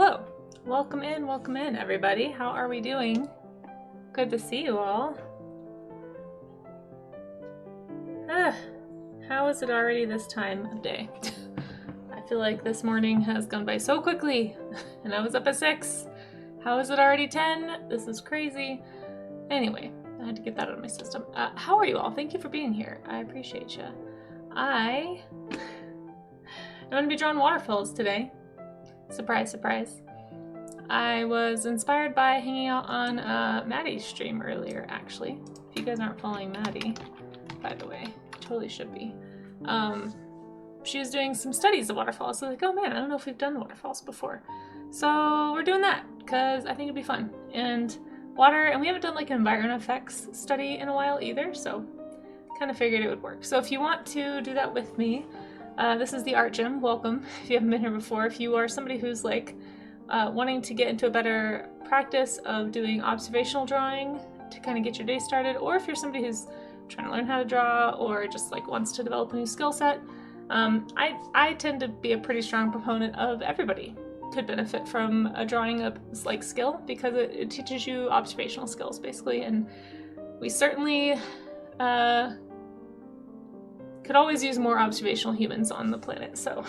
Hello, welcome in everybody. How are we doing? Good to see you all. How is it already this time of day? I feel like this morning has gone by so quickly and I was up at 6. How is it already 10? This is crazy. Anyway, I had to get that out of my system. How are you all? Thank you for being here. I appreciate you. I'm going to be drawing waterfalls today. Surprise, surprise. I was inspired by hanging out on Maddie's stream earlier, actually. If you guys aren't following Maddie, by the way, totally should be. She was doing some studies of waterfalls, so I was like, oh man, I don't know if we've done waterfalls before. So we're doing that, because I think it'd be fun. And water, and we haven't done like an environment effects study in a while either, so kind of figured it would work. So if you want to do that with me, this is the art gym. Welcome if you haven't been here before. If you are somebody who's like wanting to get into a better practice of doing observational drawing to kind of get your day started, or if you're somebody who's trying to learn how to draw or just like wants to develop a new skill set, I tend to be a pretty strong proponent of everybody could benefit from a drawing up like skill, because it teaches you observational skills basically, and we certainly could always use more observational humans on the planet. So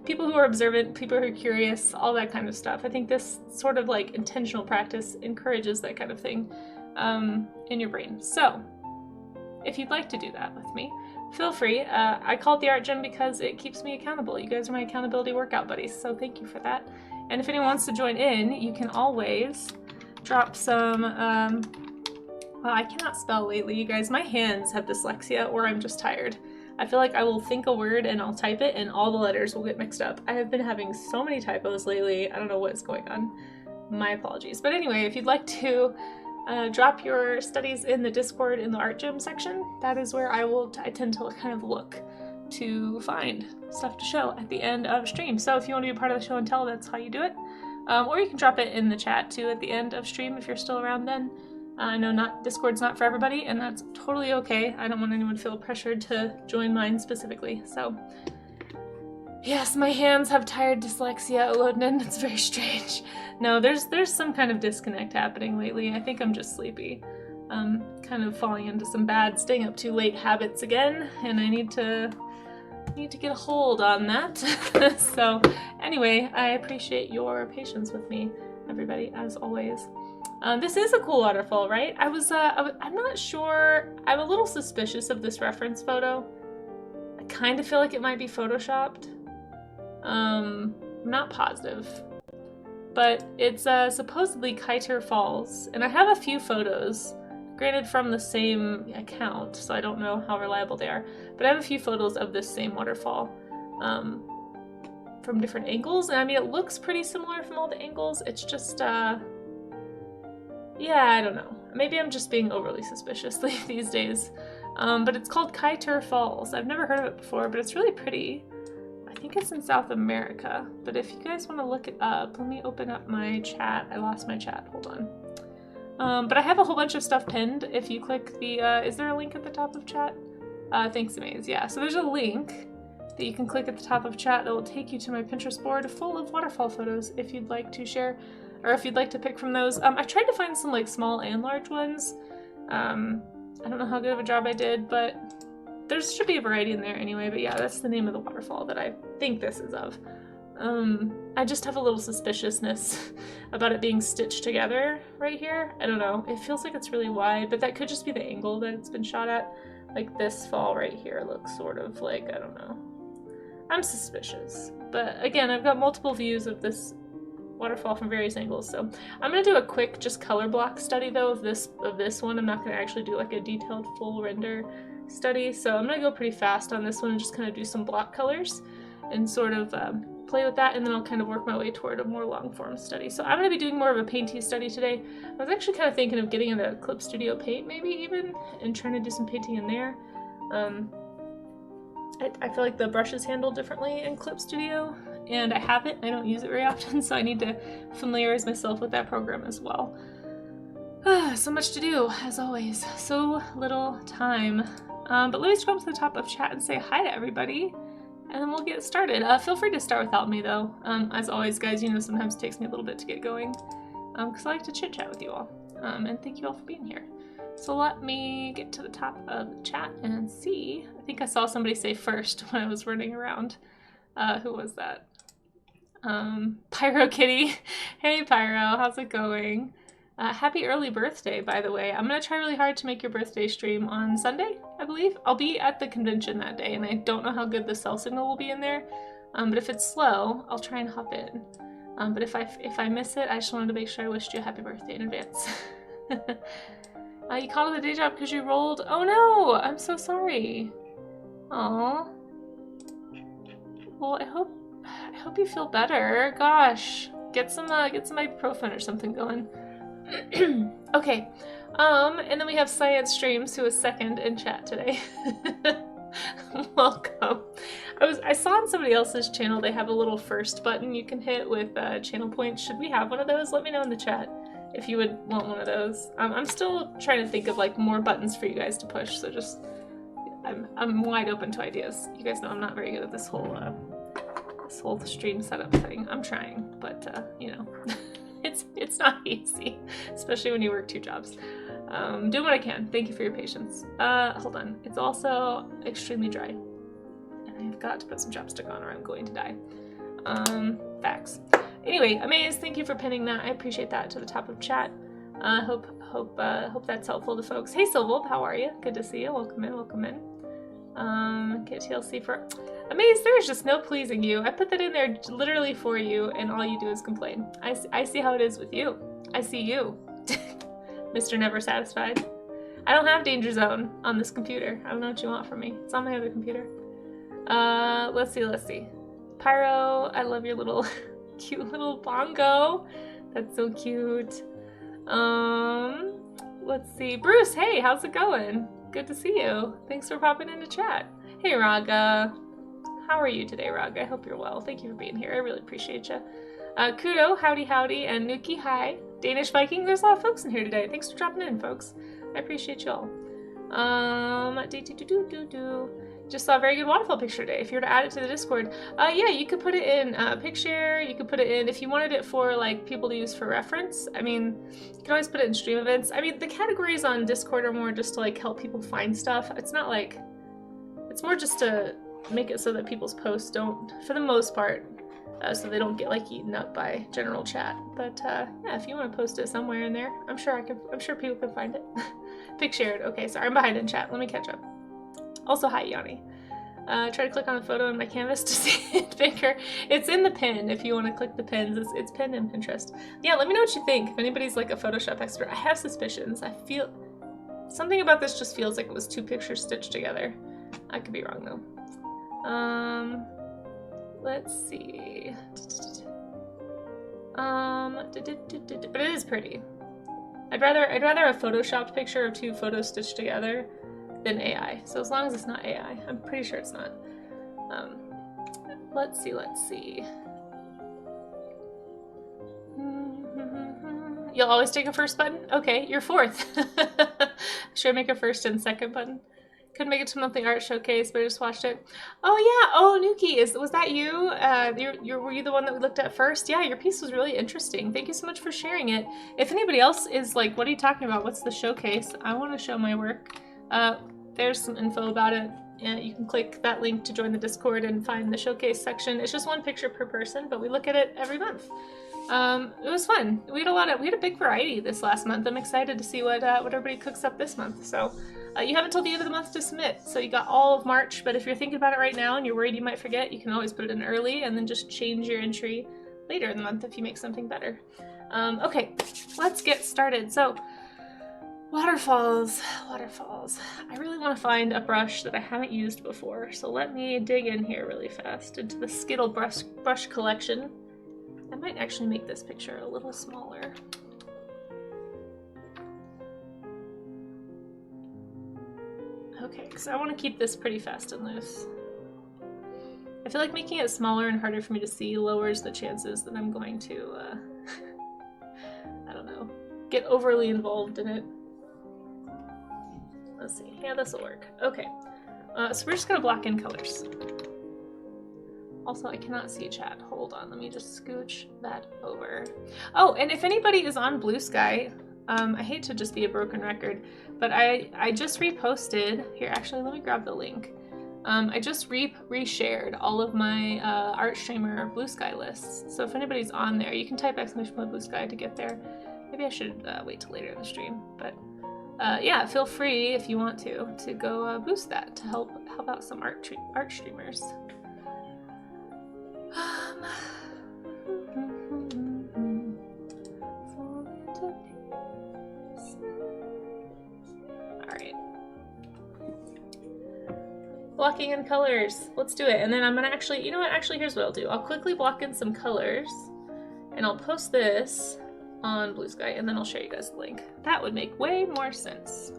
people who are observant, people who are curious, all that kind of stuff. I think this sort of like intentional practice encourages that kind of thing in your brain. So if you'd like to do that with me, feel free. I call it the art gym because it keeps me accountable. You guys are my accountability workout buddies, so thank you for that. And if anyone wants to join in, you can always drop some well, I cannot spell lately, you guys. My hands have dyslexia, or I'm just tired. I feel like I will think a word and I'll type it and all the letters will get mixed up. I have been having so many typos lately. I don't know what's going on. My apologies. But anyway, if you'd like to drop your studies in the Discord in the art gym section, that is where I tend to kind of look to find stuff to show at the end of stream. So if you want to be a part of the show and tell, that's how you do it. Or you can drop it in the chat too at the end of stream if you're still around then. I know Discord's not for everybody, and that's totally okay. I don't want anyone to feel pressured to join mine specifically. So, yes, my hands have tired dyslexia loading in. It's very strange. No, there's some kind of disconnect happening lately. I think I'm just sleepy. Kind of falling into some bad staying up too late habits again, and I need to get a hold on that. So, anyway, I appreciate your patience with me, everybody, as always. This is a cool waterfall, right? I'm not sure. I'm a little suspicious of this reference photo. I kind of feel like it might be photoshopped. I'm not positive. But it's supposedly Kiter Falls, and I have a few photos, granted from the same account, so I don't know how reliable they are, but I have a few photos of this same waterfall from different angles, and I mean, it looks pretty similar from all the angles. It's just, yeah, I don't know. Maybe I'm just being overly suspicious these days. But it's called Kiter Falls. I've never heard of it before, but it's really pretty. I think it's in South America. But if you guys want to look it up, let me open up my chat. I lost my chat. Hold on. But I have a whole bunch of stuff pinned. If you click the, is there a link at the top of chat? Thanks, Amaze. Yeah, so there's a link that you can click at the top of chat that will take you to my Pinterest board full of waterfall photos if you'd like to share. Or if you'd like to pick from those. I tried to find some like small and large ones. I don't know how good of a job I did, but there should be a variety in there anyway. But yeah, that's the name of the waterfall that I think this is of. I just have a little suspiciousness about it being stitched together right here. I don't know. It feels like it's really wide, but that could just be the angle that it's been shot at. Like this fall right here looks sort of like, I don't know. I'm suspicious. But again, I've got multiple views of this waterfall from various angles, so I'm gonna do a quick just color block study though of this one. I'm not gonna actually do like a detailed full render study, so I'm gonna go pretty fast on this one and just kind of do some block colors and sort of play with that, and then I'll kind of work my way toward a more long form study. So I'm gonna be doing more of a painty study today. I was actually kind of thinking of getting into Clip Studio Paint maybe even and trying to do some painting in there. I feel like the brushes handle differently in Clip Studio, and I have it. I don't use it very often, so I need to familiarize myself with that program as well. So much to do, as always. So little time. But let me scroll up to the top of chat and say hi to everybody. and then we'll get started. Feel free to start without me though. As always, guys, you know sometimes it takes me a little bit to get going, because I like to chit chat with you all. And thank you all for being here. So let me get to the top of the chat and see. I think I saw somebody say first when I was running around. Who was that? Pyro Kitty. Hey Pyro, how's it going? Happy early birthday, by the way. I'm gonna try really hard to make your birthday stream on Sunday, I believe. I'll be at the convention that day, and I don't know how good the cell signal will be in there. But if it's slow, I'll try and hop in. But if I miss it, I just wanted to make sure I wished you a happy birthday in advance. You called it a day job because you rolled. Oh no! I'm so sorry. Aww. Well, I hope you feel better. Gosh, get some ibuprofen or something going. Okay, and then we have Science Streams, who is second in chat today. Welcome. I saw on somebody else's channel they have a little first button you can hit with channel points. Should we have one of those? Let me know in the chat if you would want one of those. I'm still trying to think of like more buttons for you guys to push, so just I'm wide open to ideas. You guys know I'm not very good at this whole stream setup thing. I'm trying, but you know. It's not easy, especially when you work 2 jobs. Doing what I can. Thank you for your patience. Hold on. It's also extremely dry. And I've got to put some chapstick on or I'm going to die. Facts. Anyway, Amaze, thank you for pinning that. I appreciate that to the top of chat. Hope that's helpful to folks. Hey Silvold, how are you? Good to see you. Welcome in, welcome in. Get TLC for Amaze, there's just no pleasing you. I put that in there literally for you, and all you do is complain. I see how it is with you. I see you. Mr. Never Satisfied. I don't have Danger Zone on this computer. I don't know what you want from me. It's on my other computer. Let's see. Pyro, I love your little cute little bongo. That's so cute. Let's see. Bruce, hey, how's it going? Good to see you. Thanks for popping into chat. Hey Raga. How are you today, Raga? I hope you're well. Thank you for being here. I really appreciate you. Kudo, howdy, and Nuki, hi. Danish Viking, there's a lot of folks in here today. Thanks for dropping in, folks. I appreciate you all. Just saw a very good waterfall picture today. If you were to add it to the Discord, yeah, you could put it in Picture. You could put it in, if you wanted it for like people to use for reference. I mean, you can always put it in stream events. I mean, the categories on Discord are more just to like help people find stuff. It's not like, it's more just to make it so that people's posts don't, for the most part, so they don't get like eaten up by general chat. But yeah, if you want to post it somewhere in there, I'm sure people can find it. Pic shared. Okay, sorry, I'm behind in chat. Let me catch up. Also, hi Yanni. Try to click on the photo in my canvas to see it bigger. It's in the pin if you want to click the pins. It's pinned in Pinterest. Yeah, let me know what you think. If anybody's like a Photoshop expert, I have suspicions. I feel something about this just feels like it was 2 pictures stitched together. I could be wrong though. Let's see. But it is pretty. I'd rather a photoshopped picture of 2 photos stitched together than AI. So as long as it's not AI, I'm pretty sure it's not. Let's see. You'll always take a first button? Okay, you're 4th. Should I make a first and second button? Couldn't make it to monthly art showcase, but I just watched it. Oh yeah, oh Nuki, was that you? Were you the one that we looked at first? Yeah, your piece was really interesting. Thank you so much for sharing it. If anybody else is like, what are you talking about? What's the showcase? I want to show my work. There's some info about it. You can click that link to join the Discord and find the showcase section. It's just 1 picture per person, but we look at it every month. It was fun. We had a big variety this last month. I'm excited to see what everybody cooks up this month. So you have until the end of the month to submit. So you got all of March, but if you're thinking about it right now and you're worried you might forget, you can always put it in early and then just change your entry later in the month if you make something better. Okay, let's get started. So waterfalls. I really want to find a brush that I haven't used before. So let me dig in here really fast into the Skittle brush collection. I might actually make this picture a little smaller. Okay, because I want to keep this pretty fast and loose. I feel like making it smaller and harder for me to see lowers the chances that I'm going to, I don't know, get overly involved in it. Let's see. Yeah, this will work. Okay. So we're just going to block in colors. Also, I cannot see chat. Hold on, let me just scooch that over. Oh, and if anybody is on Blue Sky, I hate to just be a broken record, but I just reposted, here actually let me grab the link. I just reshared all of my art streamer Blue Sky lists. So if anybody's on there, you can type !Blue Sky to get there. Maybe I should wait till later in the stream, but yeah, feel free if you want to go boost that to help out some art streamers. Alright. Blocking in colors. Let's do it. And then I'm gonna actually, you know what? Actually, here's what I'll do. I'll quickly block in some colors and I'll post this on Blue Sky and then I'll show you guys the link. That would make way more sense.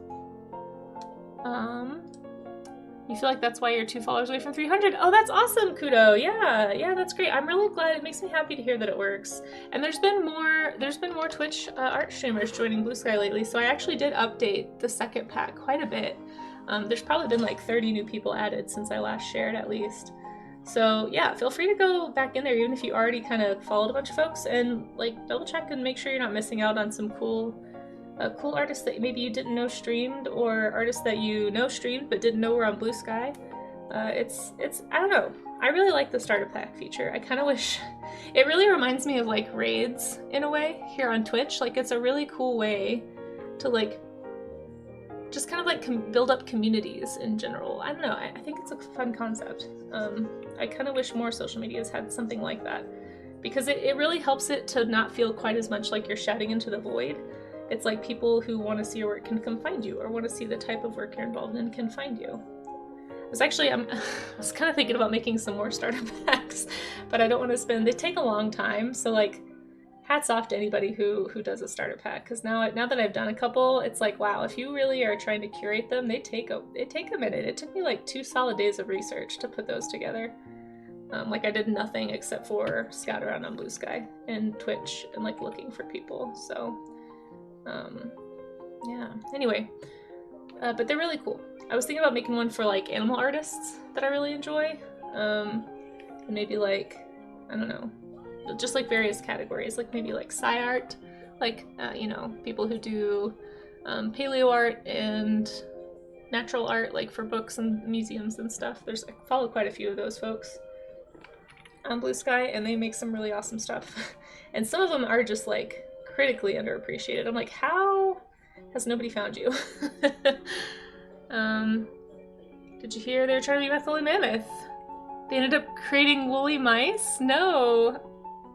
You feel like that's why you're 2 followers away from 300? Oh, that's awesome, Kudo. Yeah, that's great. I'm really glad. It makes me happy to hear that it works. And there's been more Twitch art streamers joining Blue Sky lately, so I actually did update the second pack quite a bit. There's probably been like 30 new people added since I last shared, at least. So yeah, feel free to go back in there, even if you already kind of followed a bunch of folks, and like double check and make sure you're not missing out on some cool artists that maybe you didn't know streamed, or artists that you know streamed but didn't know were on Blue Sky. It's I don't know. I really like the starter pack feature. I kind of wish it really reminds me of like raids in a way here on Twitch. Like it's a really cool way to like just kind of like build up communities in general. I don't know. I think it's a fun concept. I kind of wish more social medias had something like that, because it really helps it to not feel quite as much like you're shouting into the void. It's like people who want to see your work can come find you, or want to see the type of work you're involved in can find you. I was kind of thinking about making some more starter packs, but I don't want to spend, they take a long time, so like hats off to anybody who does a starter pack, because now that I've done a couple, it's like, wow, if you really are trying to curate them, they take a minute. It took me like 2 solid days of research to put those together. Like I did nothing except for scout around on Blue Sky and Twitch and like looking for people, so yeah, anyway, but they're really cool. I was thinking about making one for like animal artists that I really enjoy, and maybe like, I don't know, just like various categories, like maybe like sci art, like you know, people who do paleo art and natural art, like for books and museums and stuff. I follow quite a few of those folks on Blue Sky, and they make some really awesome stuff. And some of them are just like critically underappreciated. I'm like, how has nobody found you? Did you hear they were trying to be with woolly mammoth? They ended up creating woolly mice? No.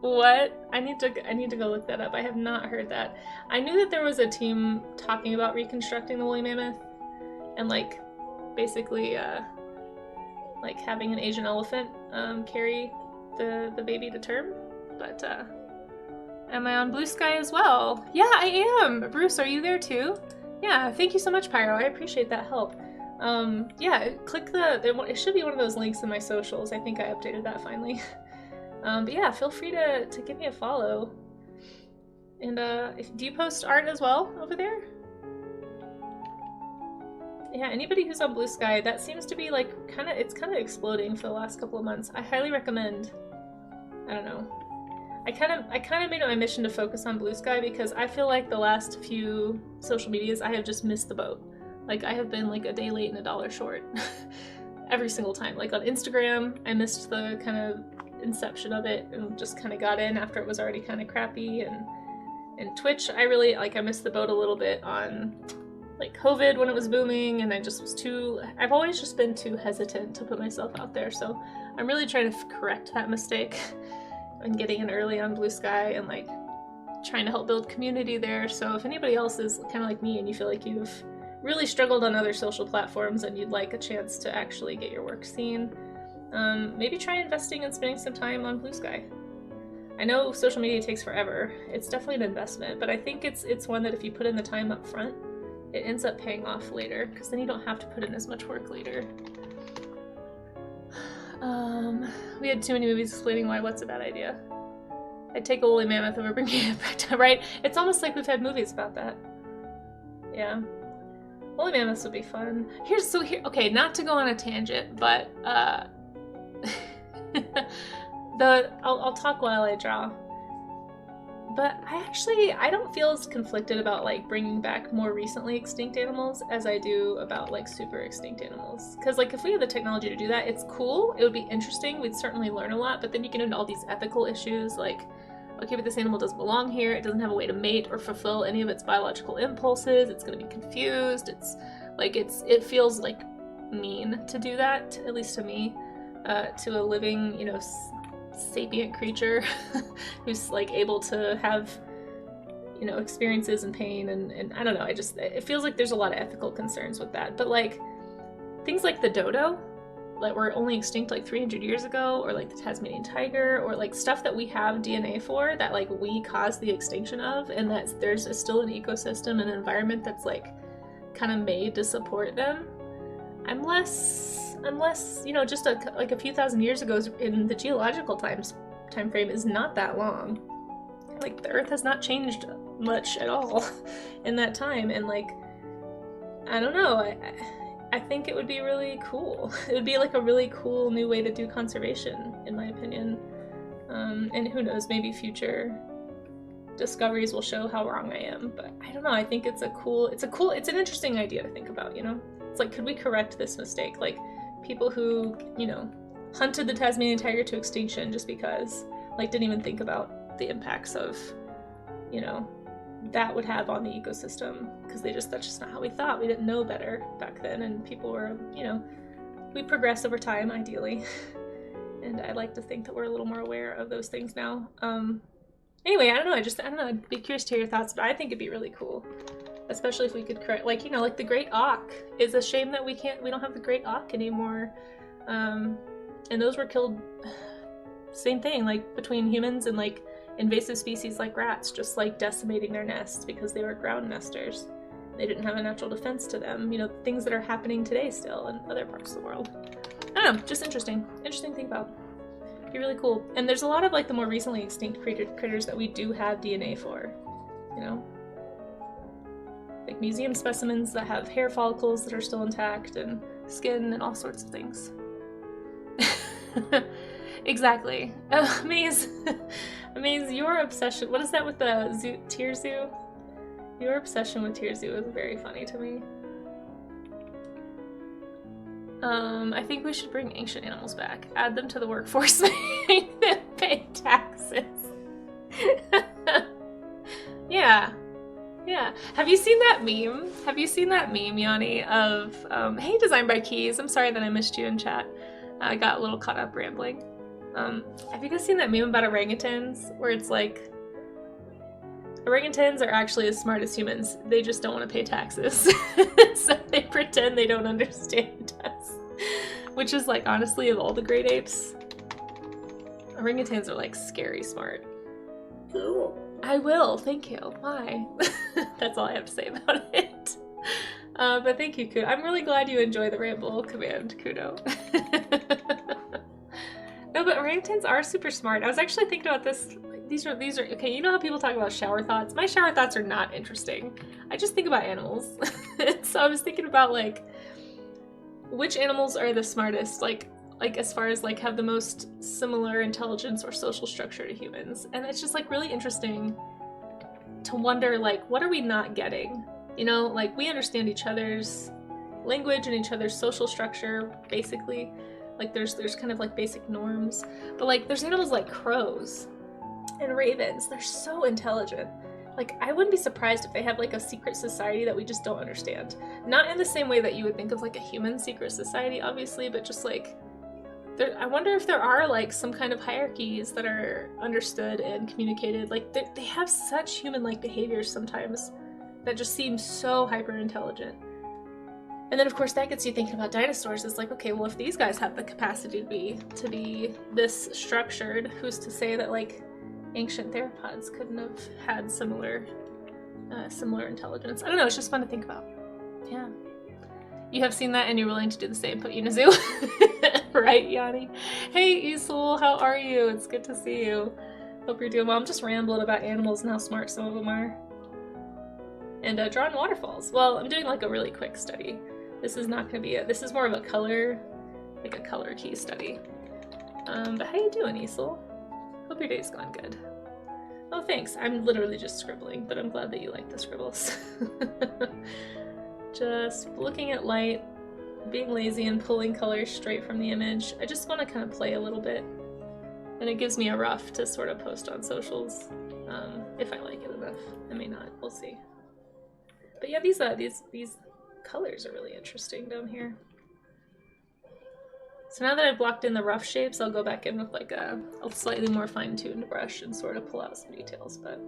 What? I need to go look that up. I have not heard that. I knew that there was a team talking about reconstructing the woolly mammoth and like basically like having an Asian elephant carry the baby to term, but am I on Blue Sky as well? Yeah, I am. Bruce, are you there too? Yeah, thank you so much, Pyro. I appreciate that help. Yeah, click it should be one of those links in my socials. I think I updated that finally. But yeah, feel free to give me a follow. And do you post art as well over there? Yeah, anybody who's on Blue Sky, that seems to be like it's kind of exploding for the last couple of months. I highly recommend. I don't know. I kind of made it my mission to focus on Blue Sky because I feel like the last few social medias I have just missed the boat. Like I have been like a day late and $1 short every single time. Like on Instagram, I missed the kind of inception of it and just kind of got in after it was already kind of crappy. And Twitch, I missed the boat a little bit on like COVID when it was booming, and I just was I've always just been too hesitant to put myself out there. So I'm really trying to correct that mistake and getting in early on Blue Sky and like trying to help build community there. So if anybody else is kind of like me and you feel like you've really struggled on other social platforms and you'd like a chance to actually get your work seen, maybe try investing and spending some time on Blue Sky. I know social media takes forever. It's definitely an investment, but I think it's one that if you put in the time up front, it ends up paying off later, because then you don't have to put in as much work later. We had too many movies explaining why what's a bad idea. I'd take a woolly mammoth over bringing it back to, right? It's almost like we've had movies about that. Yeah. Woolly mammoths would be fun. Okay, not to go on a tangent, but, I'll talk while I draw. But I don't feel as conflicted about like bringing back more recently extinct animals as I do about like super extinct animals. Because like if we had the technology to do that, it's cool. It would be interesting. We'd certainly learn a lot. But then you get into all these ethical issues like, okay, but this animal doesn't belong here. It doesn't have a way to mate or fulfill any of its biological impulses. It's going to be confused. It feels like mean to do that, at least to me, to a living, you know, sapient creature who's like able to have, you know, experiences and pain and I don't know, it feels like there's a lot of ethical concerns with that. But like things like the dodo, like were only extinct like 300 years ago, or like the Tasmanian tiger, or like stuff that we have DNA for that like we caused the extinction of, and that there's still an ecosystem and an environment that's like kind of made to support them. I'm less, you know, just like a few thousand years ago in the geological time frame is not that long. Like the Earth has not changed much at all in that time, and like I don't know, I think it would be really cool. It would be like a really cool new way to do conservation, in my opinion. And who knows, maybe future discoveries will show how wrong I am. But I don't know, I think it's an interesting idea to think about, you know? It's like, could we correct this mistake? Like, people who, you know, hunted the Tasmanian tiger to extinction just because, like, didn't even think about the impacts of, you know, that would have on the ecosystem, because that's just not how we thought. We didn't know better back then, and people were, you know, we progress over time, ideally. And I like to think that we're a little more aware of those things now. Anyway, I don't know, I'd be curious to hear your thoughts, but I think it'd be really cool. Especially if we could correct, like, you know, like the great auk. It's a shame that we don't have the great auk anymore. And those were killed, same thing, like between humans and like invasive species like rats, just like decimating their nests because they were ground nesters. They didn't have a natural defense to them. You know, things that are happening today still in other parts of the world. I don't know, just interesting to think about. It'd be really cool. And there's a lot of like the more recently extinct critters that we do have DNA for, you know? Like museum specimens that have hair follicles that are still intact and skin and all sorts of things. Exactly. Maze, your obsession, what is that with the Tier Zoo? Your obsession with Tier Zoo is very funny to me. I think we should bring ancient animals back. Add them to the workforce, make them pay taxes. Yeah. Yeah. Have you seen that meme? Yanni, of, hey, Designed by Keys. I'm sorry that I missed you in chat. I got a little caught up rambling. Have you guys seen that meme about orangutans? Where it's like, orangutans are actually as smart as humans. They just don't want to pay taxes. So they pretend they don't understand us. Which is like, honestly, of all the great apes, orangutans are like scary smart. Cool. I will, thank you. Why? That's all I have to say about it. But thank you, Kudo. I'm really glad you enjoy the ramble command, Kudo. No, but orangutans are super smart. I was actually thinking about this. These are okay. You know how people talk about shower thoughts? My shower thoughts are not interesting. I just think about animals. So I was thinking about like, which animals are the smartest? Like as far as like have the most similar intelligence or social structure to humans. And it's just like really interesting to wonder like, what are we not getting? You know, like we understand each other's language and each other's social structure, basically. Like there's kind of like basic norms, but like there's animals like crows and ravens. They're so intelligent. Like I wouldn't be surprised if they have like a secret society that we just don't understand. Not in the same way that you would think of like a human secret society, obviously, but just like, I wonder if there are like some kind of hierarchies that are understood and communicated. Like they have such human-like behaviors sometimes that just seem so hyper intelligent. And then of course that gets you thinking about dinosaurs. It's like, okay, well if these guys have the capacity to be this structured, who's to say that like ancient theropods couldn't have had similar intelligence? I don't know, it's just fun to think about. Yeah. You have seen that and you're willing to do the same, put you in a zoo. Right, Yanni? Hey, Isul, how are you? It's good to see you. Hope you're doing well. I'm just rambling about animals and how smart some of them are. And drawing waterfalls. Well, I'm doing like a really quick study. This is not going to be this is more of a color key study. But how you doing, Isel? Hope your day's gone good. Oh, thanks. I'm literally just scribbling, but I'm glad that you like the scribbles. Just looking at light, being lazy and pulling colors straight from the image. I just want to kind of play a little bit, and it gives me a rough to sort of post on socials. If I like it enough. I may not. We'll see. But yeah, these colors are really interesting down here. So now that I've blocked in the rough shapes, I'll go back in with like a slightly more fine-tuned brush and sort of pull out some details, but...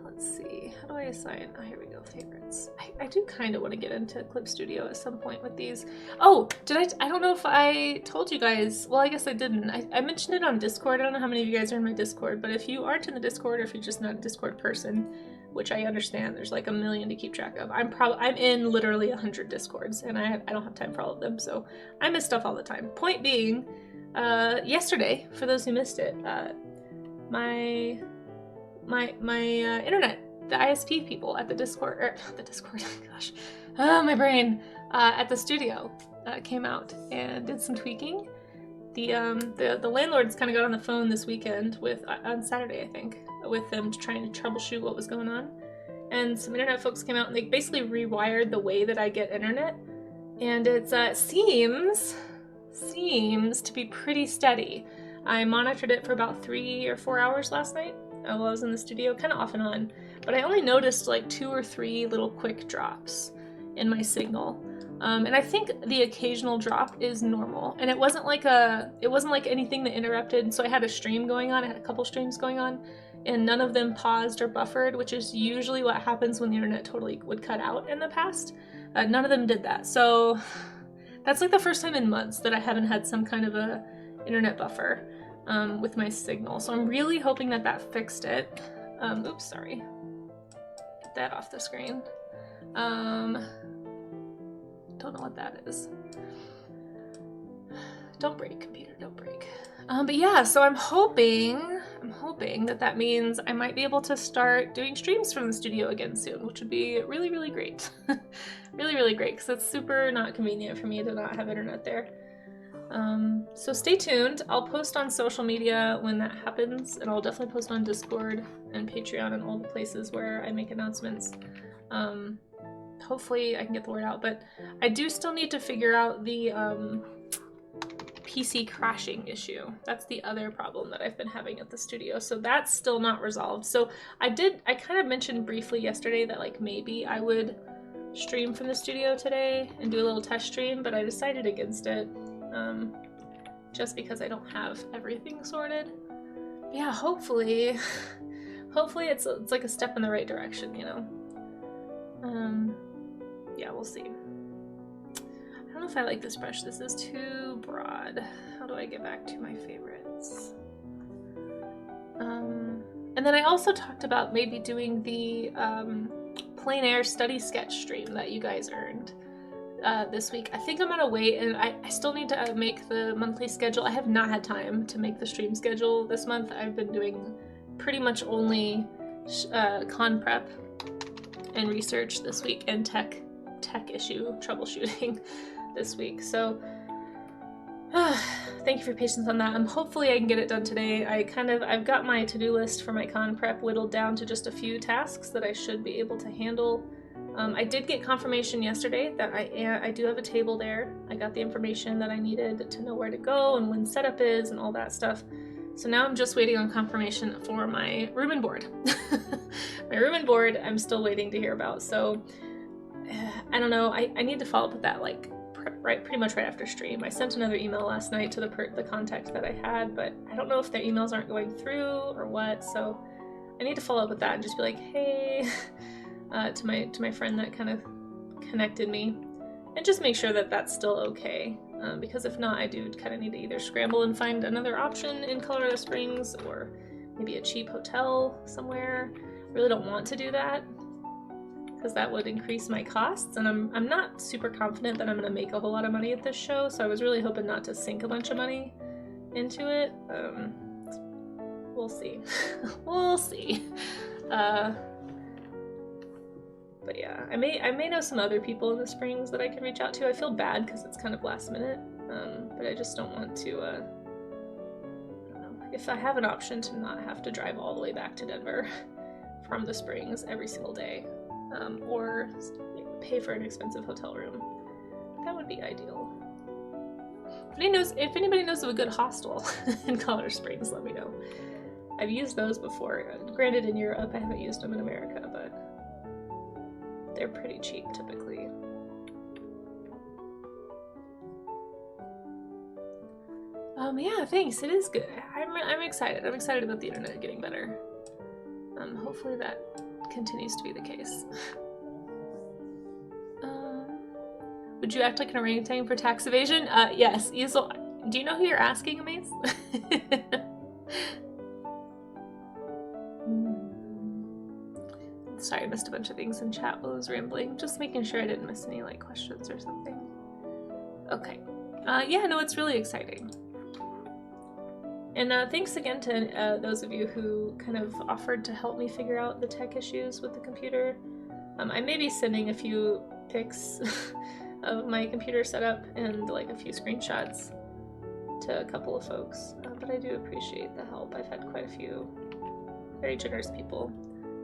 Let's see, how do I assign? Oh, here we go, favorites. I do kind of want to get into Clip Studio at some point with these. Oh, I don't know if I told you guys, well, I guess I didn't. I mentioned it on Discord. I don't know how many of you guys are in my Discord, but if you aren't in the Discord, or if you're just not a Discord person, which I understand, there's like a million to keep track of. I'm in literally 100 Discords, and I don't have time for all of them, so I miss stuff all the time. Point being, yesterday, for those who missed it, my internet, the ISP people at the Discord, gosh, my brain, at the studio came out and did some tweaking. The landlords kind of got on the phone this weekend on Saturday, I think, with them trying to troubleshoot what was going on. And some internet folks came out and they basically rewired the way that I get internet. And it seems to be pretty steady. I monitored it for about 3 or 4 hours last night while I was in the studio, kind of off and on. But I only noticed like 2 or 3 little quick drops in my signal. And I think the occasional drop is normal. And it wasn't like anything that interrupted. So I had a stream going on. I had a couple streams going on, and none of them paused or buffered, which is usually what happens when the internet totally would cut out in the past. None of them did that. So that's like the first time in months that I haven't had some kind of a internet buffer with my signal. So I'm really hoping that that fixed it. Oops, sorry. Get that off the screen. Don't know what that is. Don't break, computer, don't break. But yeah, so I'm hoping that means I might be able to start doing streams from the studio again soon, which would be really, really great. Really, really great, because it's super not convenient for me to not have internet there. So stay tuned. I'll post on social media when that happens, and I'll definitely post on Discord and Patreon and all the places where I make announcements. Hopefully I can get the word out, but I do still need to figure out the PC crashing issue. That's the other problem that I've been having at the studio, so that's still not resolved. So I kind of mentioned briefly yesterday that like maybe I would stream from the studio today and do a little test stream, but I decided against it, just because I don't have everything sorted. But yeah, hopefully it's like a step in the right direction, you know. Yeah, we'll see. I don't know if I like this brush. This is too broad. How do I get back to my favorites? And then I also talked about maybe doing the plein air study sketch stream that you guys earned this week. I think I'm gonna wait, and I still need to make the monthly schedule. I have not had time to make the stream schedule this month. I've been doing pretty much only con prep and research this week, and tech issue troubleshooting this week. So thank you for your patience on that. Hopefully I can get it done today. I've got my to-do list for my con prep whittled down to just a few tasks that I should be able to handle. I did get confirmation yesterday that I do have a table there. I got the information that I needed to know where to go and when setup is and all that stuff. So now I'm just waiting on confirmation for my room and board. My room and board I'm still waiting to hear about. So I don't know. I need to follow up with that like pretty much right after stream. I sent another email last night to the contact that I had, but I don't know if their emails aren't going through or what. So I need to follow up with that and just be like, hey, to my friend that kind of connected me, and just make sure that that's still okay. Because if not, I do kind of need to either scramble and find another option in Colorado Springs, or maybe a cheap hotel somewhere. I really don't want to do that, because that would increase my costs, and I'm not super confident that I'm going to make a whole lot of money at this show, so I was really hoping not to sink a bunch of money into it. we'll see. We'll see. But yeah, I may know some other people in the Springs that I can reach out to. I feel bad because it's kind of last minute, but I just don't want to, I don't know, if I have an option to not have to drive all the way back to Denver from the Springs every single day, or pay for an expensive hotel room, that would be ideal. If anybody knows of a good hostel in Colorado Springs, let me know. I've used those before. Granted, in Europe, I haven't used them in America, but they're pretty cheap typically. Yeah, thanks. It is good. I'm excited. I'm excited about the internet getting better. Hopefully that continues to be the case. Would you act like an orangutan for tax evasion? Yes. Easel, do you know who you're asking, Amaze? Sorry, I missed a bunch of things in chat while I was rambling. Just making sure I didn't miss any like questions or something. Okay. Yeah, no, it's really exciting. And thanks again to those of you who kind of offered to help me figure out the tech issues with the computer. I may be sending a few pics of my computer setup and like a few screenshots to a couple of folks, but I do appreciate the help. I've had quite a few very generous people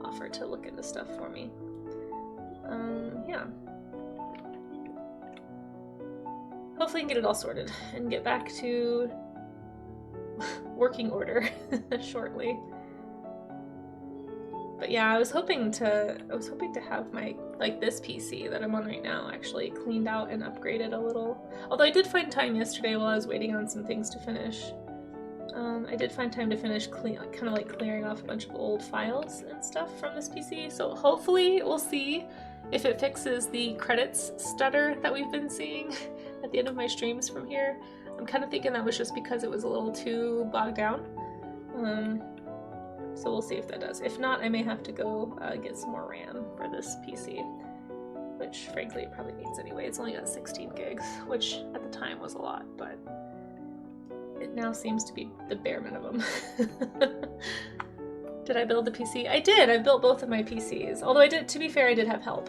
offer to look into stuff for me. Yeah. Hopefully I can get it all sorted and get back to working order shortly. But yeah, I was hoping to have my, like, this PC that I'm on right now actually cleaned out and upgraded a little. Although I did find time yesterday while I was waiting on some things to finish. I did find time to finish kind of like clearing off a bunch of old files and stuff from this PC. So hopefully we'll see if it fixes the credits stutter that we've been seeing at the end of my streams from here. I'm kind of thinking that was just because it was a little too bogged down. So we'll see if that does. If not, I may have to go get some more RAM for this PC, which frankly it probably needs anyway. It's only got 16 gigs, which at the time was a lot, but it now seems to be the bare minimum. Did I build the PC? I did! I built both of my PCs. Although to be fair, I did have help.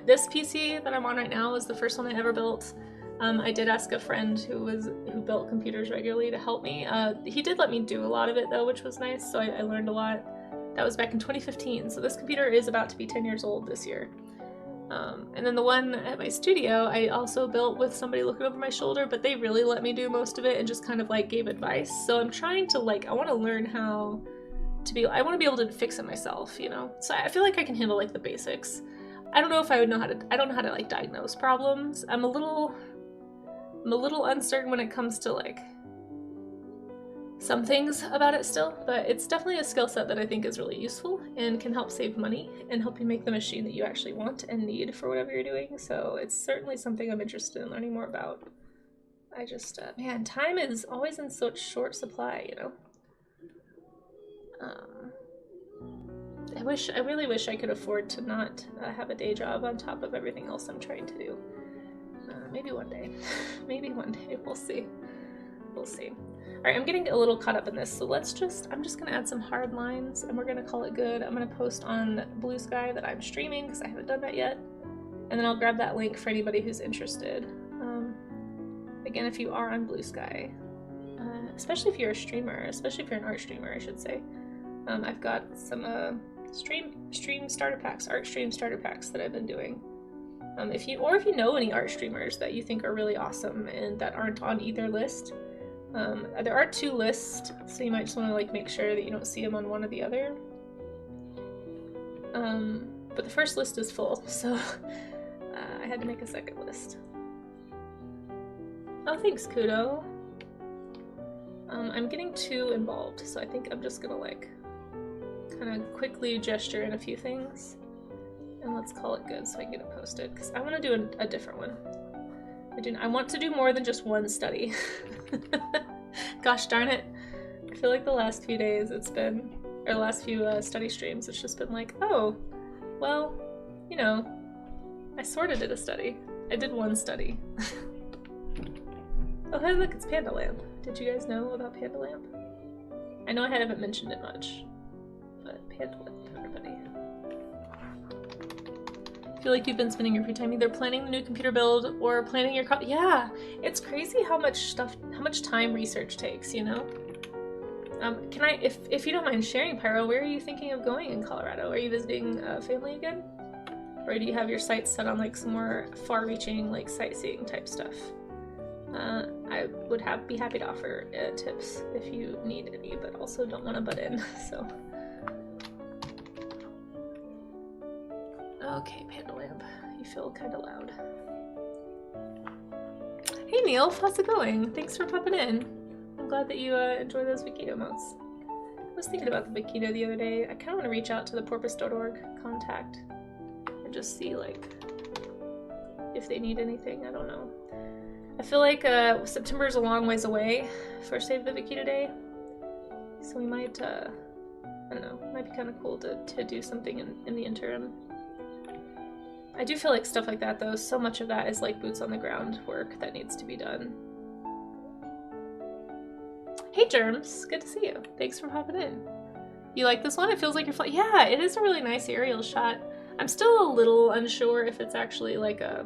This PC that I'm on right now was the first one I ever built. I did ask a friend who built computers regularly to help me. He did let me do a lot of it though, which was nice, so I learned a lot. That was back in 2015, so this computer is about to be 10 years old this year. And then the one at my studio, I also built with somebody looking over my shoulder, but they really let me do most of it and just kind of like gave advice. So I'm trying to I want to learn how to I want to be able to fix it myself, you know? So I feel like I can handle like the basics. I don't know if I would know how to, I don't know how to like diagnose problems. I'm a little uncertain when it comes to like some things about it still, but it's definitely a skill set that I think is really useful and can help save money and help you make the machine that you actually want and need for whatever you're doing. So it's certainly something I'm interested in learning more about. I just, man, time is always in such short supply, you know? I really wish I could afford to not have a day job on top of everything else I'm trying to do. Maybe one day. Maybe one day. We'll see. We'll see. Alright, I'm getting a little caught up in this, so I'm just gonna add some hard lines and we're gonna call it good. I'm gonna post on Blue Sky that I'm streaming because I haven't done that yet. And then I'll grab that link for anybody who's interested. Again, if you are on Blue Sky, especially if you're a streamer, especially if you're an art streamer, I should say. I've got some stream starter packs, art stream starter packs that I've been doing. If you know any art streamers that you think are really awesome and that aren't on either list, there are 2 lists, so you might just want to like make sure that you don't see them on one or the other. But the first list is full, so I had to make a second list. Oh, thanks, Kudo. I'm getting too involved, so I think I'm just gonna like kind of quickly gesture in a few things. And let's call it good so I can get it posted, because I want to do a different one. I want to do more than just one study. Gosh darn it. I feel like the last few days the last few study streams, it's just been like, oh, well, you know, I sort of did a study. I did one study. Oh, hey, look, it's Panda Lamp. Did you guys know about Panda Lamp? I know I haven't mentioned it much, but panda lip, everybody. I feel like you've been spending your free time either planning the new computer build or planning your yeah, it's crazy how much time research takes, you know? Can I, if you don't mind sharing, Pyro, where are you thinking of going in Colorado? Are you visiting family again? Or do you have your sights set on like some more far-reaching, like sightseeing type stuff? I would be happy to offer tips if you need any, but also don't want to butt in, so. Okay, Panda Lamp, you feel kind of loud. Hey Neil, how's it going? Thanks for popping in. I'm glad that you enjoy those Wikido modes. I was thinking about the Wikido the other day. I kind of want to reach out to the porpoise.org contact and just see like if they need anything. I don't know. I feel like September is a long ways away for Save the Wikido Day, so we might, I don't know, it might be kind of cool to do something in the interim. I do feel like stuff like that though, so much of that is like boots on the ground work that needs to be done. Hey Germs, good to see you. Thanks for popping in. You like this one? It feels like you're flying. Yeah, it is a really nice aerial shot. I'm still a little unsure if it's actually like a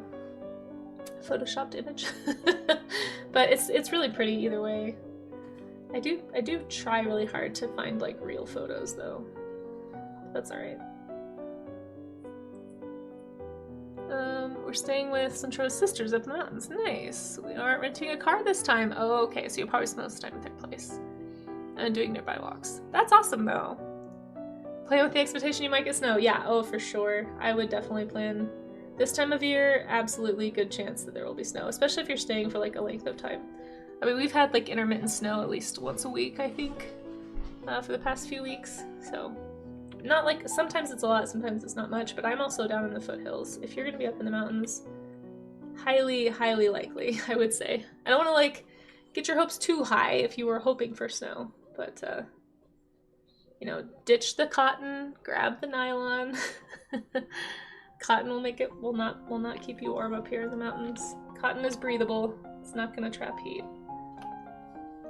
photoshopped image, but it's really pretty either way. I do try really hard to find like real photos though. That's all right. We're staying with Centro's sisters up in the mountains. Nice. We aren't renting a car this time. Oh, okay. So you'll probably spend most of the time at their place and doing nearby walks. That's awesome though. Plan with the expectation you might get snow. Yeah. Oh, for sure. I would definitely plan. This time of year, absolutely good chance that there will be snow, especially if you're staying for like a length of time. I mean, we've had like intermittent snow at least once a week, I think, for the past few weeks. So not like, sometimes it's a lot, sometimes it's not much, but I'm also down in the foothills. If you're gonna be up in the mountains, highly, highly likely, I would say. I don't want to like get your hopes too high if you were hoping for snow, but you know, ditch the cotton, grab the nylon. Cotton will not keep you warm up here in the mountains. Cotton is breathable. It's not gonna trap heat.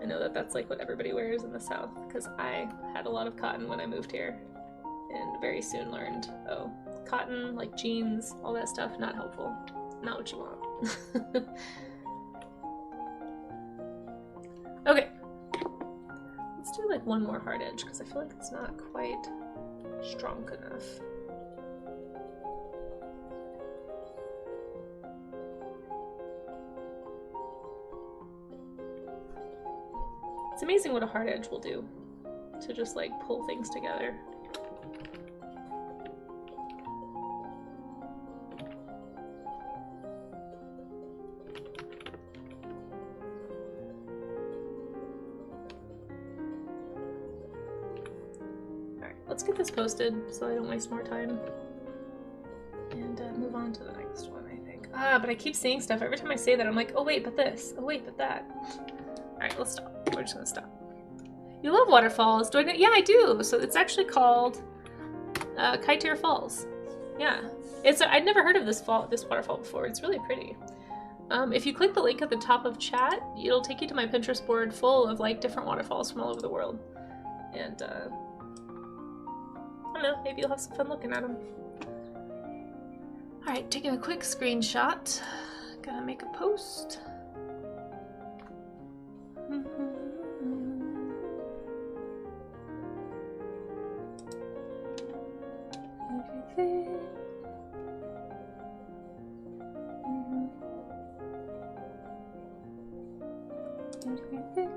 I know that that's like what everybody wears in the South because I had a lot of cotton when I moved here and very soon learned, oh, cotton, like jeans, all that stuff, not helpful. Not what you want. Okay. Let's do like one more hard edge because I feel like it's not quite strong enough. It's amazing what a hard edge will do to just like pull things together. Alright, let's get this posted so I don't waste more time. And move on to the next one, I think. Ah, but I keep saying stuff. Every time I say that, I'm like, oh wait, but this. Oh wait, but that. Alright, let's stop. We're just gonna stop. You love Waterfalls. Do I know? Yeah, I do. So it's actually called Kiteer Falls. Yeah. I'd never heard of this waterfall before. It's really pretty. If you click the link at the top of chat, it'll take you to my Pinterest board full of like different waterfalls from all over the world. And I don't know, maybe you'll have some fun looking at them. Alright, taking a quick screenshot. Gonna make a post. Everything. Everything.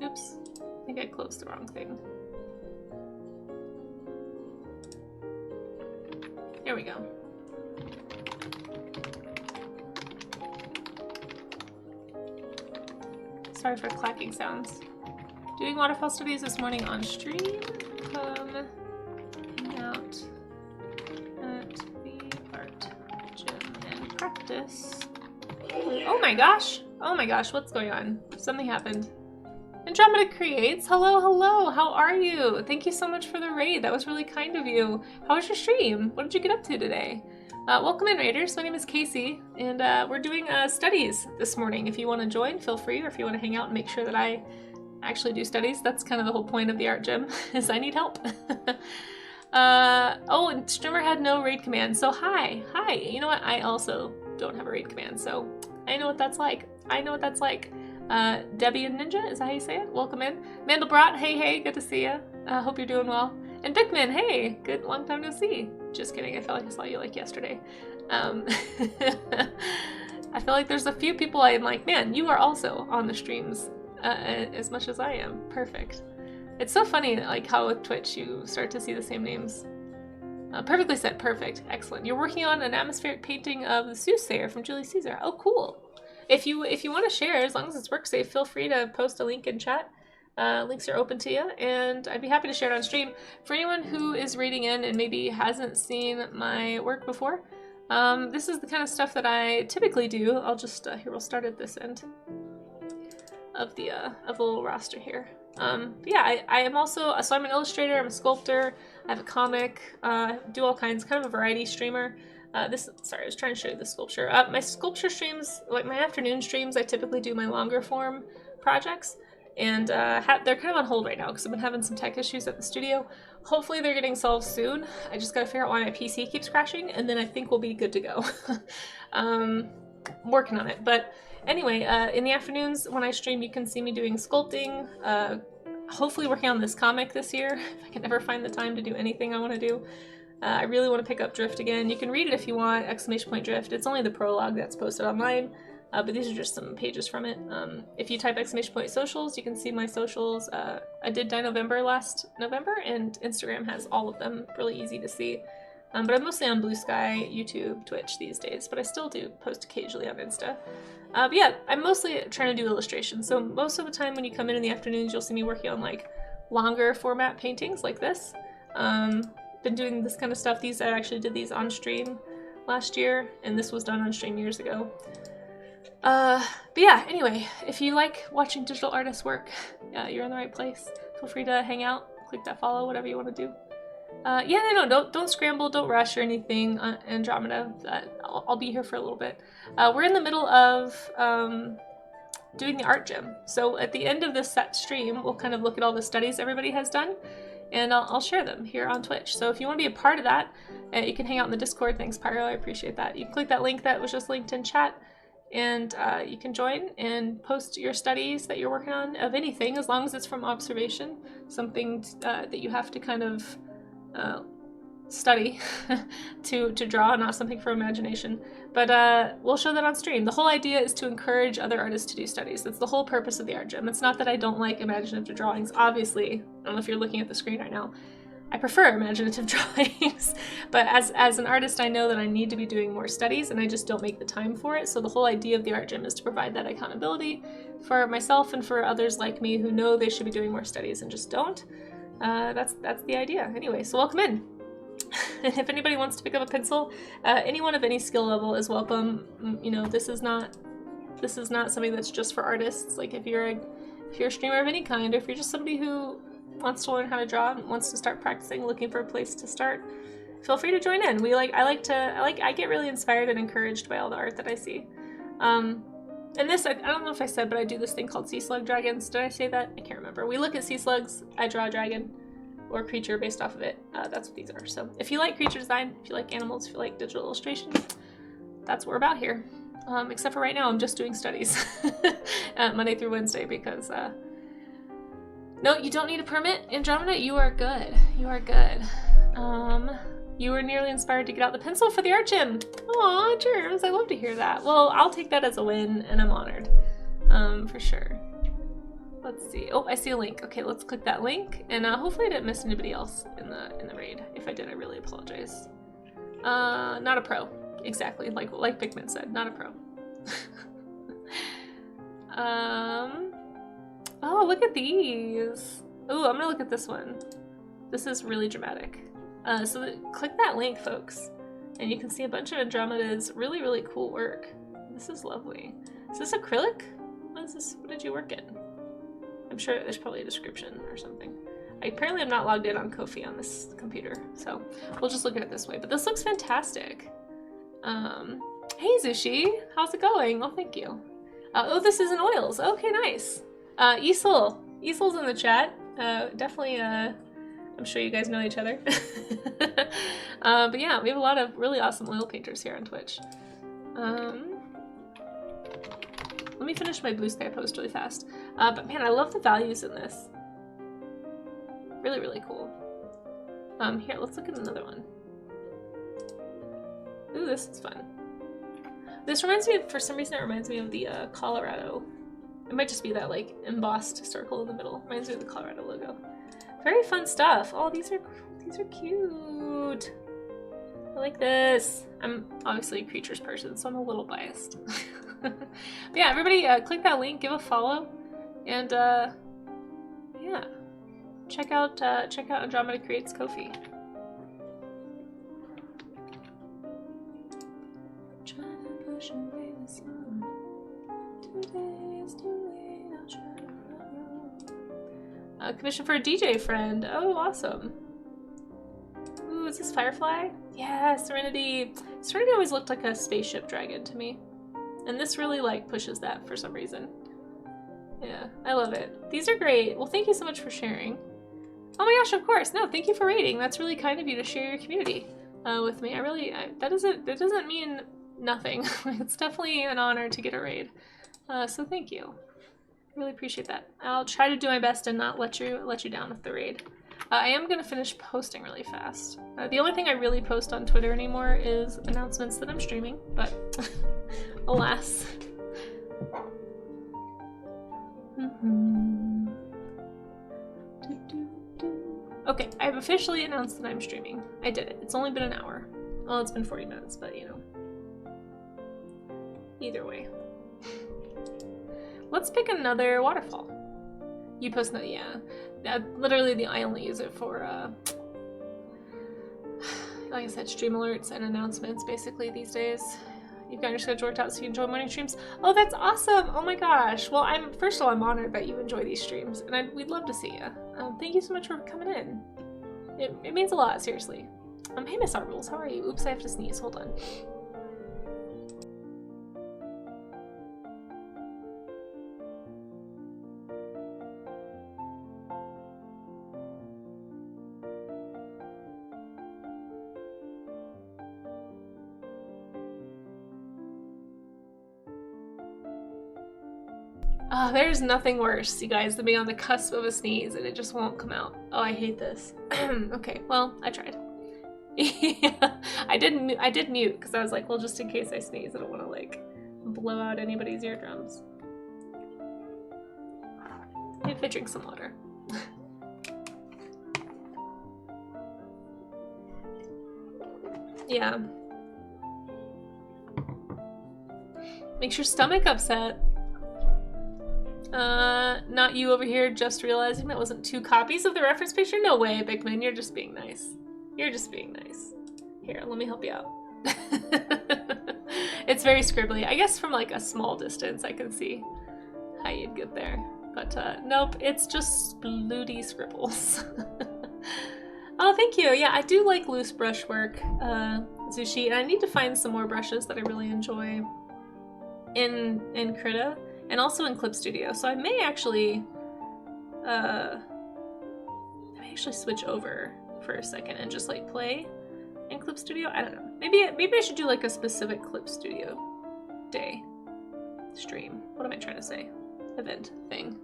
Oops, I think I closed the wrong thing. There we go. Sorry for clacking sounds. Doing waterfall studies this morning on stream. Come hang out at the art gym and practice. Oh my gosh! Oh my gosh, what's going on? Something happened. Andromeda Creates, hello, hello, how are you? Thank you so much for the raid, that was really kind of you. How was your stream? What did you get up to today? Welcome in, Raiders. My name is Casey, and we're doing studies this morning. If you want to join, feel free, or if you want to hang out and make sure that I actually do studies, that's kind of the whole point of the art gym, is I need help. Oh, and Streamer had no raid command, so hi. You know what? I also don't have a raid command, so I know what that's like. Debbie and Ninja, is that how you say it? Welcome in. Mandelbrot, hey, good to see you. Hope you're doing well. And Bickman, hey, good, long time no see. Just kidding, I felt like I saw you like yesterday. I feel like there's a few people I am like, man, you are also on the streams as much as I am. Perfect. It's so funny, like how with Twitch you start to see the same names. Perfectly said, perfect, excellent. You're working on an atmospheric painting of the soothsayer from Julius Caesar. Oh, cool. If you want to share, as long as it's work safe, feel free to post a link in chat. Links are open to you, and I'd be happy to share it on stream. For anyone who is reading in and maybe hasn't seen my work before, this is the kind of stuff that I typically do. I'll just, here, we'll start at this end of the little roster here. Yeah, I am also, so I'm an illustrator, I'm a sculptor, I have a comic, do all kinds, kind of a variety streamer. Sorry, I was trying to show you the sculpture. My sculpture streams, like my afternoon streams, I typically do my longer form projects, and they're kind of on hold right now because I've been having some tech issues at the studio. Hopefully they're getting solved soon. I just gotta figure out why my PC keeps crashing, and then I think we'll be good to go. Working on it, but anyway, in the afternoons when I stream, you can see me doing sculpting, hopefully working on this comic this year, if I can ever find the time to do anything I want to do. I really want to pick up Drift again. You can read it if you want, !Drift. It's only the prologue that's posted online, but these are just some pages from it. If you type !socials, you can see my socials. I did Die November last November, and Instagram has all of them, really easy to see. But I'm mostly on Blue Sky, YouTube, Twitch these days, but I still do post occasionally on Insta. But yeah, I'm mostly trying to do illustrations, so most of the time when you come in the afternoons, you'll see me working on like longer format paintings like this. Been doing this kind of stuff. I actually did these on stream last year, and this was done on stream years ago. But yeah, anyway, if you like watching digital artists work, you're in the right place. Feel free to hang out, click that follow, whatever you want to do. Yeah, no, don't scramble, don't rush or anything, Andromeda. I'll be here for a little bit. We're in the middle of doing the art gym. So at the end of this set stream, we'll kind of look at all the studies everybody has done, and I'll share them here on Twitch. So if you want to be a part of that, you can hang out in the Discord. Thanks, Pyro, I appreciate that. You can click that link that was just linked in chat, and you can join and post your studies that you're working on of anything, as long as it's from observation, something that you have to kind of study to draw, not something for imagination. But we'll show that on stream. The whole idea is to encourage other artists to do studies. That's the whole purpose of the art gym. It's not that I don't like imaginative drawings. Obviously, I don't know if you're looking at the screen right now, I prefer imaginative drawings, but as an artist, I know that I need to be doing more studies, and I just don't make the time for it. So the whole idea of the art gym is to provide that accountability for myself and for others like me who know they should be doing more studies and just don't. That's the idea. Anyway, so welcome in. And if anybody wants to pick up a pencil, anyone of any skill level is welcome. You know, this is not something that's just for artists. Like if you're a streamer of any kind, or if you're just somebody who wants to learn how to draw and wants to start practicing, looking for a place to start, feel free to join in. I get really inspired and encouraged by all the art that I see. And this, I don't know if I said, but I do this thing called sea slug dragons. Did I say that? I can't remember. We look at sea slugs, I draw a dragon or creature based off of it. That's what these are. So if you like creature design, if you like animals, if you like digital illustration, that's what we're about here. Except for right now, I'm just doing studies Monday through Wednesday because, no, you don't need a permit, Andromeda. You are good. You are good. You were nearly inspired to get out the pencil for the art gym. Aw, germs, I love to hear that. Well, I'll take that as a win, and I'm honored, for sure. Let's see. Oh, I see a link. Okay, let's click that link, and hopefully I didn't miss anybody else in the raid. If I did, I really apologize. Not a pro. Exactly, like Pikmin said, not a pro. Oh, look at these. Oh, I'm gonna look at this one. This is really dramatic. Click that link, folks, and you can see a bunch of Andromeda's really, really cool work. This is lovely. Is this acrylic? What is this? What did you work in? I'm sure there's probably a description or something. Apparently I'm not logged in on Ko-fi on this computer, so we'll just look at it this way. But this looks fantastic. Hey Zushi, how's it going? Oh, thank you. Oh, this is in oils. Okay, nice. Easel's in the chat. Definitely, I'm sure you guys know each other. But yeah, we have a lot of really awesome oil painters here on Twitch. Let me finish my blue sky post really fast. But man, I love the values in this. Really, really cool. Here, let's look at another one. Ooh, this is fun. This reminds me of, for some reason, it reminds me of the Colorado. It might just be that like embossed circle in the middle. Reminds me of the Colorado logo. Very fun stuff. Oh, these are cute. I like this. I'm obviously a creatures person, so I'm a little biased. But yeah, everybody click that link, give a follow, and yeah, check out Andromeda Creates Ko-fi. Commission for a DJ friend. Oh, awesome. Ooh, is this Firefly? Yeah, Serenity. Serenity always looked like a spaceship dragon to me. And this really like pushes that for some reason. Yeah, I love it. These are great. Well, thank you so much for sharing. Oh my gosh, of course. No, thank you for raiding. That's really kind of you to share your community with me. That doesn't mean nothing. It's definitely an honor to get a raid. So thank you. Really appreciate that. I'll try to do my best and not let you down with the raid. I am gonna finish posting really fast. The only thing I really post on Twitter anymore is announcements that I'm streaming, but alas. Okay, I've officially announced that I'm streaming. I did it. It's only been an hour. Well, it's been 40 minutes, but you know. Either way. Let's pick another waterfall. You post that, yeah. Literally, I only use it for, like I said, stream alerts and announcements, basically, these days. You've got your schedule worked out so you enjoy morning streams. Oh, that's awesome! Oh my gosh. Well, first of all, I'm honored that you enjoy these streams, and we'd love to see you. Thank you so much for coming in. It means a lot, seriously. Hey, Miss Arbles, how are you? Oops, I have to sneeze. Hold on. Oh, there's nothing worse, you guys, than being on the cusp of a sneeze and it just won't come out. Oh, I hate this. Okay, well, I tried. Yeah, I did mute because I was like, well, just in case I sneeze, I don't want to like blow out anybody's eardrums. Maybe if I drink some water. Yeah. Makes your stomach upset. Not you over here just realizing that wasn't 2 copies of the reference picture? No way, Bigman, you're just being nice. You're just being nice. Here, let me help you out. It's very scribbly. I guess from like a small distance I can see how you'd get there. But nope, it's just splooty scribbles. Oh, thank you. Yeah, I do like loose brushwork, Zushi, and I need to find some more brushes that I really enjoy in Krita. And also in Clip Studio, so I may actually switch over for a second and just like play in Clip Studio. I don't know. Maybe I should do like a specific Clip Studio day stream. What am I trying to say? Event thing.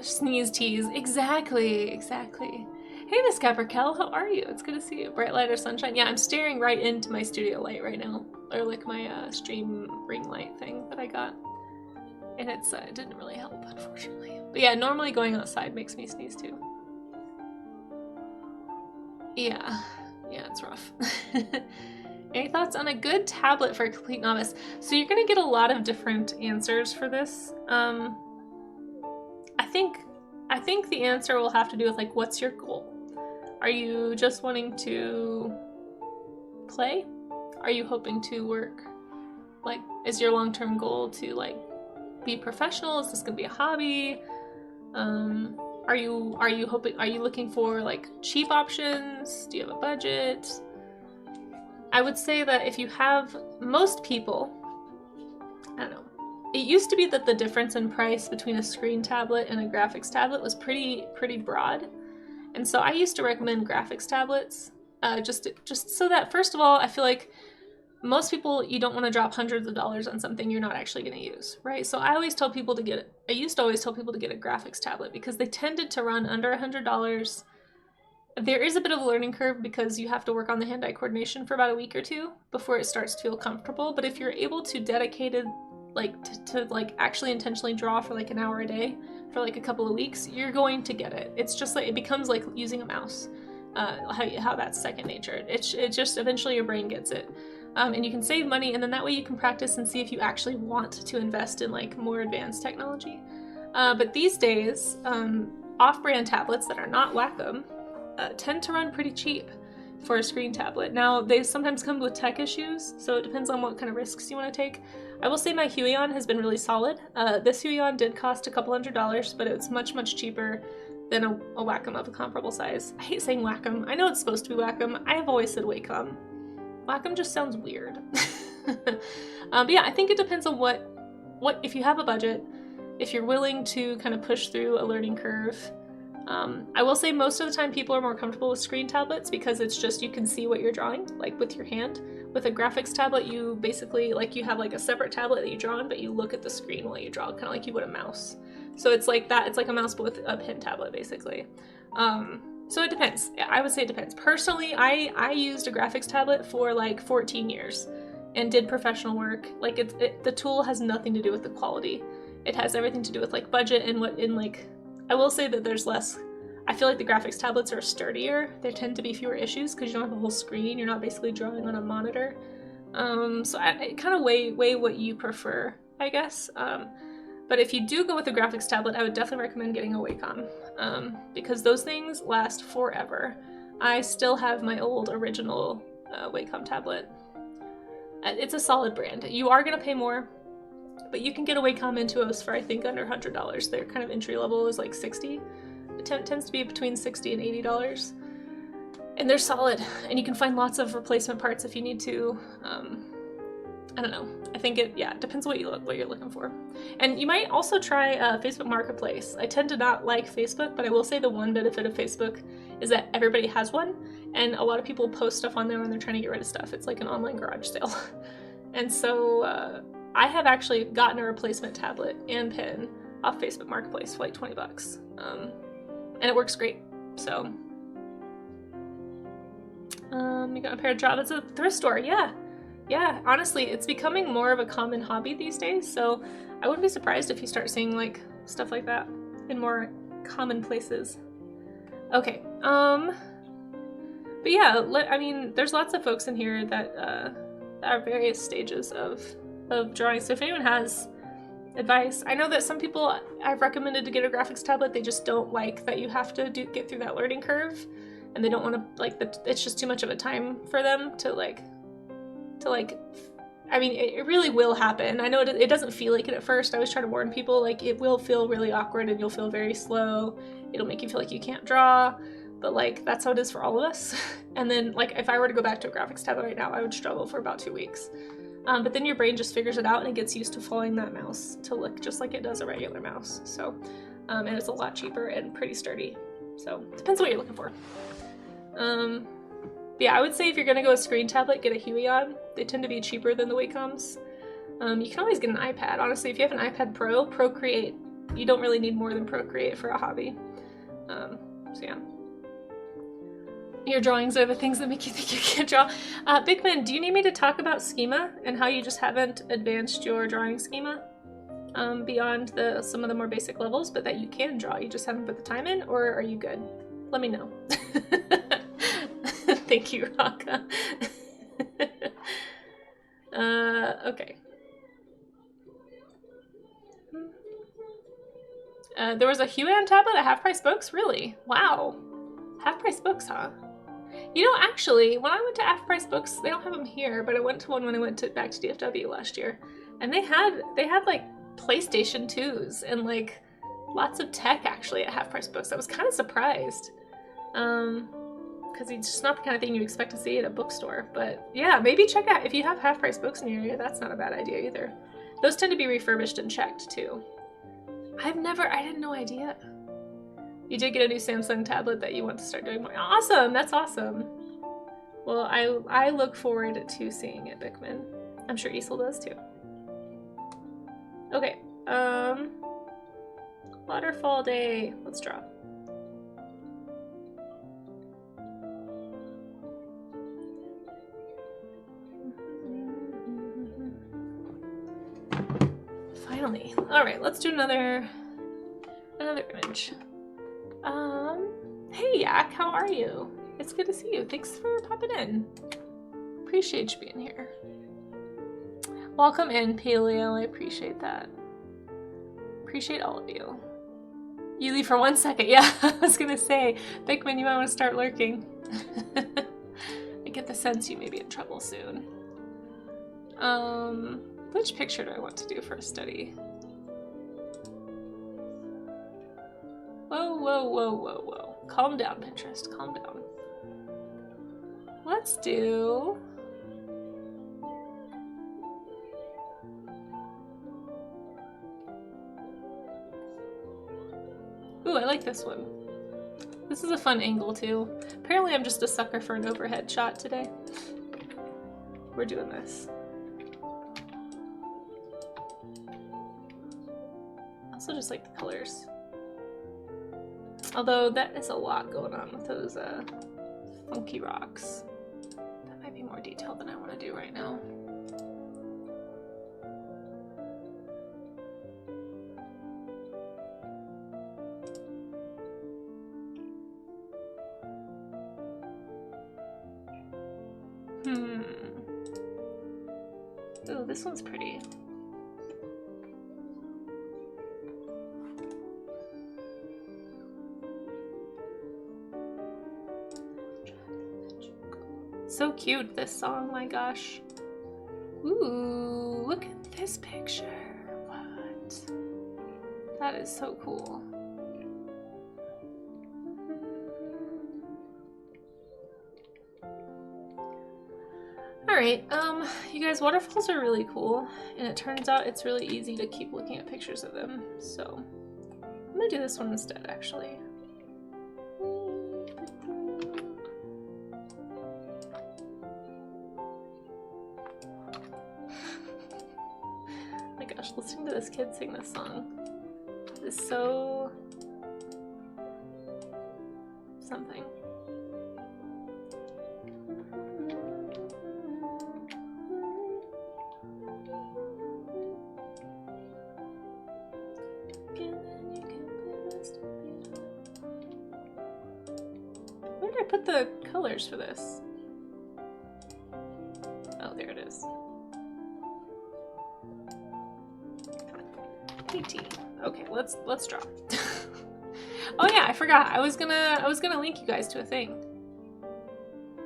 Sneeze tease. Exactly. Hey, Miss Caprikel, how are you? It's good to see you. Bright light or sunshine? Yeah, I'm staring right into my studio light right now, or like my stream ring light thing that I got. And it didn't really help, unfortunately. But yeah, normally going outside makes me sneeze too. Yeah, it's rough. Any thoughts on a good tablet for a complete novice? So you're gonna get a lot of different answers for this. I think the answer will have to do with like, what's your goal? Are you just wanting to play? Are you hoping to work? Like, is your long-term goal to like be professional? Is this gonna be a hobby? Are you looking for like cheap options? Do you have a budget? I would say that if you have, most people, I don't know. It used to be that the difference in price between a screen tablet and a graphics tablet was pretty broad. And so I used to recommend graphics tablets, just so that, first of all, I feel like most people, you don't want to drop hundreds of dollars on something you're not actually going to use, right? So I used to always tell people to get a graphics tablet because they tended to run under $100. There is a bit of a learning curve because you have to work on the hand-eye coordination for about a week or two before it starts to feel comfortable. But if you're able to dedicated, to actually intentionally draw for like an hour a day for like a couple of weeks, you're going to get it. It's just like, it becomes like using a mouse, how that's second nature. It just, eventually your brain gets it. And you can save money, and then that way you can practice and see if you actually want to invest in like more advanced technology. But these days, off-brand tablets that are not Wacom tend to run pretty cheap for a screen tablet. Now, they sometimes come with tech issues, so it depends on what kind of risks you want to take. I will say my Huion has been really solid. This Huion did cost a couple $100s, but it's much cheaper than a Wacom of a comparable size. I hate saying Wacom. I know it's supposed to be Wacom. I have always said Wacom. Wacom just sounds weird. But yeah, I think it depends on what if you have a budget, if you're willing to kind of push through a learning curve. I will say most of the time people are more comfortable with screen tablets because it's just, you can see what you're drawing, like with your hand. With a graphics tablet, you basically, like, you have like a separate tablet that you draw on, but you look at the screen while you draw, kind of like you would a mouse. So it's like that, it's like a mouse but with a pen tablet, basically. So it depends. I would say it depends. Personally, I used a graphics tablet for like 14 years and did professional work. Like, the tool has nothing to do with the quality. It has everything to do with like budget and I will say that there's less, I feel like the graphics tablets are sturdier. There tend to be fewer issues because you don't have a whole screen. You're not basically drawing on a monitor. So I kind of weigh what you prefer, I guess. But if you do go with a graphics tablet, I would definitely recommend getting a Wacom, because those things last forever. I still have my old original Wacom tablet. It's a solid brand. You are going to pay more, but you can get a Wacom Intuos for, I think, under $100. Their kind of entry level is like $60. It tends to be between $60 and $80. And they're solid, and you can find lots of replacement parts if you need to. I don't know. I think it depends what you're looking for. And you might also try Facebook Marketplace. I tend to not like Facebook, but I will say the one benefit of Facebook is that everybody has one, and a lot of people post stuff on there when they're trying to get rid of stuff. It's like an online garage sale. And so I have actually gotten a replacement tablet and pen off Facebook Marketplace for like $20. And it works great. So you got a pair of Java's at the thrift store. Yeah, honestly, it's becoming more of a common hobby these days, so I wouldn't be surprised if you start seeing like stuff like that in more common places. Okay, but yeah, I mean, there's lots of folks in here that are various stages of drawing, so if anyone has advice. I know that some people I've recommended to get a graphics tablet, they just don't like that you have to get through that learning curve, and they don't want to, like, it's just too much of a time for them to I mean, it really will happen. I know it doesn't feel like it at first. I always try to warn people, like, it will feel really awkward and you'll feel very slow. It'll make you feel like you can't draw, but like, that's how it is for all of us. And then, like, if I were to go back to a graphics tablet right now, I would struggle for about 2 weeks. But then your brain just figures it out and it gets used to following that mouse to look just like it does a regular mouse. So, and it's a lot cheaper and pretty sturdy. So, depends what you're looking for. Yeah, I would say if you're gonna go a screen tablet, get a Huion. They tend to be cheaper than the Wacoms. You can always get an iPad. Honestly, if you have an iPad Pro, Procreate, you don't really need more than Procreate for a hobby. So yeah. Your drawings are the things that make you think you can't draw. Bigman, do you need me to talk about schema and how you just haven't advanced your drawing schema beyond some of the more basic levels, but that you can draw, you just haven't put the time in, or are you good? Let me know. Thank you, Raka. Okay. There was a Huion tablet at Half Price Books? Really? Wow. Half Price Books, huh? You know, actually, when I went to Half Price Books, they don't have them here, but I went to one when I went back to DFW last year, and they had like PlayStation 2s and like Lots of tech actually at Half Price Books. I was kind of surprised. Because it's just not the kind of thing you expect to see at a bookstore. But yeah, maybe check out, if you have Half Price Books in your area, that's not a bad idea either. Those tend to be refurbished and checked too. I had no idea. You did get a new Samsung tablet that you want to start doing more. Awesome, that's awesome. Well, I look forward to seeing it, Bickman. I'm sure Isel does too. Okay, Waterfall Day, let's draw. Finally. All right, let's do another image. Hey Yak, how are you? It's good to see you. Thanks for popping in. Appreciate you being here. Welcome in, Paleo. I appreciate that. Appreciate all of you. You leave for 1 second. Yeah, I was gonna say, Bickman, you might want to start lurking. I get the sense you may be in trouble soon. Which picture do I want to do for a study? Whoa, whoa, whoa, whoa, whoa. Calm down, Pinterest. Calm down. Let's do... Ooh, I like this one. This is a fun angle, too. Apparently I'm just a sucker for an overhead shot today. We're doing this. I also just like the colors. Although that is a lot going on with those funky rocks. That might be more detailed than I want to do right now. Ooh, this one's pretty. So cute, this song, my gosh. Ooh, look at this picture. What? That is so cool. Alright, you guys, waterfalls are really cool, and it turns out it's really easy to keep looking at pictures of them, so I'm gonna do this one instead, actually. Gosh, listening to this kid sing this song is so something. Where did I put the colors for this? Oh, there it is. Okay, let's draw. Oh yeah, I forgot. I was gonna link you guys to a thing.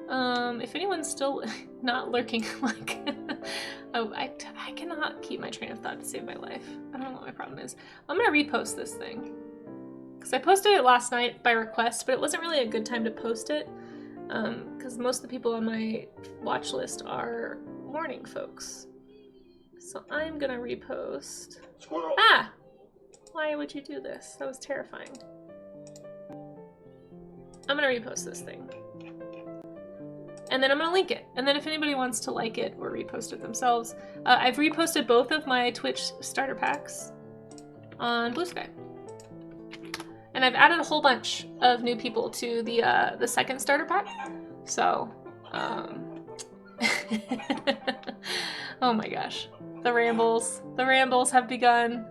If anyone's still not lurking, like, oh, I cannot keep my train of thought to save my life. I don't know what my problem is. I'm gonna repost this thing because I posted it last night by request, but it wasn't really a good time to post it because most of the people on my watch list are morning folks. So I'm gonna repost. Squirrel. Ah! Why would you do this? That was terrifying. I'm gonna repost this thing. And then I'm gonna link it. And then if anybody wants to like it or repost it themselves, I've reposted both of my Twitch starter packs on Blue Sky. And I've added a whole bunch of new people to the second starter pack. So, oh my gosh. The rambles have begun.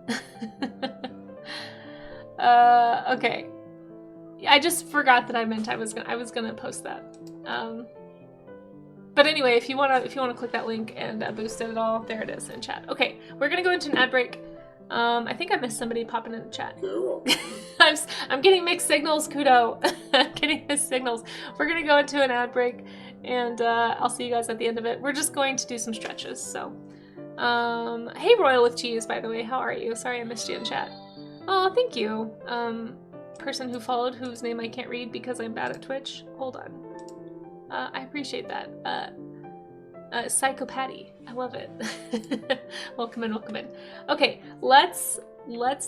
Okay. I just forgot that I meant I was gonna post that. But anyway, if you wanna click that link and boost it at all, there it is in chat. Okay, we're gonna go into an ad break. I think I missed somebody popping in the chat. I'm getting mixed signals, Kudo. I'm getting mixed signals. We're gonna go into an ad break, and I'll see you guys at the end of it. We're just going to do some stretches, so. Hey Royal with Cheese, by the way, how are you? Sorry I missed you in chat. Oh, thank you. Person who followed whose name I can't read because I'm bad at Twitch. Hold on. I appreciate that. Psychopathy. I love it. Welcome in, welcome in. Okay, let's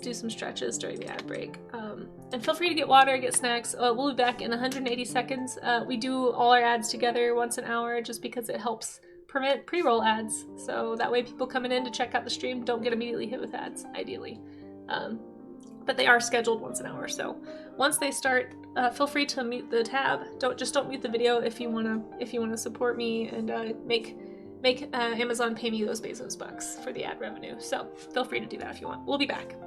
do some stretches during the ad break. And feel free to get water, get snacks. We'll be back in 180 seconds. We do all our ads together once an hour just because it helps prevent pre-roll ads. So that way people coming in to check out the stream don't get immediately hit with ads, ideally. But they are scheduled once an hour. So once they start, feel free to mute the tab. Don't mute the video if you wanna support me and make Amazon pay me those Bezos bucks for the ad revenue. So feel free to do that if you want. We'll be back.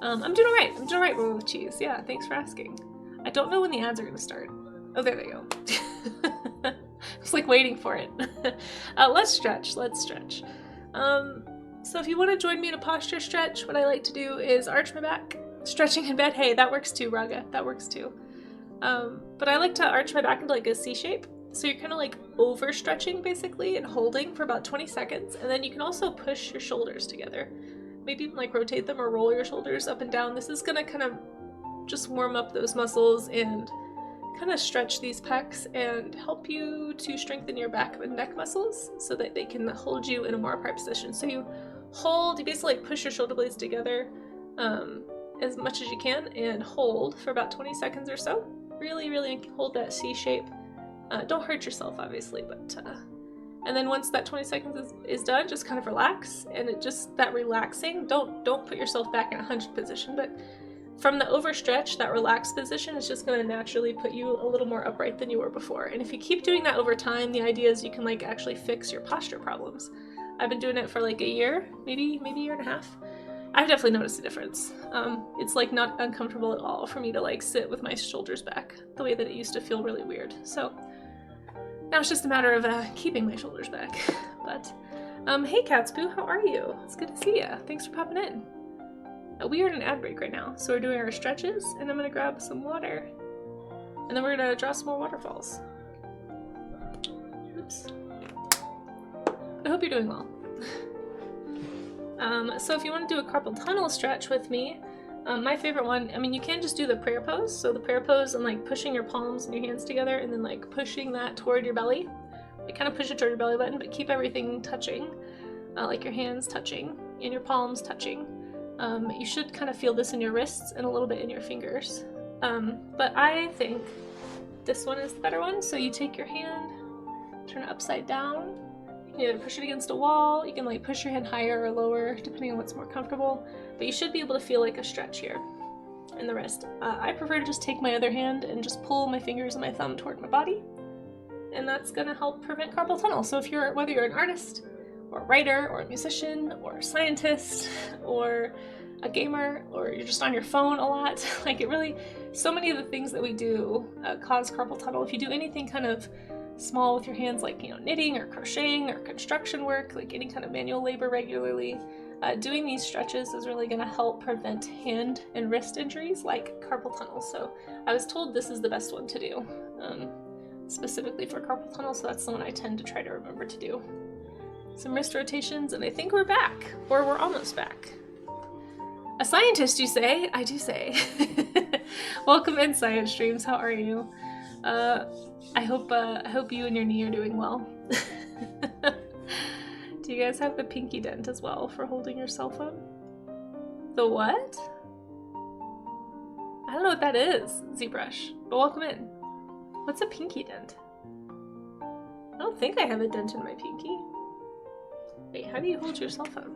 I'm doing alright. I'm doing alright with cheese. Yeah, thanks for asking. I don't know when the ads are gonna start. Oh, there they go. I was like waiting for it. Let's stretch. So if you want to join me in a posture stretch, what I like to do is arch my back, stretching in bed. Hey, that works too, Raga. That works too. But I like to arch my back into like a C shape. So you're kind of like overstretching basically and holding for about 20 seconds. And then you can also push your shoulders together. Maybe like rotate them or roll your shoulders up and down. This is going to kind of just warm up those muscles and kind of stretch these pecs and help you to strengthen your back and neck muscles so that they can hold you in a more upright position. So you basically like push your shoulder blades together as much as you can and hold for about 20 seconds or so. Really, really hold that C shape. Don't hurt yourself, obviously, but and then once that 20 seconds is done, just kind of relax. And that relaxing, don't put yourself back in a hunched position, but from the overstretch, that relaxed position is just going to naturally put you a little more upright than you were before. And if you keep doing that over time, the idea is you can like actually fix your posture problems. I've been doing it for like a year, maybe a year and a half. I've definitely noticed a difference. It's like not uncomfortable at all for me to like sit with my shoulders back the way that it used to feel really weird. So now it's just a matter of keeping my shoulders back. But hey Catspoo, how are you? It's good to see you. Thanks for popping in. We are in an ad break right now, so we're doing our stretches, and I'm gonna grab some water, and then we're gonna draw some more waterfalls. Oops. I hope you're doing well. So if you want to do a carpal tunnel stretch with me, my favorite one, I mean, you can just do the prayer pose. So the prayer pose and like pushing your palms and your hands together and then like pushing that toward your belly. Like kind of push it toward your belly button, but keep everything touching, like your hands touching and your palms touching. You should kind of feel this in your wrists and a little bit in your fingers. But I think this one is the better one. So you take your hand, turn it upside down. You can either push it against a wall, you can like push your hand higher or lower, depending on what's more comfortable. But you should be able to feel like a stretch here in the wrist. I prefer to just take my other hand and just pull my fingers and my thumb toward my body. And that's gonna help prevent carpal tunnel. So whether you're an artist, or a writer, or a musician, or a scientist, or a gamer, or you're just on your phone a lot, like so many of the things that we do cause carpal tunnel. If you do anything kind of small with your hands, like, knitting or crocheting or construction work, like any kind of manual labor regularly, doing these stretches is really gonna help prevent hand and wrist injuries like carpal tunnel. So I was told this is the best one to do, specifically for carpal tunnel, so that's the one I tend to try to remember to do. Some wrist rotations, and I think we're back, or we're almost back. A scientist, you say? I do say. Welcome in, Science Streams. How are you? I hope you and your knee are doing well. Do you guys have the pinky dent as well for holding your cell phone? The what? I don't know what that is, ZBrush, but welcome in. What's a pinky dent? I don't think I have a dent in my pinky. Wait, how do you hold your cell phone?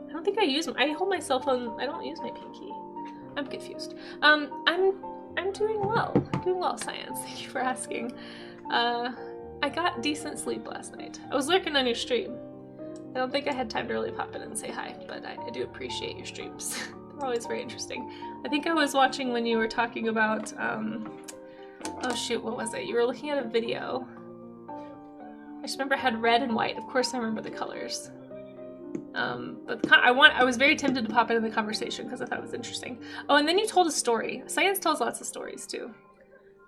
I don't think I hold my cell phone, I don't use my pinky. I'm confused. I'm doing well. I'm doing well, Science. Thank you for asking. I got decent sleep last night. I was lurking on your stream. I don't think I had time to really pop in and say hi, but I do appreciate your streams. They're always very interesting. I think I was watching when you were talking about, oh shoot, what was it? You were looking at a video. I just remember it had red and white. Of course I remember the colors. But I was very tempted to pop into the conversation because I thought it was interesting. Oh, and then you told a story. Science tells lots of stories too.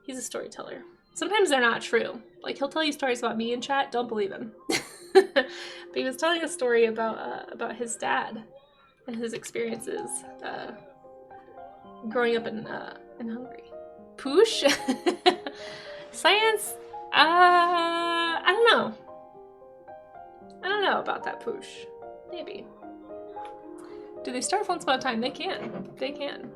He's a storyteller. Sometimes they're not true. Like, he'll tell you stories about me in chat. Don't believe him. But he was telling a story about his dad and his experiences growing up in Hungary. Poosh? Science? I don't know. I don't know about that poosh. Maybe. Do they starve once upon a time? They can. They can.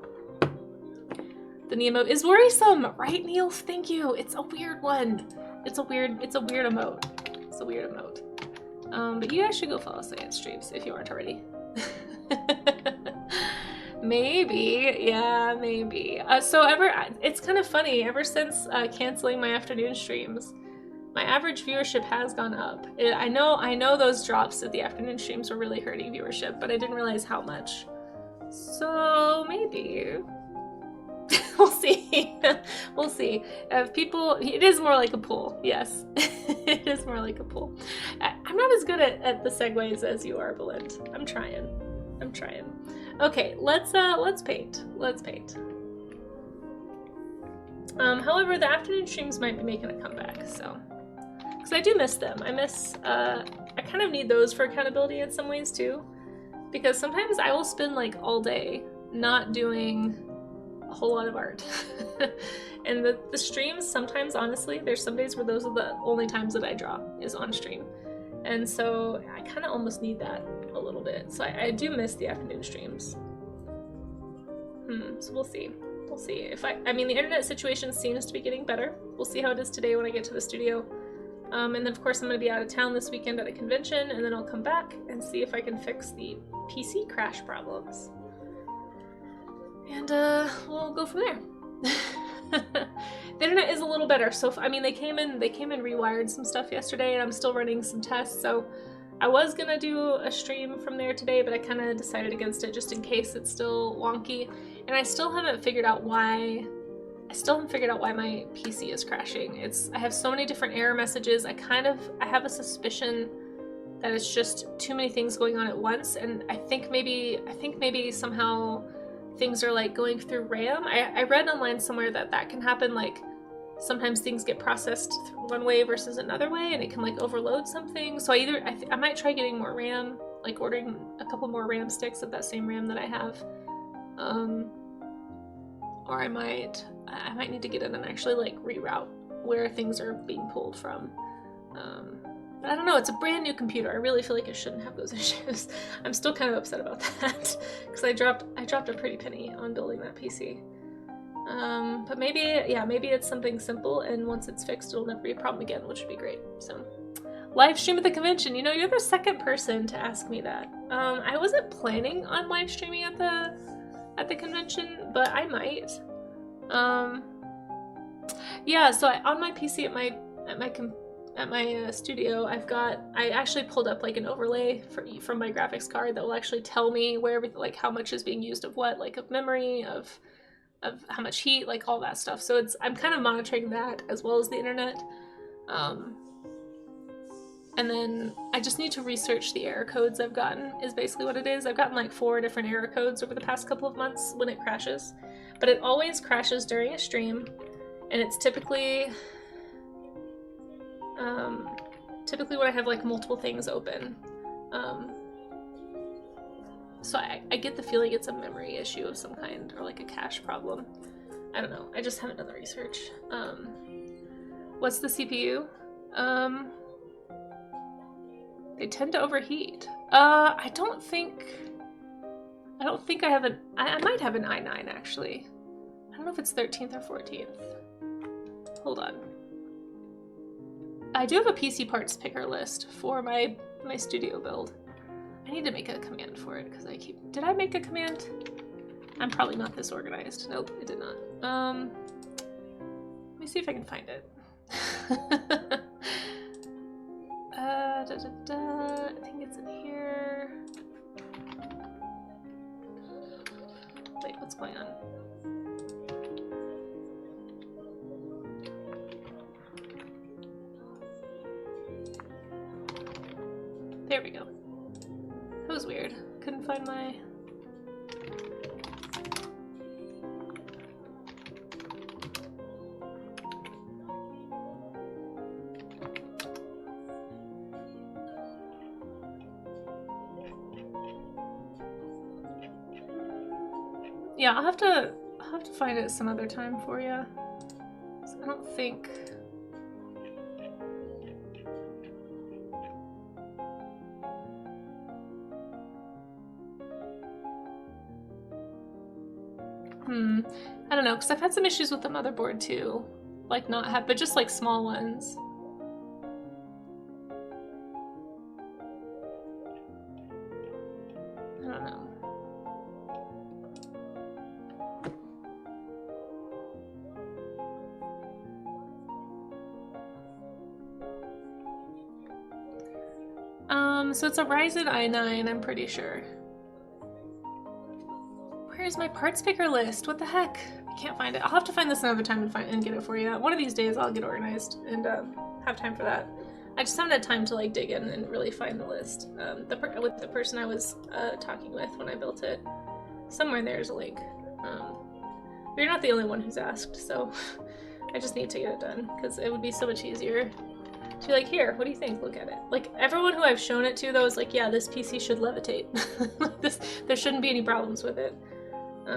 The Nemo is worrisome, right, Neil? Thank you. It's a weird one. It's a weird emote. It's a weird emote. But you guys should go follow science streams if you aren't already. Maybe, yeah, maybe. It's kind of funny. Ever since canceling my afternoon streams, my average viewership has gone up. I know those drops at the afternoon streams were really hurting viewership, but I didn't realize how much. So maybe. We'll see. We'll see. It is more like a poll. Yes, it is more like a poll. I'm not as good at the segues as you are, Belinda. I'm trying. Okay, let's paint. Let's paint. However, the afternoon streams might be making a comeback, so because I do miss them. I kind of need those for accountability in some ways too, because sometimes I will spend like all day not doing a whole lot of art. And the streams, sometimes honestly, there's some days where those are the only times that I draw is on stream. And so I kind of almost need that a little bit. So I do miss the afternoon streams. So we'll see. We'll see. I mean, the internet situation seems to be getting better. We'll see how it is today when I get to the studio. And then of course I'm going to be out of town this weekend at a convention, and then I'll come back and see if I can fix the PC crash problems. And we'll go from there. The internet is a little better, so they came in rewired some stuff yesterday, and I'm still running some tests, so I was gonna do a stream from there today, but I kind of decided against it just in case it's still wonky, and I still haven't figured out why my PC is crashing. I have so many different error messages. I have a suspicion that it's just too many things going on at once, and I think maybe somehow things are like going through RAM. I read online somewhere that can happen, like sometimes things get processed one way versus another way, and it can like overload something. So I might try getting more RAM, like ordering a couple more RAM sticks of that same RAM that I have, or I might need to get in and actually like reroute where things are being pulled from. But I don't know, it's a brand new computer. I really feel like it shouldn't have those issues. I'm still kind of upset about that because I dropped a pretty penny on building that PC. But maybe it's something simple, and once it's fixed, it'll never be a problem again, which would be great. So, live stream at the convention. You know, you're the second person to ask me that. I wasn't planning on live streaming at the convention, but I might. Yeah. So on my PC at my studio, I actually pulled up like an overlay from my graphics card that will actually tell me where like how much is being used of what, like of memory, of how much heat, like all that stuff. So I'm kind of monitoring that as well as the internet. And then I just need to research the error codes I've gotten, is basically what it is. I've gotten like 4 different error codes over the past couple of months when it crashes, but it always crashes during a stream, and it's typically when I have like multiple things open. So I get the feeling it's a memory issue of some kind, or like a cache problem. I don't know. I just haven't done the research. What's the CPU? They tend to overheat. I don't think I have I might have an i9 actually. I don't know if it's 13th or 14th. Hold on. I do have a PC parts picker list for my studio build. I need to make a command for it because did I make a command? I'm probably not this organized. Nope, it did not. Let me see if I can find it. I think it's in here. Wait, what's going on? There we go. That was weird. Couldn't find my... Yeah, I'll have to find it some other time for you. So I don't think. I don't know, because I've had some issues with the motherboard too. Like not have, but just like small ones. I don't know. So it's a Ryzen i9, I'm pretty sure. Where's my parts picker list? What the heck? I can't find it. I'll have to find this another time and get it for you. One of these days I'll get organized and have time for that. I just haven't had time to like dig in and really find the list. With the person I was talking with when I built it, somewhere there's a link. But you're not the only one who's asked, so I just need to get it done because it would be so much easier to be like, here, what do you think? Look at it. Like everyone who I've shown it to though is like, yeah, this PC should levitate. There shouldn't be any problems with it. I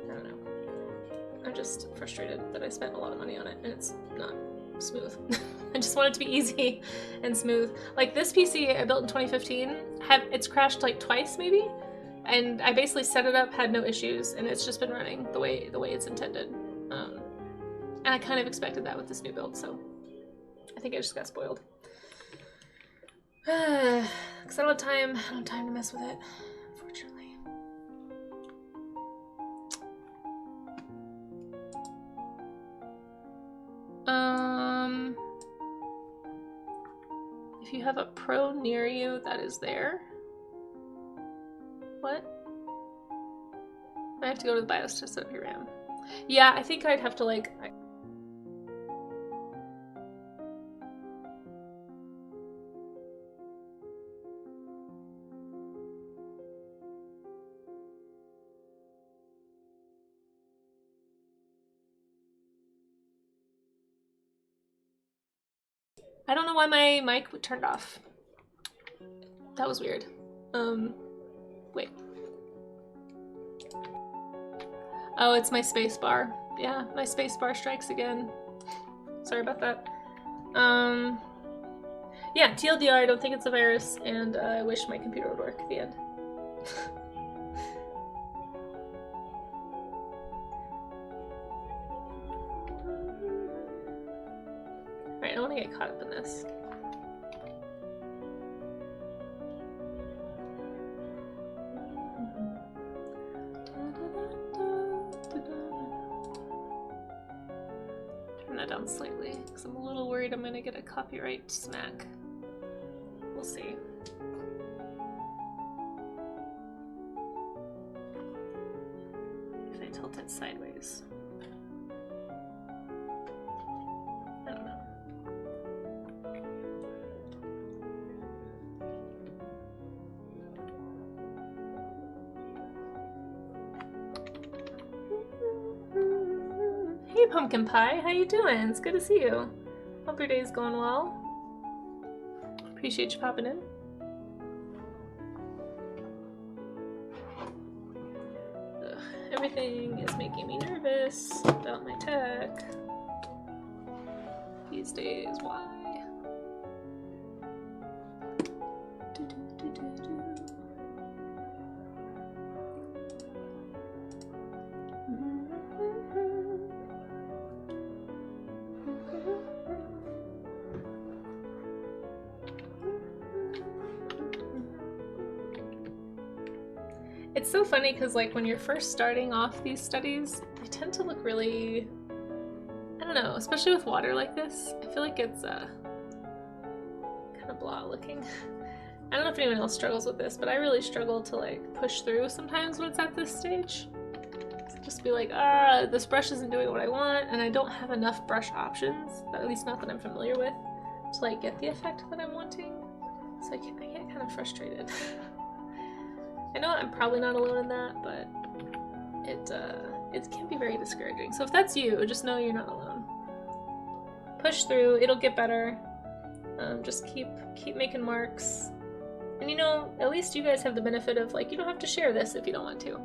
don't know. I'm just frustrated that I spent a lot of money on it and it's not smooth. I just want it to be easy and smooth. Like this PC I built in 2015, it's crashed like twice maybe, and I basically set it up, had no issues, and it's just been running the way it's intended. And I kind of expected that with this new build, so I think I just got spoiled. Because I don't have time to mess with it, unfortunately. If you have a Pro near you that is there. What? I have to go to the BIOS to set up your RAM. Yeah, I think I'd have to like... I don't know why my mic turned off. That was weird. Wait. Oh, it's my space bar. Yeah, my space bar strikes again. Sorry about that. Yeah, TLDR, I don't think it's a virus, and I wish my computer would work at the end. Alright, I don't want to get caught up in this. Turn that down slightly, because I'm a little worried I'm going to get a copyright smack. We'll see. If I tilt it sideways. I don't know. Hey Pumpkin Pie, how you doing? It's good to see you. Hope your day's going well. Appreciate you popping in. Ugh, everything is making me nervous about my tech these days. Why? It's so funny because like when you're first starting off these studies, they tend to look really, I don't know, especially with water like this. I feel like it's kind of blah looking. I don't know if anyone else struggles with this, but I really struggle to like push through sometimes when it's at this stage. So just be like, this brush isn't doing what I want, and I don't have enough brush options, at least not that I'm familiar with, to like get the effect that I'm wanting. So I get kind of frustrated. I know I'm probably not alone in that, but it can be very discouraging. So if that's you, just know you're not alone. Push through, it'll get better. Just keep making marks. And you know, at least you guys have the benefit of, like, you don't have to share this if you don't want to.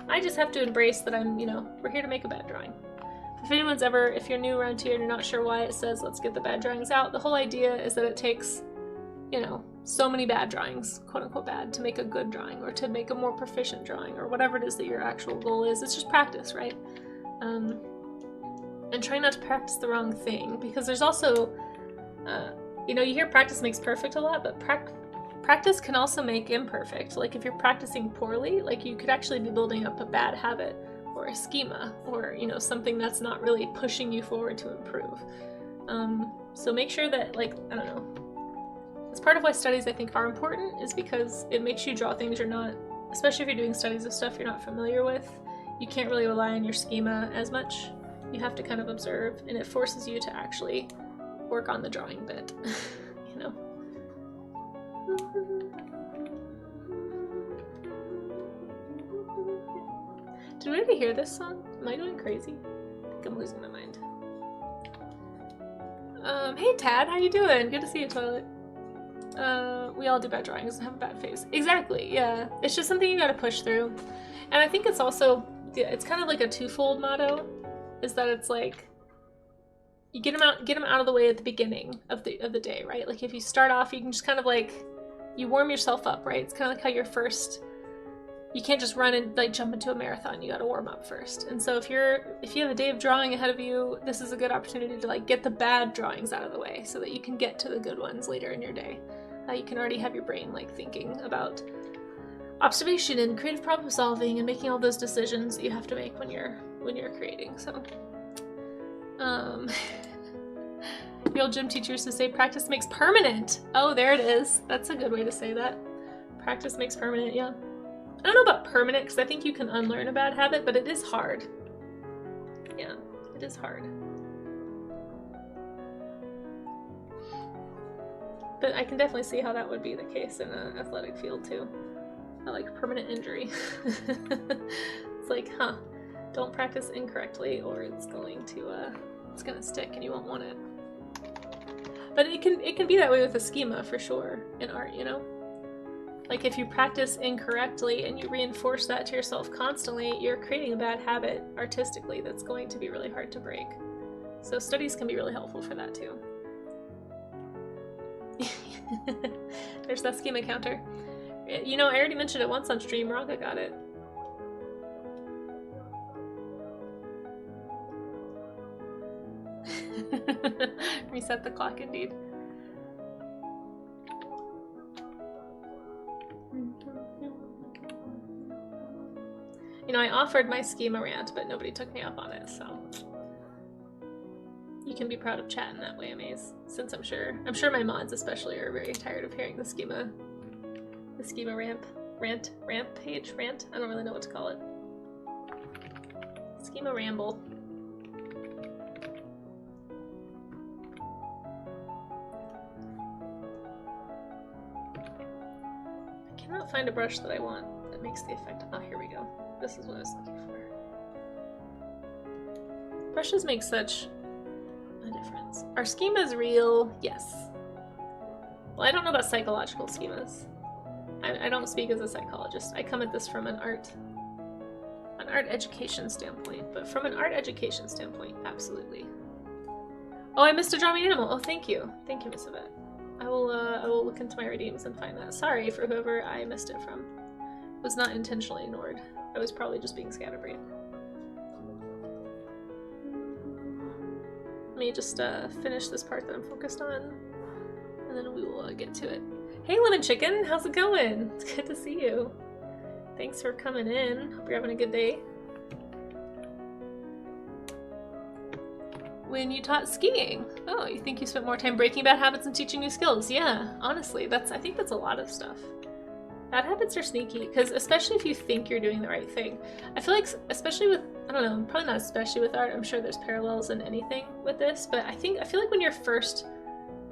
I just have to embrace that I'm, you know, we're here to make a bad drawing. If anyone's ever, if you're new around here and you're not sure why it says let's get the bad drawings out, the whole idea is that it takes, you know, so many bad drawings, quote unquote bad, to make a good drawing or to make a more proficient drawing or whatever it is that your actual goal is. It's just practice, right? And try not to practice the wrong thing, because there's also, you know, you hear practice makes perfect a lot, but practice can also make imperfect. Like if you're practicing poorly, like you could actually be building up a bad habit or a schema or, you know, something that's not really pushing you forward to improve. So make sure that, like, I don't know, it's part of why studies I think are important, is because it makes you draw things you're not, especially if you're doing studies of stuff you're not familiar with, you can't really rely on your schema as much. You have to kind of observe, and it forces you to actually work on the drawing bit, you know? Did we already hear this song? Am I going crazy? I think I'm losing my mind. Hey Tad, how you doing? Good to see you, Toilet. We all do bad drawings and have a bad face. Exactly, yeah. It's just something you gotta push through. And I think it's also, yeah, it's kind of like a twofold motto, is that it's like, you get them out of the way at the beginning of the day, right? Like if you start off, you can just kind of like, you warm yourself up, right? It's kind of like how you're first, you can't just run and like jump into a marathon. You got to warm up first. And so if you have a day of drawing ahead of you, this is a good opportunity to like get the bad drawings out of the way so that you can get to the good ones later in your day. You can already have your brain like thinking about observation and creative problem solving and making all those decisions that you have to make when you're creating. So the old gym teacher used to say practice makes permanent. Oh, there it is. That's a good way to say that. Practice makes permanent, yeah. I don't know about permanent, because I think you can unlearn a bad habit, but it is hard. Yeah, it is hard. But I can definitely see how that would be the case in an athletic field too. Like permanent injury. It's like, huh, don't practice incorrectly or it's going to stick and you won't want it. But it can be that way with a schema for sure in art, you know? Like if you practice incorrectly and you reinforce that to yourself constantly, you're creating a bad habit artistically that's going to be really hard to break. So studies can be really helpful for that too. There's that schema counter. You know, I already mentioned it once on stream. Raga got it. Reset the clock indeed. You know, I offered my schema rant, but nobody took me up on it, so you can be proud of chat in that way, Amaze. Since I'm sure my mods especially are very tired of hearing the schema rant. I don't really know what to call it. Schema ramble. I cannot find a brush that I want that makes the effect. Oh, here we go. This is what I was looking for. Brushes make such a difference. Are schemas real? Yes. Well, I don't know about psychological schemas. I don't speak as a psychologist. I come at this from an art education standpoint, but from an art education standpoint, absolutely. Oh, I missed a Draw Me Animal. Oh, thank you. Thank you, Miss Yvette. I will look into my redeems and find that. Sorry for whoever I missed it from. It was not intentionally ignored. I was probably just being scatterbrained. Let me just finish this part that I'm focused on, and then we will get to it. Hey Lemon Chicken, how's it going? It's good to see you. Thanks for coming in. Hope you're having a good day. When you taught skiing. Oh, you think you spent more time breaking bad habits and teaching new skills? Yeah, honestly, I think that's a lot of stuff. Bad habits are sneaky, because especially if you think you're doing the right thing. I feel like, especially with, I don't know, probably not especially with art, I'm sure there's parallels in anything with this, but I feel like when you're first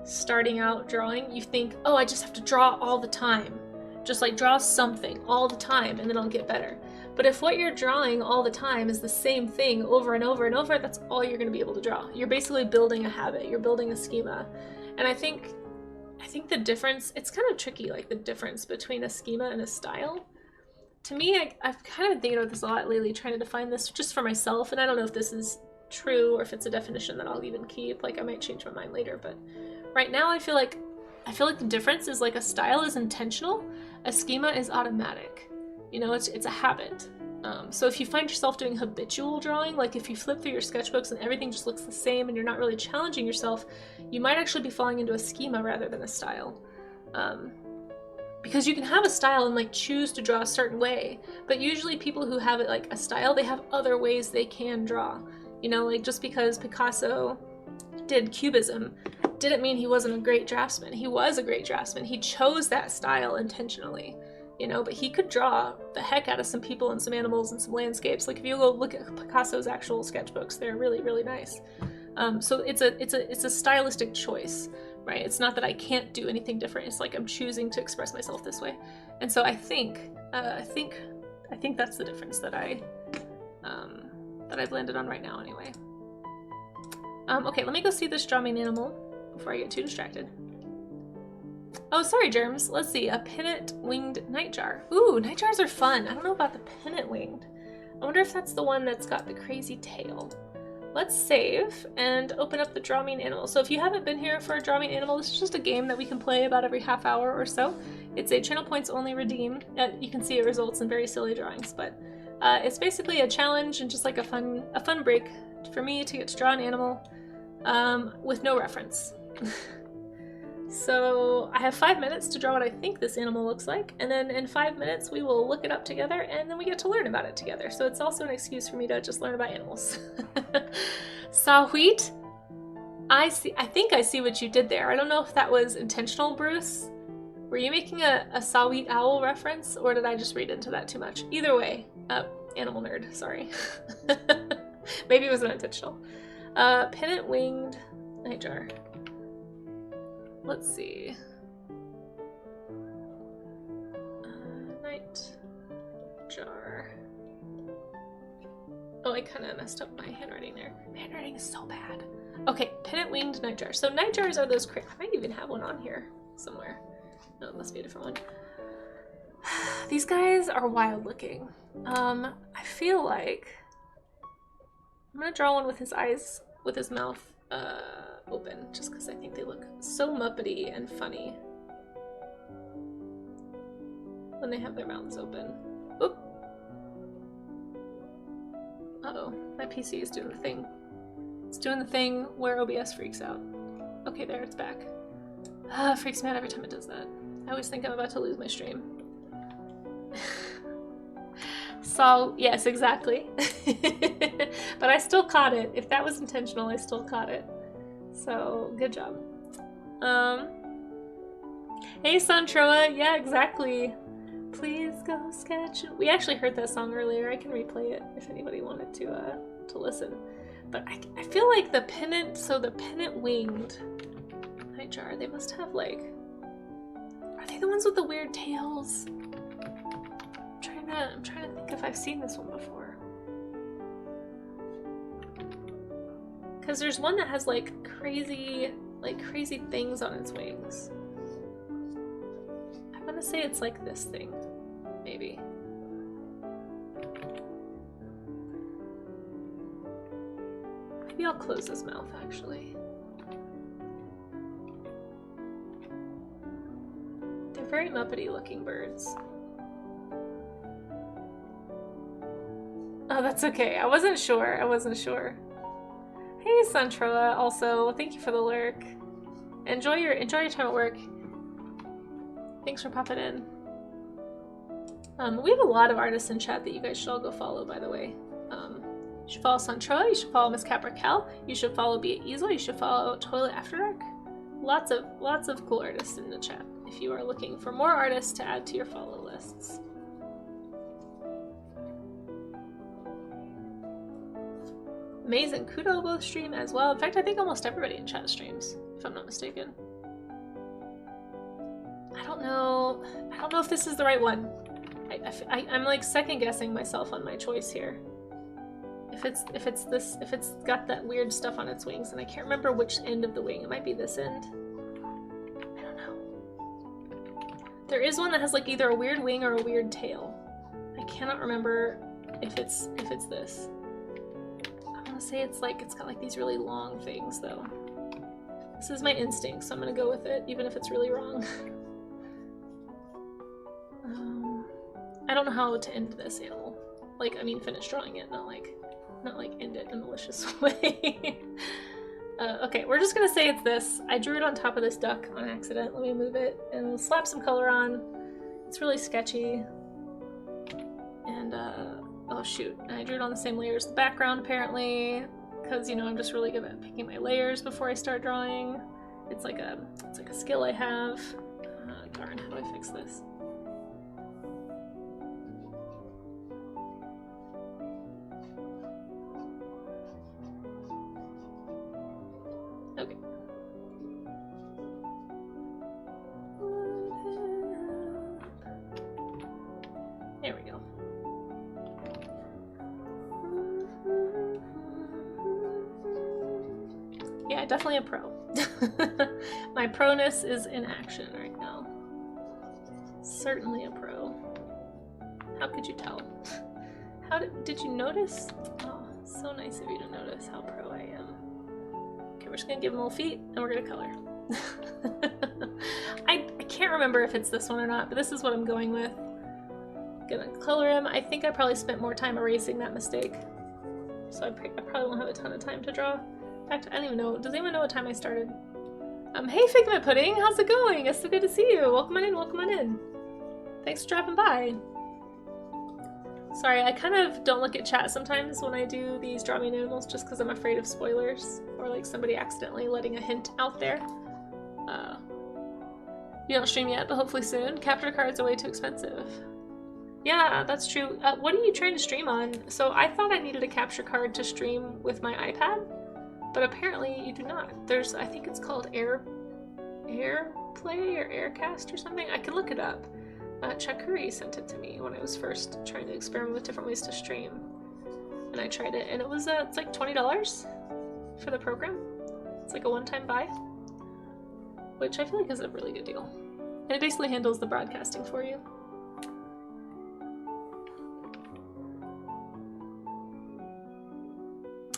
starting out drawing, you think, oh, I just have to draw all the time. Just like draw something all the time and then I'll get better. But if what you're drawing all the time is the same thing over and over and over, that's all you're going to be able to draw. You're basically building a habit. You're building a schema. And I think I think the difference, it's kind of tricky, like the difference between a schema and a style. To me, I've kind of been thinking about this a lot lately, trying to define this just for myself, and I don't know if this is true or if it's a definition that I'll even keep. Like, I might change my mind later, but right now I feel like the difference is like a style is intentional, a schema is automatic. You know, it's a habit. So if you find yourself doing habitual drawing, like if you flip through your sketchbooks and everything just looks the same and you're not really challenging yourself, you might actually be falling into a schema rather than a style. Because you can have a style and like choose to draw a certain way, but usually people who have it like a style, they have other ways they can draw. You know, like just because Picasso did Cubism didn't mean he wasn't a great draftsman. He was a great draftsman. He chose that style intentionally. You know, but he could draw the heck out of some people and some animals and some landscapes. Like if you go look at Picasso's actual sketchbooks, they're really, really nice. So it's a stylistic choice, right? It's not that I can't do anything different. It's like I'm choosing to express myself this way. And so I think that's the difference that I've landed on right now anyway. Okay, let me go see this drumming animal before I get too distracted. Oh, sorry, Germs. Let's see. A pennant-winged nightjar. Ooh, nightjars are fun. I don't know about the pennant-winged. I wonder if that's the one that's got the crazy tail. Let's save and open up the drawing animal. So if you haven't been here for a drawing animal, this is just a game that we can play about every half hour or so. It's a channel points only redeem. You can see it results in very silly drawings, but it's basically a challenge and just like a fun break for me to get to draw an animal with no reference. So I have 5 minutes to draw what I think this animal looks like, and then in 5 minutes we will look it up together, and then we get to learn about it together. So it's also an excuse for me to just learn about animals. Sawheat, I think I see what you did there. I don't know if that was intentional, Bruce. Were you making a Sawheat owl reference, or did I just read into that too much? Either way, animal nerd, sorry. Maybe it was unintentional. Pennant-winged nightjar. Let's see. Nightjar. Oh, I kind of messed up my handwriting there. My handwriting is so bad. Okay, pennant-winged nightjar. So nightjars are those I might even have one on here somewhere. No, it must be a different one. These guys are wild looking. I feel like I'm gonna draw one with his eyes, with his mouth open, just because I think they look so muppety and funny when they have their mouths open. Oop! Uh-oh, my PC is doing the thing. It's doing the thing where OBS freaks out. Okay, there, it's back. It freaks me out every time it does that. I always think I'm about to lose my stream. So, yes, exactly. But I still caught it. If that was intentional, I still caught it. So, good job. Hey, Santroa. Yeah, exactly. Please go sketch. We actually heard that song earlier. I can replay it if anybody wanted to listen. But I feel like the pennant, so the pennant-winged nightjar, they must have like, are they the ones with the weird tails? I'm trying to think if I've seen this one before. Because there's one that has like crazy things on its wings. I'm gonna say it's like this thing, maybe. Maybe I'll close his mouth actually. They're very Muppety looking birds. Oh, that's okay. I wasn't sure. Hey, Santroa, also, thank you for the lurk. Enjoy your time at work. Thanks for popping in. We have a lot of artists in chat that you guys should all go follow, by the way. You should follow Santroa, you should follow Miss Caprical, you should follow Be It Easel, you should follow Toilet After Dark. Lots of cool artists in the chat if you are looking for more artists to add to your follow lists. Amazing Kudo both stream as well. In fact, I think almost everybody in chat streams, if I'm not mistaken. I don't know if this is the right one. I'm like second guessing myself on my choice here. If it's got that weird stuff on its wings, and I can't remember which end of the wing. It might be this end. I don't know. There is one that has like either a weird wing or a weird tail. I cannot remember if it's this. I want to say it's got like these really long things though. This is my instinct, so I'm gonna go with it, even if it's really wrong. I don't know how to end this animal. Like, I mean, finish drawing it, not like end it in a malicious way. Okay, we're just gonna say it's this. I drew it on top of this duck on accident. Let me move it and we'll slap some color on. It's really sketchy. And, oh shoot, I drew it on the same layer as the background apparently, because, you know, I'm just really good at picking my layers before I start drawing. It's like a skill I have. Darn, how do I fix this? Okay. There we go. Yeah, definitely a pro. My proness is in action right now. Certainly a pro. How could you tell? How did you notice? Oh, so nice of you to notice how pro I am. Okay, we're just gonna give him little feet and we're gonna color. I can't remember if it's this one or not, but this is what I'm going with. Gonna color him. I think I probably spent more time erasing that mistake, so I probably won't have a ton of time to draw. In fact, I don't even know. Does anyone know what time I started? Hey Figment Pudding, how's it going? It's so good to see you. Welcome on in, welcome on in. Thanks for dropping by. Sorry, I kind of don't look at chat sometimes when I do these Draw Me an Animals just because I'm afraid of spoilers or like somebody accidentally letting a hint out there. You don't stream yet, but hopefully soon. Capture cards are way too expensive. Yeah, that's true. What are you trying to stream on? So I thought I needed a capture card to stream with my iPad, but apparently you do not. There's, I think it's called AirPlay or Aircast or something. I could look it up. Chuck Curry sent it to me when I was first trying to experiment with different ways to stream. And I tried it, and it was, it's like $20 for the program. It's like a one-time buy, which I feel like is a really good deal. And it basically handles the broadcasting for you.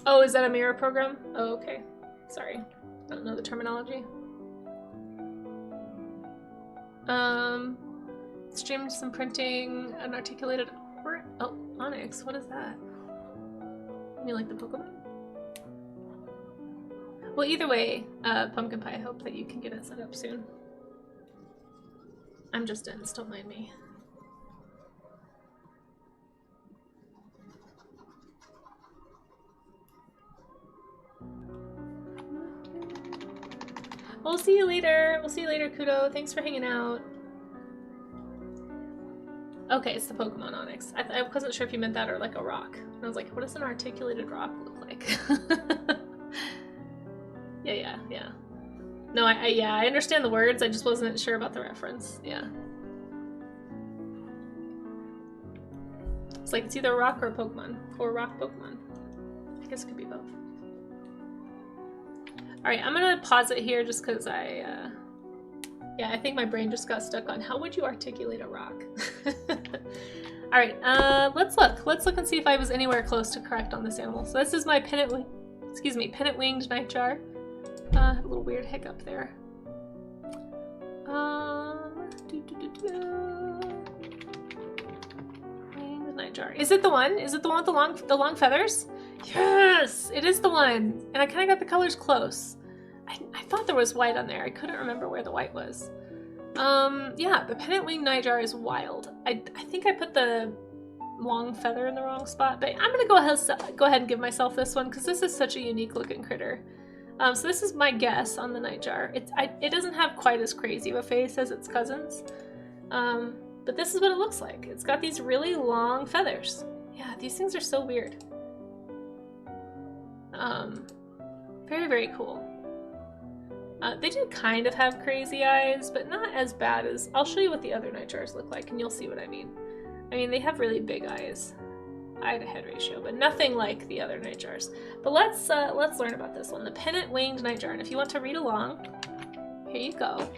Oh, is that a mirror program? Oh, okay. Sorry. I don't know the terminology. Streamed some printing, unarticulated... Oh, Onyx, what is that? You mean like the Pokemon? Well, either way, Pumpkin Pie, I hope that you can get it set up soon. I'm just dense, don't mind me. We'll see you later. We'll see you later, Kudo. Thanks for hanging out. Okay, it's the Pokemon Onyx. I wasn't sure if you meant that or like a rock. And I was like, what does an articulated rock look like? Yeah. No, I understand the words. I just wasn't sure about the reference. Yeah. It's like it's either a rock or a Pokemon. Or rock Pokemon. I guess it could be both. Alright, I'm gonna pause it here just because yeah, I think my brain just got stuck on how would you articulate a rock? Alright, let's look. Let's look and see if I was anywhere close to correct on this animal. So this is my pennant-winged nightjar. A little weird hiccup there. Winged nightjar. Is it the one? Is it the one with the long feathers? Yes! It is the one! And I kind of got the colors close. I thought there was white on there. I couldn't remember where the white was. Yeah, the pennant winged nightjar is wild. I think I put the long feather in the wrong spot, but I'm gonna go ahead and give myself this one because this is such a unique looking critter. So this is my guess on the nightjar. It doesn't have quite as crazy of a face as its cousins, but this is what it looks like. It's got these really long feathers. Yeah, these things are so weird. Very, very cool. They do kind of have crazy eyes, but not as bad as... I'll show you what the other nightjars look like, and you'll see what I mean. I mean, they have really big eyes. Eye to head ratio, but nothing like the other nightjars. But let's learn about this one, the pennant winged nightjar. And if you want to read along, here you go.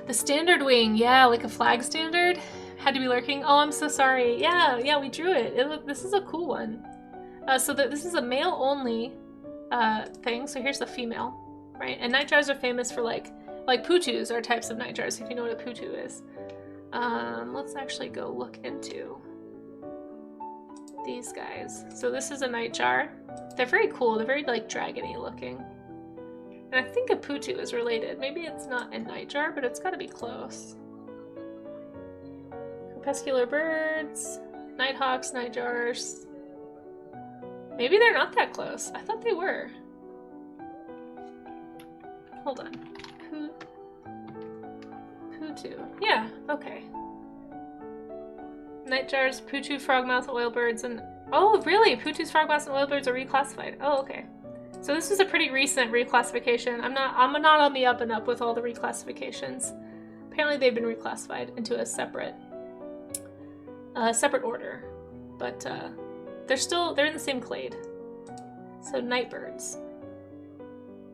The standard wing, yeah, like a flag standard. Had to be lurking. Oh, I'm so sorry. Yeah, we drew it. This is a cool one. So this is a male only thing. So here's the female, right? And nightjars are famous for like putus are types of nightjars, if you know what a putu is. Let's actually go look into these guys. So this is a nightjar. They're very cool. They're very like dragony looking. And I think a putu is related. Maybe it's not a nightjar, but it's got to be close. Crepuscular birds, nighthawks, nightjars. Maybe they're not that close. I thought they were. Hold on. Putu. Yeah, okay. Nightjars, putu, frogmouth, oilbirds, and... Oh, really? Putus, frogmouths, and oilbirds are reclassified. Oh, okay. So this was a pretty recent reclassification. I'm not on the up and up with all the reclassifications. Apparently they've been reclassified into a separate order. But they're in the same clade. So nightbirds.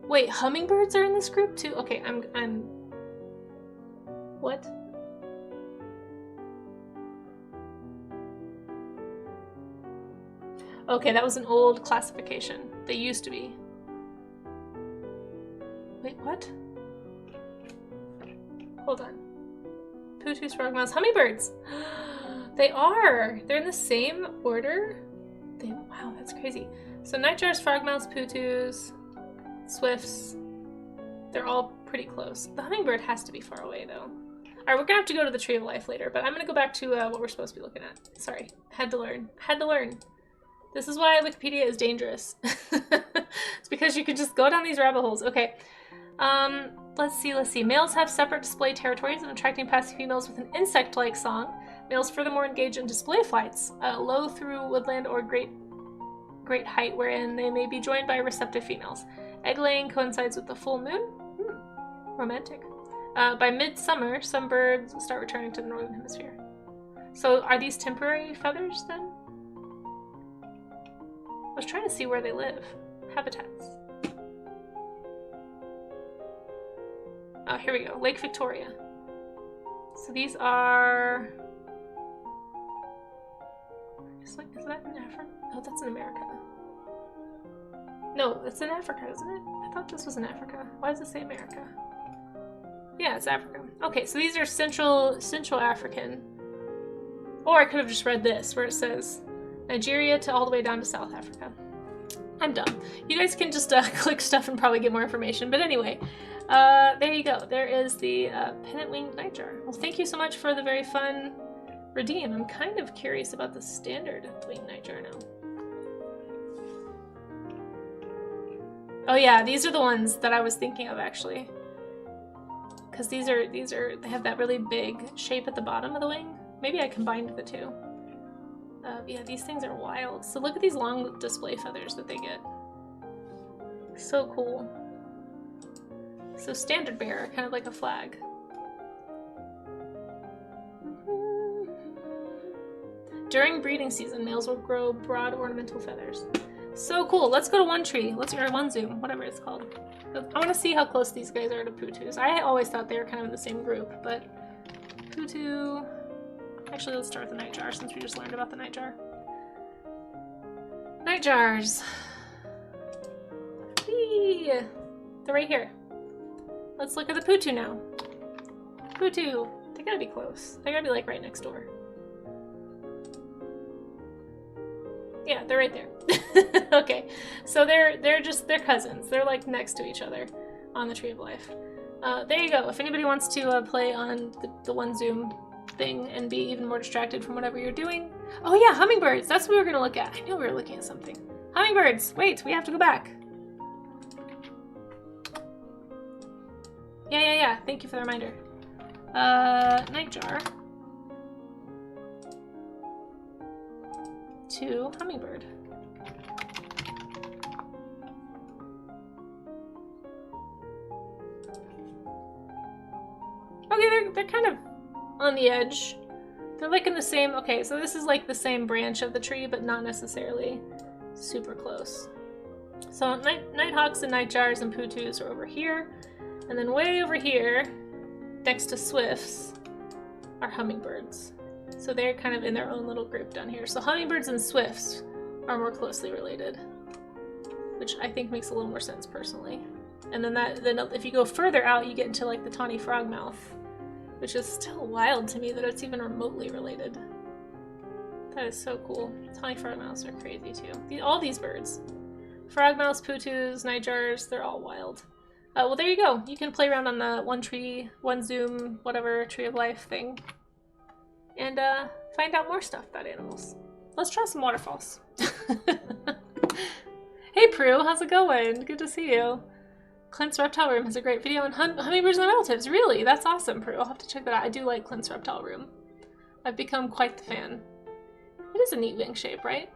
Wait, hummingbirds are in this group too? Okay, I'm what? Okay, that was an old classification. They used to be. Wait, what? Hold on. Putus, frogmouths, hummingbirds! They are! They're in the same order? Wow, that's crazy. So nightjars, frogmouths, putus, swifts, they're all pretty close. The hummingbird has to be far away though. Alright, we're gonna have to go to the Tree of Life later, but I'm gonna go back to what we're supposed to be looking at. Sorry, had to learn. This is why Wikipedia is dangerous. It's because you could just go down these rabbit holes. Okay. Let's see. Males have separate display territories and attracting passing females with an insect-like song. Males furthermore engage in display flights, low through woodland or great height, wherein they may be joined by receptive females. Egg laying coincides with the full moon. Romantic. By midsummer, some birds start returning to the northern hemisphere. So are these temporary feathers then? I was trying to see where they live. Habitats. Oh, here we go. Lake Victoria. So these are... Is that in Africa? Oh, that's in America. No, it's in Africa, isn't it? I thought this was in Africa. Why does it say America? Yeah, it's Africa. Okay, so these are Central African. Or I could have just read this, where it says Nigeria to all the way down to South Africa. I'm dumb. You guys can just click stuff and probably get more information. But anyway, there you go. There is the pennant-winged nightjar. Well, thank you so much for the very fun redeem. I'm kind of curious about the standard winged nightjar now. Oh yeah, these are the ones that I was thinking of actually. Because these are they have that really big shape at the bottom of the wing. Maybe I combined the two. Yeah, these things are wild. So look at these long display feathers that they get. So cool. So standard bearer, kind of like a flag. During breeding season, males will grow broad ornamental feathers. So cool. Let's go to one tree. Or one zoom, whatever it's called. I want to see how close these guys are to putus. I always thought they were kind of in the same group, but putu. Actually, let's start with the nightjar since we just learned about the nightjar. Nightjars. Whee! They're right here. Let's look at the putu now. Putu. They gotta be close. They gotta be like right next door. Yeah, they're right there. Okay, so they're cousins. They're like next to each other on the Tree of Life. There you go. If anybody wants to play on the one zoom thing and be even more distracted from whatever you're doing. Oh yeah, hummingbirds. That's what we were gonna look at. I knew we were looking at something. Hummingbirds. Wait, we have to go back. Yeah. Thank you for the reminder. Nightjar. To hummingbird. Okay, they're kind of on the edge. They're like in the same, okay, so this is like the same branch of the tree, but not necessarily super close. So nighthawks and nightjars and putus are over here. And then way over here next to swifts are hummingbirds. So they're kind of in their own little group down here. So hummingbirds and swifts are more closely related, which I think makes a little more sense personally. And then if you go further out, you get into like the tawny frogmouth, which is still wild to me that it's even remotely related. That is so cool. Tawny frogmouths are crazy too. All these birds. Frogmouths, putus, nightjars, they're all wild. Well, there you go. You can play around on the one tree, one zoom, whatever, tree of life thing. And find out more stuff about animals. Let's try some waterfalls. Hey Prue, how's it going? Good to see you. Clint's Reptile Room has a great video on hummingbirds and their relatives. Really? That's awesome, Prue. I'll have to check that out. I do like Clint's Reptile Room. I've become quite the fan. It is a neat wing shape, right?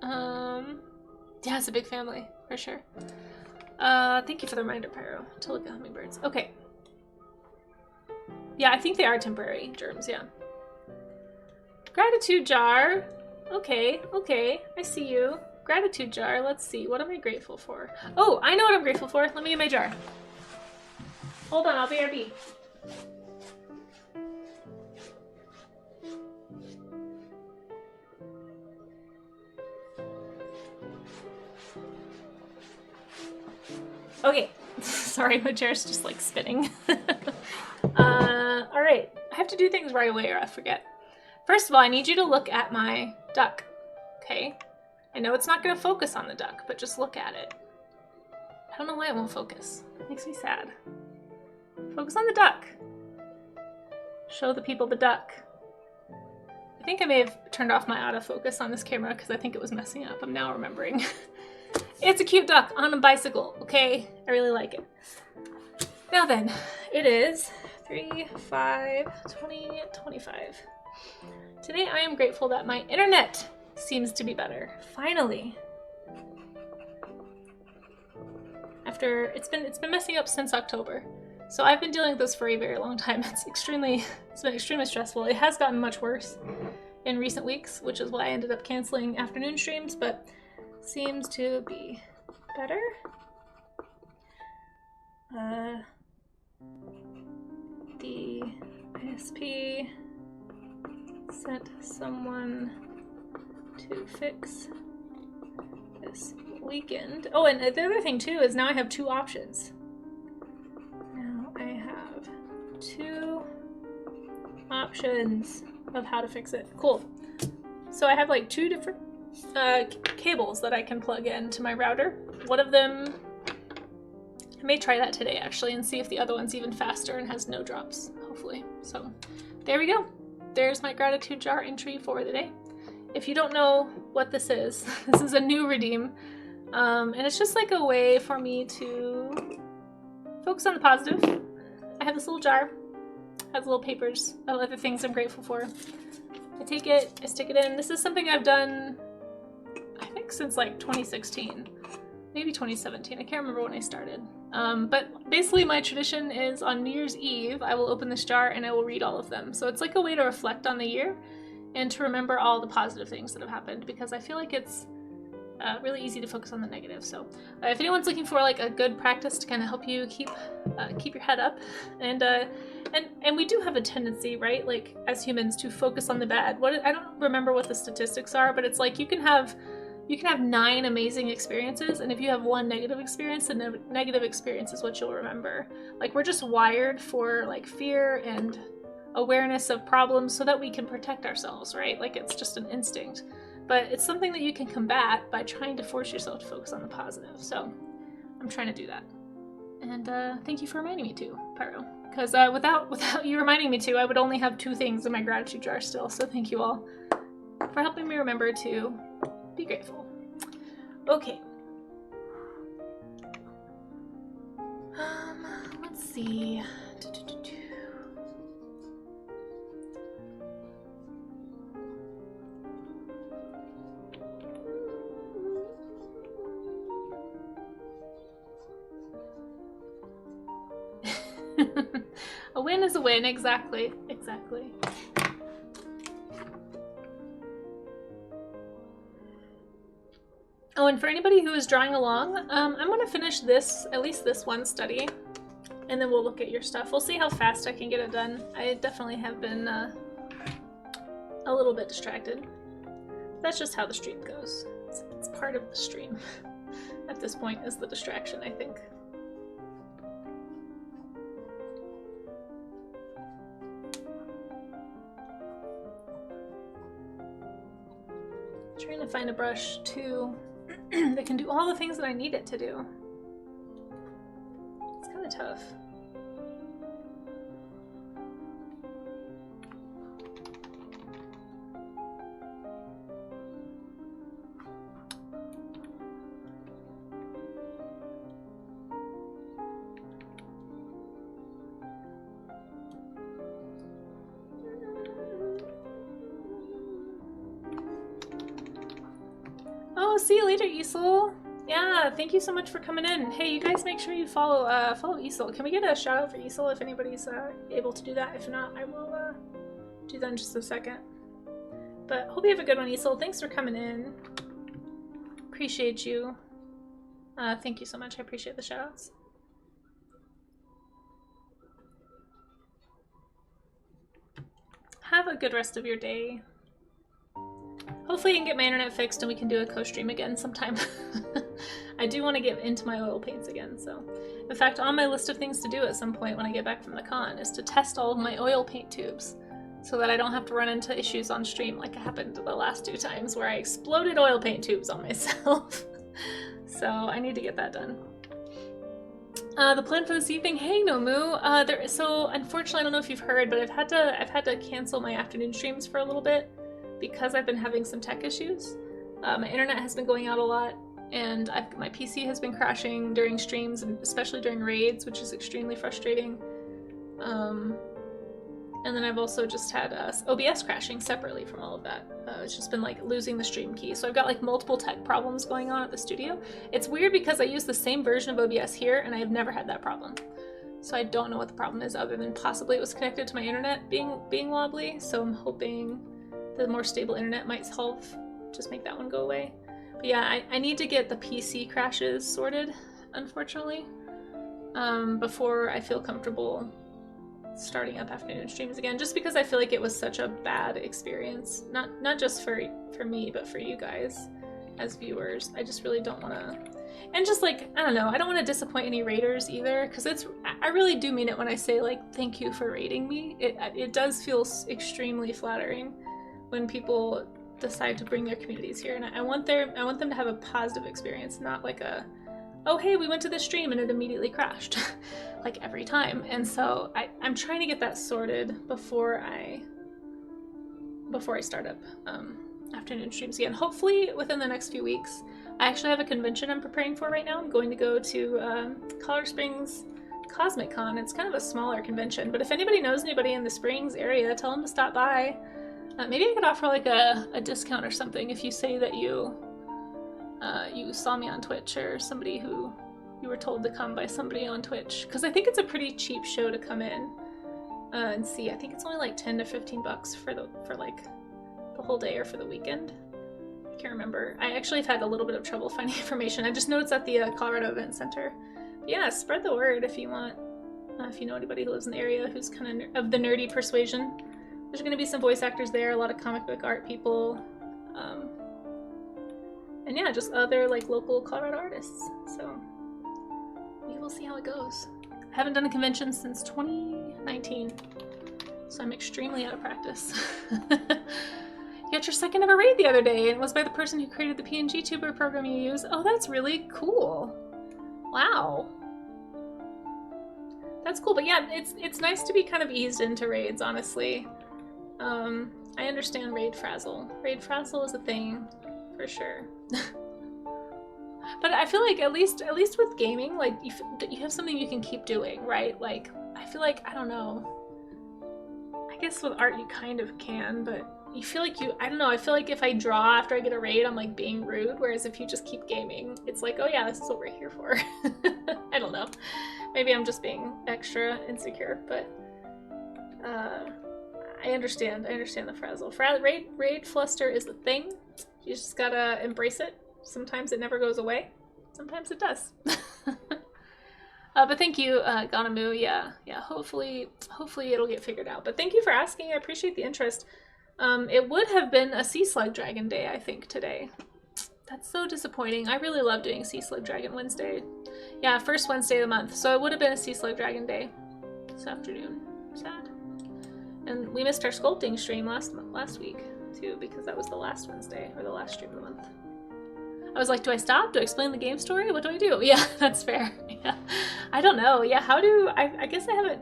Yeah, it's a big family, for sure. Thank you for the reminder, Pyro, to look at hummingbirds. Okay. Yeah, I think they are temporary germs, yeah. Gratitude jar. Okay, okay, I see you. Gratitude jar, let's see, what am I grateful for? Oh, I know what I'm grateful for. Let me get my jar. Hold on, I'll BRB. Okay, sorry, my chair's just like spinning. All right, I have to do things right away or I forget. First of all, I need you to look at my duck, okay? I know it's not gonna focus on the duck, but just look at it. I don't know why it won't focus. It makes me sad. Focus on the duck. Show the people the duck. I think I may have turned off my autofocus on this camera because I think it was messing up. I'm now remembering. It's a cute duck on a bicycle, okay? I really like it. Now then, it is 3, 5, 20, 25. Today I am grateful that my internet seems to be better. Finally. After it's been messing up since October. So I've been dealing with this for a very long time. It's been extremely stressful. It has gotten much worse in recent weeks, which is why I ended up canceling afternoon streams, but seems to be better. The ISP sent someone to fix this weekend. Oh, and the other thing too is now I have 2 options. Now I have 2 options of how to fix it. Cool. So I have like 2 different cables that I can plug into my router. One of them, I may try that today actually and see if the other one's even faster and has no drops, hopefully. So there we go. There's my gratitude jar entry for the day. If you don't know what this is a new redeem. And it's just like a way for me to focus on the positive. I have this little jar, has little papers of other things I'm grateful for. I take it, I stick it in. This is something I've done, I think since like 2016, maybe 2017. I can't remember when I started. But basically my tradition is on New Year's Eve, I will open this jar and I will read all of them. So it's like a way to reflect on the year and to remember all the positive things that have happened, because I feel like it's really easy to focus on the negative. So if anyone's looking for like a good practice to kind of help you keep your head up, and we do have a tendency, right, like as humans, to focus on the bad. I don't remember what the statistics are, but it's like you can have 9 amazing experiences, and if you have 1 negative experience, the negative experience is what you'll remember. Like we're just wired for like fear and awareness of problems so that we can protect ourselves, right? Like it's just an instinct. But it's something that you can combat by trying to force yourself to focus on the positive. So I'm trying to do that. And thank you for reminding me to, Pyro. Because without you reminding me to, I would only have 2 things in my gratitude jar still. So thank you all for helping me remember to be grateful. Okay. Let's see. A win is a win, exactly. Exactly. Oh, and for anybody who is drawing along, I'm going to finish at least this one study, and then we'll look at your stuff. We'll see how fast I can get it done. I definitely have been a little bit distracted. That's just how the stream goes. It's part of the stream. At this point is the distraction, I think. Trying to find a brush too that can do all the things that I need it to do. It's kind of tough. Oh, see you later, Isol. Yeah, thank you so much for coming in. Hey, you guys make sure you follow Isol. Can we get a shout out for Isol if anybody's able to do that? If not, I will do that in just a second. But hope you have a good one, Isol. Thanks for coming in. Appreciate you. Thank you so much. I appreciate the shout outs. Have a good rest of your day. Hopefully I can get my internet fixed and we can do a co-stream again sometime. I do want to get into my oil paints again, so. In fact, on my list of things to do at some point when I get back from the con is to test all of my oil paint tubes so that I don't have to run into issues on stream like happened the last 2 times where I exploded oil paint tubes on myself. So I need to get that done. The plan for this evening, hey Nomu, so unfortunately I don't know if you've heard, but I've had to cancel my afternoon streams for a little bit because I've been having some tech issues. My internet has been going out a lot, and my PC has been crashing during streams, and especially during raids, which is extremely frustrating. And then I've also just had OBS crashing separately from all of that. It's just been like losing the stream key. So I've got like multiple tech problems going on at the studio. It's weird because I use the same version of OBS here, and I have never had that problem. So I don't know what the problem is other than possibly it was connected to my internet being wobbly. So I'm hoping the more stable internet might help just make that one go away. But yeah, I need to get the PC crashes sorted, unfortunately, before I feel comfortable starting up afternoon streams again, just because I feel like it was such a bad experience. Not just for me, but for you guys as viewers. I just really don't want to, and just like, I don't know, I don't want to disappoint any raiders either, because I really do mean it when I say like, thank you for raiding me. It does feel extremely flattering when people decide to bring their communities here, and I want them to have a positive experience, not like a, oh hey, we went to this stream and it immediately crashed, like every time. And so I'm trying to get that sorted before I start up afternoon streams again. Hopefully within the next few weeks. I actually have a convention I'm preparing for right now. I'm going to go to Colorado Springs Cosmic Con. It's kind of a smaller convention, but if anybody knows anybody in the Springs area, tell them to stop by. Maybe I could offer like a discount or something if you say that you saw me on Twitch, or somebody who you were told to come by somebody on Twitch, because I think it's a pretty cheap show to come in and see. I think it's only like 10 to 15 bucks for like the whole day or for the weekend. I can't remember. I actually have had a little bit of trouble finding information. I just know it's at the Colorado Event Center. But yeah, spread the word if you want. If you know anybody who lives in the area who's kind of the nerdy persuasion. There's going to be some voice actors there, a lot of comic book art people, and yeah, just other like local Colorado artists. So we will see how it goes. I haven't done a convention since 2019, so I'm extremely out of practice. You got your second ever raid the other day, and it was by the person who created the PNG Tuber program you use. Oh, that's really cool. Wow. That's cool, but yeah, it's nice to be kind of eased into raids, honestly. I understand raid frazzle. Raid frazzle is a thing, for sure. But I feel like at least with gaming, like you have something you can keep doing, right? Like I feel like, I don't know. I guess with art you kind of can, but you feel like I don't know. I feel like if I draw after I get a raid, I'm like being rude. Whereas if you just keep gaming, it's like, oh yeah, this is what we're here for. I don't know. Maybe I'm just being extra insecure, but I understand the frazzle. Raid fluster is the thing. You just gotta embrace it. Sometimes it never goes away. Sometimes it does. But thank you, Ganamu. Yeah, hopefully it'll get figured out. But thank you for asking. I appreciate the interest. It would have been a Sea Slug Dragon Day, I think, today. That's so disappointing. I really love doing Sea Slug Dragon Wednesday. Yeah, first Wednesday of the month. So it would have been a Sea Slug Dragon Day this afternoon. Sad. And we missed our sculpting stream last week, too, because that was the last Wednesday, or the last stream of the month. I was like, do I stop? Do I explain the game story? What do I do? Yeah, that's fair. Yeah. I don't know. Yeah, I guess I haven't,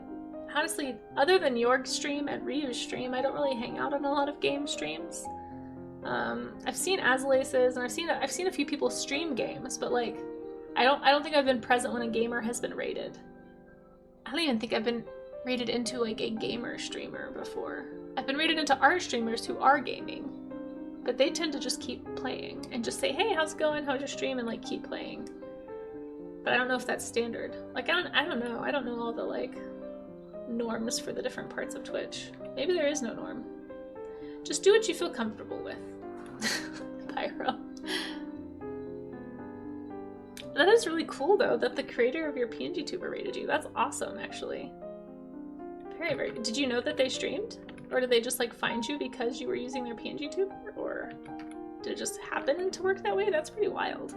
honestly, other than York's stream and Ryu's stream, I don't really hang out on a lot of game streams. I've seen Azalace's, and I've seen a few people stream games, but like, I don't think I've been present when a gamer has been rated. I don't even think I've been rated into like a gamer streamer before. I've been rated into art streamers who are gaming, but they tend to just keep playing and just say, hey, how's it going? How's your stream? And like keep playing. But I don't know if that's standard. Like, I don't know. I don't know all the like norms for the different parts of Twitch. Maybe there is no norm. Just do what you feel comfortable with. Pyro. That is really cool though, that the creator of your PNG tuber rated you. That's awesome, actually. Very, very. Did you know that they streamed? Or did they just like find you because you were using their PNG tuber? Or did it just happen to work that way? That's pretty wild.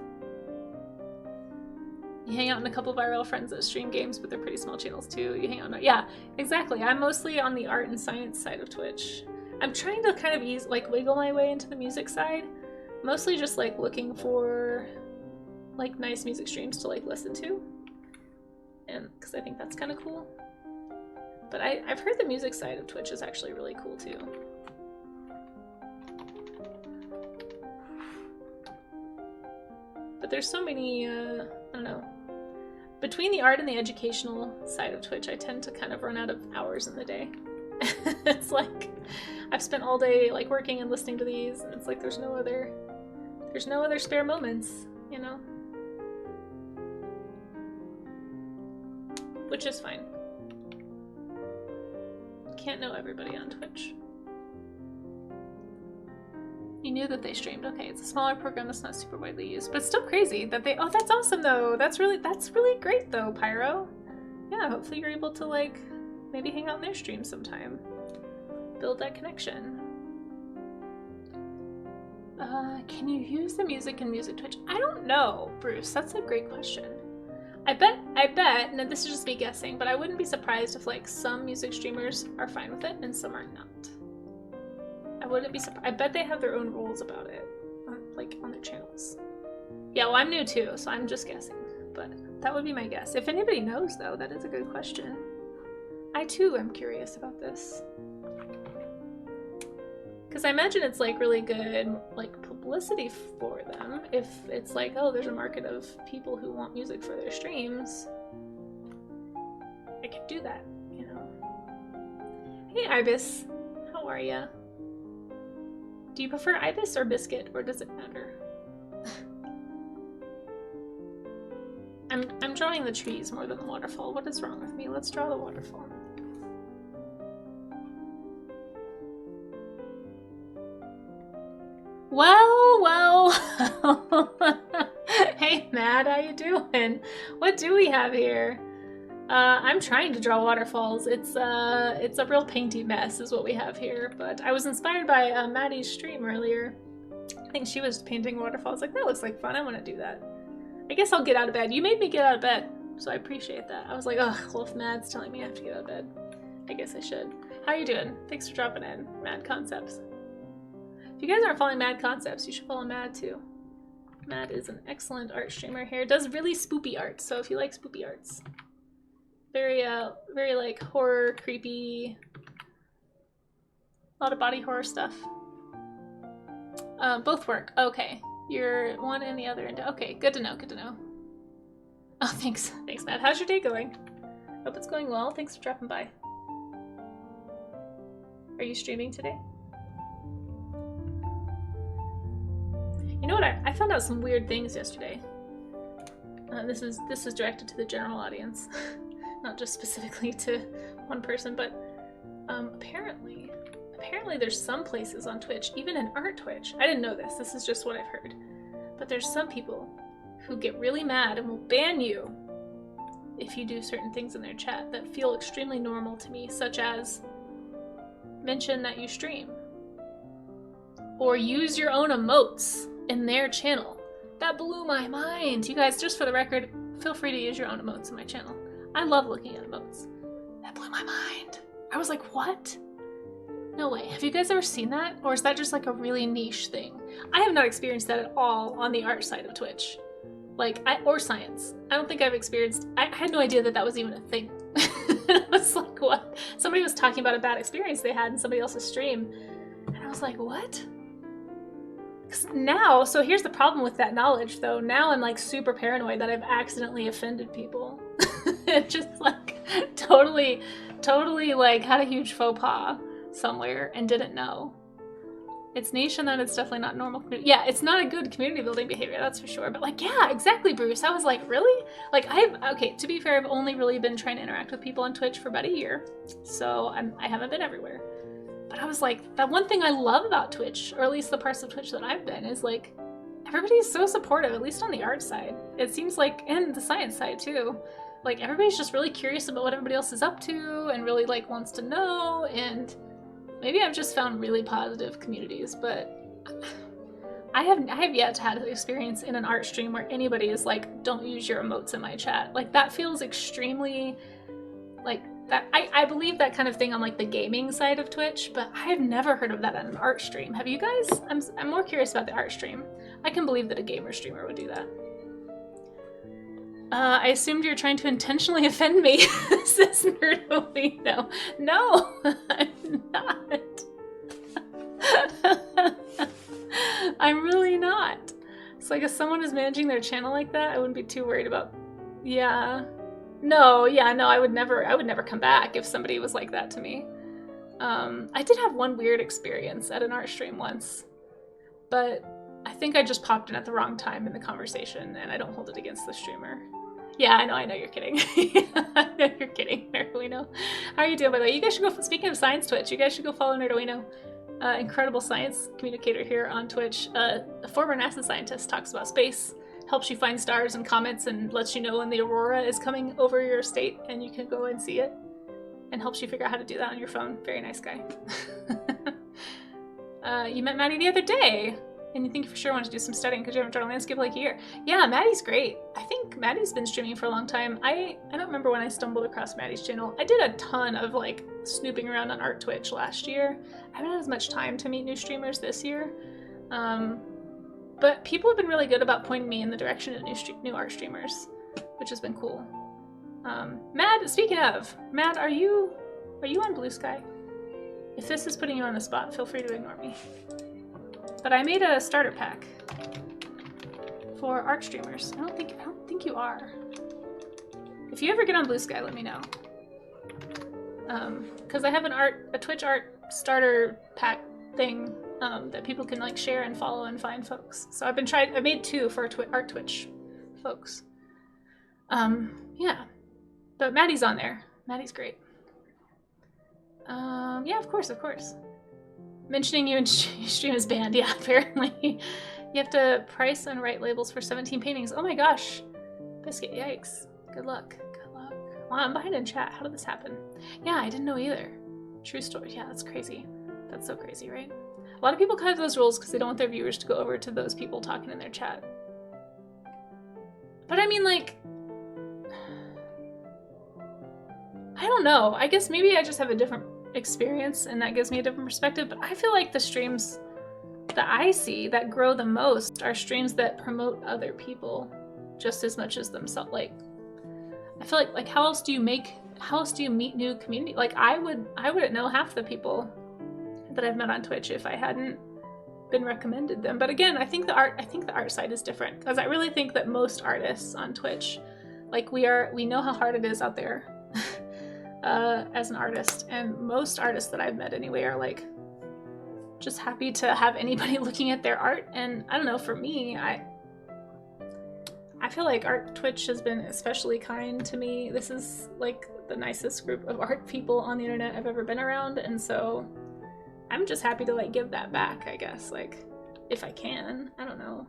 You hang out in a couple of IRL friends that stream games, but they're pretty small channels too. You hang out on, yeah, exactly. I'm mostly on the art and science side of Twitch. I'm trying to kind of wiggle my way into the music side. Mostly just like looking for like nice music streams to like listen to. And because I think that's kind of cool. But I've heard the music side of Twitch is actually really cool too. But there's so many, I don't know. Between the art and the educational side of Twitch, I tend to kind of run out of hours in the day. It's like, I've spent all day like working and listening to these, and it's like there's no other spare moments, you know? Which is fine. Can't know everybody on Twitch. You knew that they streamed. Okay, it's a smaller program that's not super widely used, but it's still crazy that they. Oh, that's awesome though. That's really great though, Pyro. Yeah, hopefully you're able to like maybe hang out in their stream sometime. Build that connection. Can you use the music in Music Twitch? I don't know, Bruce. That's a great question. I bet, and this is just me guessing, but I wouldn't be surprised if like some music streamers are fine with it and some are not. I wouldn't be surprised. I bet they have their own rules about it, like on their channels. Yeah, well, I'm new too, so I'm just guessing, but that would be my guess. If anybody knows though, that is a good question. I too am curious about this. Because I imagine it's like really good like publicity for them if it's like, oh, there's a market of people who want music for their streams. I could do that, you know. Hey Ibis, how are ya? Do you prefer Ibis or Biscuit, or does it matter? I'm drawing the trees more than the waterfall. What is wrong with me? Let's draw the waterfall. Well. Hey, Matt, how you doing? What do we have here? I'm trying to draw waterfalls. It's a real painty mess is what we have here, but I was inspired by Maddie's stream earlier. I think she was painting waterfalls. Like, that looks like fun. I want to do that. I guess I'll get out of bed. You made me get out of bed, so I appreciate that. I was like, oh, well, if Mad's telling me I have to get out of bed, I guess I should. How you doing? Thanks for dropping in, Mad Concepts. If you guys aren't following Mad Concepts, you should follow Mad too. Mad is an excellent art streamer here. Does really spoopy art, so if you like spoopy arts. Very like horror, creepy, a lot of body horror stuff. Both work. Okay, you're one and the other. Okay, good to know. Good to know. Oh, thanks, Matt. How's your day going? Hope it's going well. Thanks for dropping by. Are you streaming today? You know what? I found out some weird things yesterday. This is directed to the general audience. Not just specifically to one person, but apparently there's some places on Twitch, even in art Twitch. I didn't know this is just what I've heard. But there's some people who get really mad and will ban you if you do certain things in their chat that feel extremely normal to me, such as mention that you stream or use your own emotes in their channel. That blew my mind. You guys, just for the record, feel free to use your own emotes in my channel. I love looking at emotes. That blew my mind. I was like, what? No way. Have you guys ever seen that? Or is that just like a really niche thing? I have not experienced that at all on the art side of Twitch. Or science. I don't think I've experienced, I had no idea that that was even a thing. I was like, what? Somebody was talking about a bad experience they had in somebody else's stream. And I was like, what? Now, so here's the problem with that knowledge though. Now I'm like super paranoid that I've accidentally offended people. Just like totally like had a huge faux pas somewhere and didn't know. It's niche and then it's definitely not normal community. Yeah, it's not a good community building behavior, that's for sure. But like, yeah, exactly, Bruce. I was like, really? Like okay, to be fair, I've only really been trying to interact with people on Twitch for about a year. So I haven't been everywhere. But I was like, that one thing I love about Twitch, or at least the parts of Twitch that I've been, is like, everybody's so supportive, at least on the art side. It seems like, and the science side too. Like everybody's just really curious about what everybody else is up to and really like wants to know, and maybe I've just found really positive communities, but I have yet to have an experience in an art stream where anybody is like, don't use your emotes in my chat. Like that feels extremely like that. I believe that kind of thing on like the gaming side of Twitch, but I have never heard of that on an art stream. Have you guys? I'm more curious about the art stream. I can believe that a gamer streamer would do that. I assumed you're trying to intentionally offend me, says Nerdolino. No, I'm not. I'm really not. So I guess someone is managing their channel like that, I wouldn't be too worried about. Yeah. No, I would never come back if somebody was like that to me. I did have one weird experience at an art stream once, but I think I just popped in at the wrong time in the conversation and I don't hold it against the streamer. Yeah, I know you're kidding. I know you're kidding, Nerdolino. How are you doing, by the way? You guys should go, speaking of science Twitch, you guys should go follow Nerdolino. Incredible science communicator here on Twitch. A former NASA scientist, talks about space, helps you find stars and comets, and lets you know when the aurora is coming over your state and you can go and see it, and helps you figure out how to do that on your phone. Very nice guy. You met Maddie the other day. And you think you for sure want to do some studying because you haven't drawn a landscape like a year. Yeah, Maddie's great. I think Maddie's been streaming for a long time. I don't remember when I stumbled across Maddie's channel. I did a ton of like snooping around on Art Twitch last year. I haven't had as much time to meet new streamers this year. But people have been really good about pointing me in the direction of new art streamers, which has been cool. Mad, speaking of, Mad, are you on Blue Sky? If this is putting you on the spot, feel free to ignore me. But I made a starter pack for art streamers. I don't think you are. If you ever get on Blue Sky, let me know. Because I have a Twitch art starter pack thing that people can like share and follow and find folks. So I made 2 for art Twitch folks. Yeah. But Maddie's on there. Maddie's great. Yeah, of course. Mentioning you in stream is banned. Yeah, apparently. You have to price and write labels for 17 paintings. Oh my gosh. Biscuit, yikes. Good luck. Wow, I'm behind in chat. How did this happen? Yeah, I didn't know either. True story. Yeah, that's crazy. That's so crazy, right? A lot of people cut those rules because they don't want their viewers to go over to those people talking in their chat. But I mean, like, I don't know. I guess maybe I just have a different experience and that gives me a different perspective, but I feel like the streams that I see that grow the most are streams that promote other people just as much as themselves. Like, I feel like how else do you meet new community? Like I wouldn't know half the people that I've met on Twitch if I hadn't been recommended them. But again, I think the art side is different because I really think that most artists on Twitch, like we know how hard it is out there as an artist, and most artists that I've met anyway are like just happy to have anybody looking at their art. And I don't know, for me, I feel like Art Twitch has been especially kind to me. This is like the nicest group of art people on the internet I've ever been around, and so I'm just happy to like give that back, I guess, like if I can. I don't know.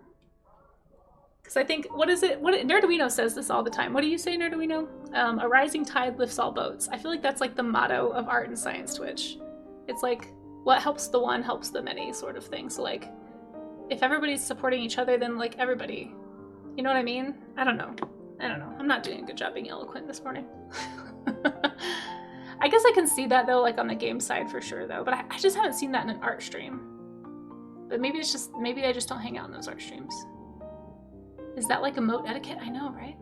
Because I think, what is it? Nerduino says this all the time. What do you say, Nerduino? A rising tide lifts all boats. I feel like that's like the motto of art and science Twitch. It's like, what helps the one helps the many sort of thing. So like, if everybody's supporting each other, then like everybody, you know what I mean? I don't know. I'm not doing a good job being eloquent this morning. I guess I can see that though, like on the game side for sure though, but I just haven't seen that in an art stream. But maybe I just don't hang out in those art streams. Is that like emote etiquette? I know, right?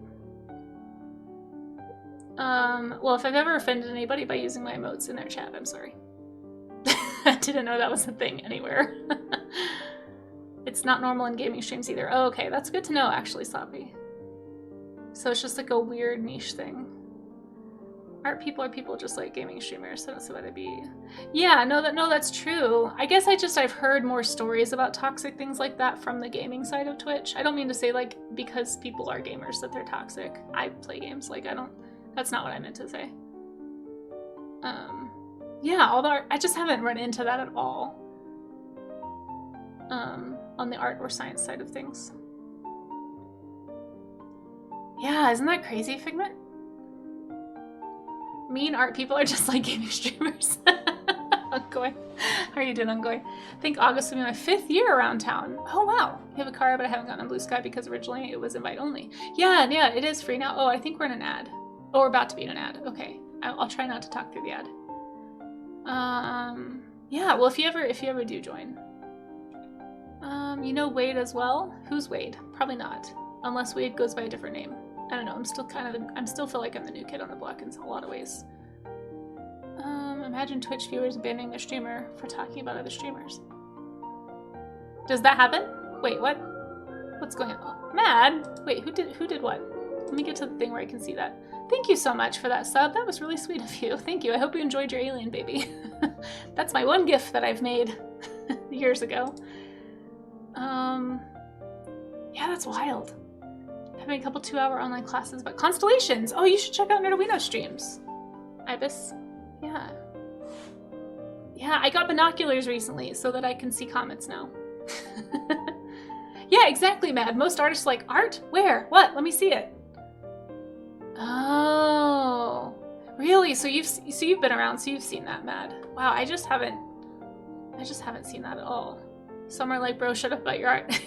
Well, if I've ever offended anybody by using my emotes in their chat, I'm sorry. I didn't know that was a thing anywhere. It's not normal in gaming streams either. Oh, okay, that's good to know actually, Sloppy. So it's just like a weird niche thing. Art people are people just like gaming streamers, so that's why they'd be. Yeah, no, that's true. I guess I've heard more stories about toxic things like that from the gaming side of Twitch. I don't mean to say like because people are gamers that they're toxic. I play games, like that's not what I meant to say. Yeah, although I just haven't run into that at all. On the art or science side of things. Yeah, isn't that crazy, Figment? Mean art people are just like gaming streamers. Ongoing. How are you doing, Ongoing? I think August will be my 5th year around town. Oh wow. I have a car, but I haven't gotten on Blue Sky because originally it was invite only. Yeah, it is free now. Oh, I think we're in an ad. Oh, we're about to be in an ad. Okay. I'll try not to talk through the ad. Yeah, well if you ever do join. You know Wade as well? Who's Wade? Probably not. Unless Wade goes by a different name. I don't know, I'm still feel like I'm the new kid on the block in a lot of ways. Imagine Twitch viewers banning their streamer for talking about other streamers. Does that happen? Wait, what? What's going on? Mad? Wait, who did what? Let me get to the thing where I can see that. Thank you so much for that sub. That was really sweet of you. Thank you. I hope you enjoyed your alien baby. That's my one gift that I've made years ago. Yeah, that's wild. Having a couple 2-hour online classes about constellations. Oh, you should check out Nerduino streams. Ibis. Yeah. Yeah, I got binoculars recently so that I can see comets now. Yeah, exactly, Mad. Most artists are like, art? Where? What? Let me see it. Oh. Really? So you've been around, so you've seen that, Mad. Wow, I just haven't seen that at all. Some are like, bro, shut up about your art.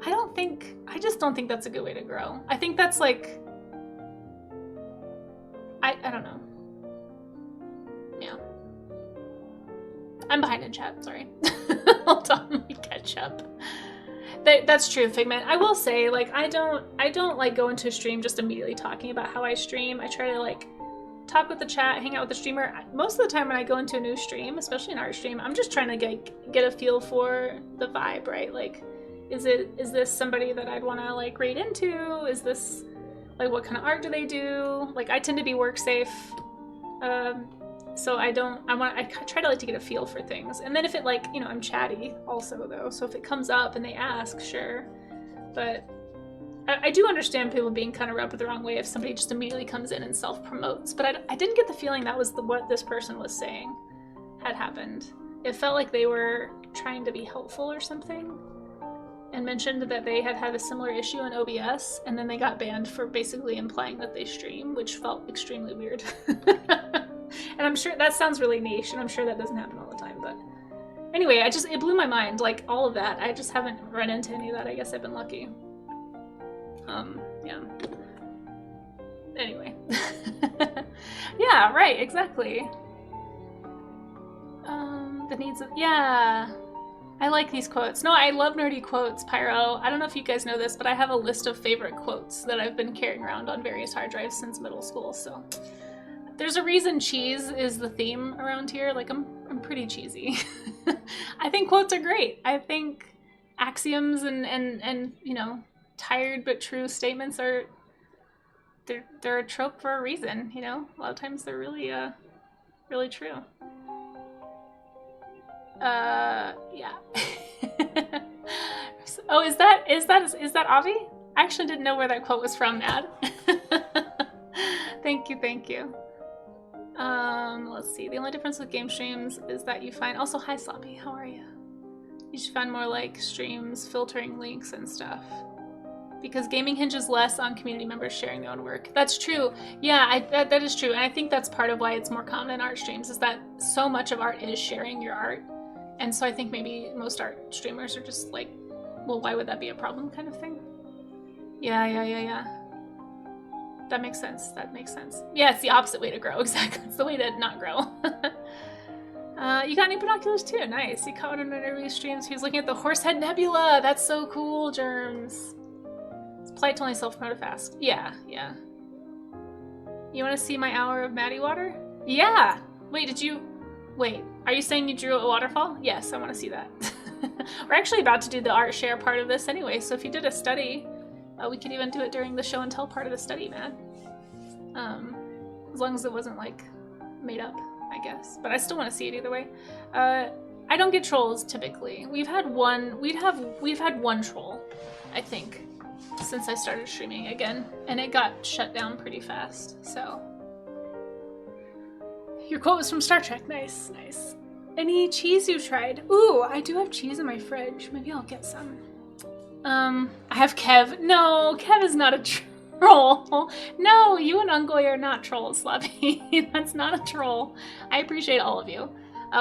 I just don't think that's a good way to grow. I think that's like, I don't know. Yeah. I'm behind in chat, sorry. Hold on, let me catch up. That's true, Figment. I will say, like, I don't like go into a stream just immediately talking about how I stream. I try to like talk with the chat, hang out with the streamer. Most of the time when I go into a new stream, especially an art stream, I'm just trying to get a feel for the vibe, right? Like, is this somebody that I'd want to like raid into? Is this like, what kind of art do they do? Like, I tend to be work safe, so I try to like to get a feel for things. And then if it like, you know, I'm chatty also though, so if it comes up and they ask, sure. But I do understand people being kind of rubbed the wrong way if somebody just immediately comes in and self-promotes. But I didn't get the feeling that was what this person was saying had happened. It felt like they were trying to be helpful or something, and mentioned that they had a similar issue in OBS, and then they got banned for basically implying that they stream, which felt extremely weird. And I'm sure that sounds really niche, and I'm sure that doesn't happen all the time, but anyway, it blew my mind, like, all of that. I just haven't run into any of that. I guess I've been lucky. Yeah. Anyway. Yeah, right, exactly. The needs of, yeah. I like these quotes. No, I love nerdy quotes, Pyro. I don't know if you guys know this, but I have a list of favorite quotes that I've been carrying around on various hard drives since middle school, so. There's a reason cheese is the theme around here. Like, I'm pretty cheesy. I think quotes are great. I think axioms and you know, tired but true statements are, they're a trope for a reason, you know? A lot of times they're really, really true. Yeah. Oh, is that Avi? I actually didn't know where that quote was from, Ad. Thank you. Let's see. The only difference with game streams is that you find, also, hi Sloppy, how are you? You should find more like streams filtering links and stuff. Because gaming hinges less on community members sharing their own work. That's true. Yeah, that is true. And I think that's part of why it's more common in art streams, is that so much of art is sharing your art. And so I think maybe most art streamers are just like, well, why would that be a problem kind of thing? Yeah. That makes sense. That makes sense. Yeah, it's the opposite way to grow. Exactly. It's the way to not grow. You got any binoculars too? Nice. You caught one in one of our streams. He was looking at the Horsehead Nebula. That's so cool, Germs. It's polite to only self-promote fast. Yeah. You want to see my hour of Maddie water? Yeah. Wait, are you saying you drew a waterfall? Yes, I want to see that. We're actually about to do the art share part of this anyway, so if you did a study, we could even do it during the show and tell part of the study, Matt. As long as it wasn't like made up, I guess. But I still want to see it either way. I don't get trolls typically. We've had one troll, I think, since I started streaming again, and it got shut down pretty fast. So your quote was from Star Trek. Nice. Any cheese you've tried? Ooh, I do have cheese in my fridge. Maybe I'll get some. I have Kev. No, Kev is not a troll. No, you and Ungoy are not trolls, Sloppy. That's not a troll. I appreciate all of you.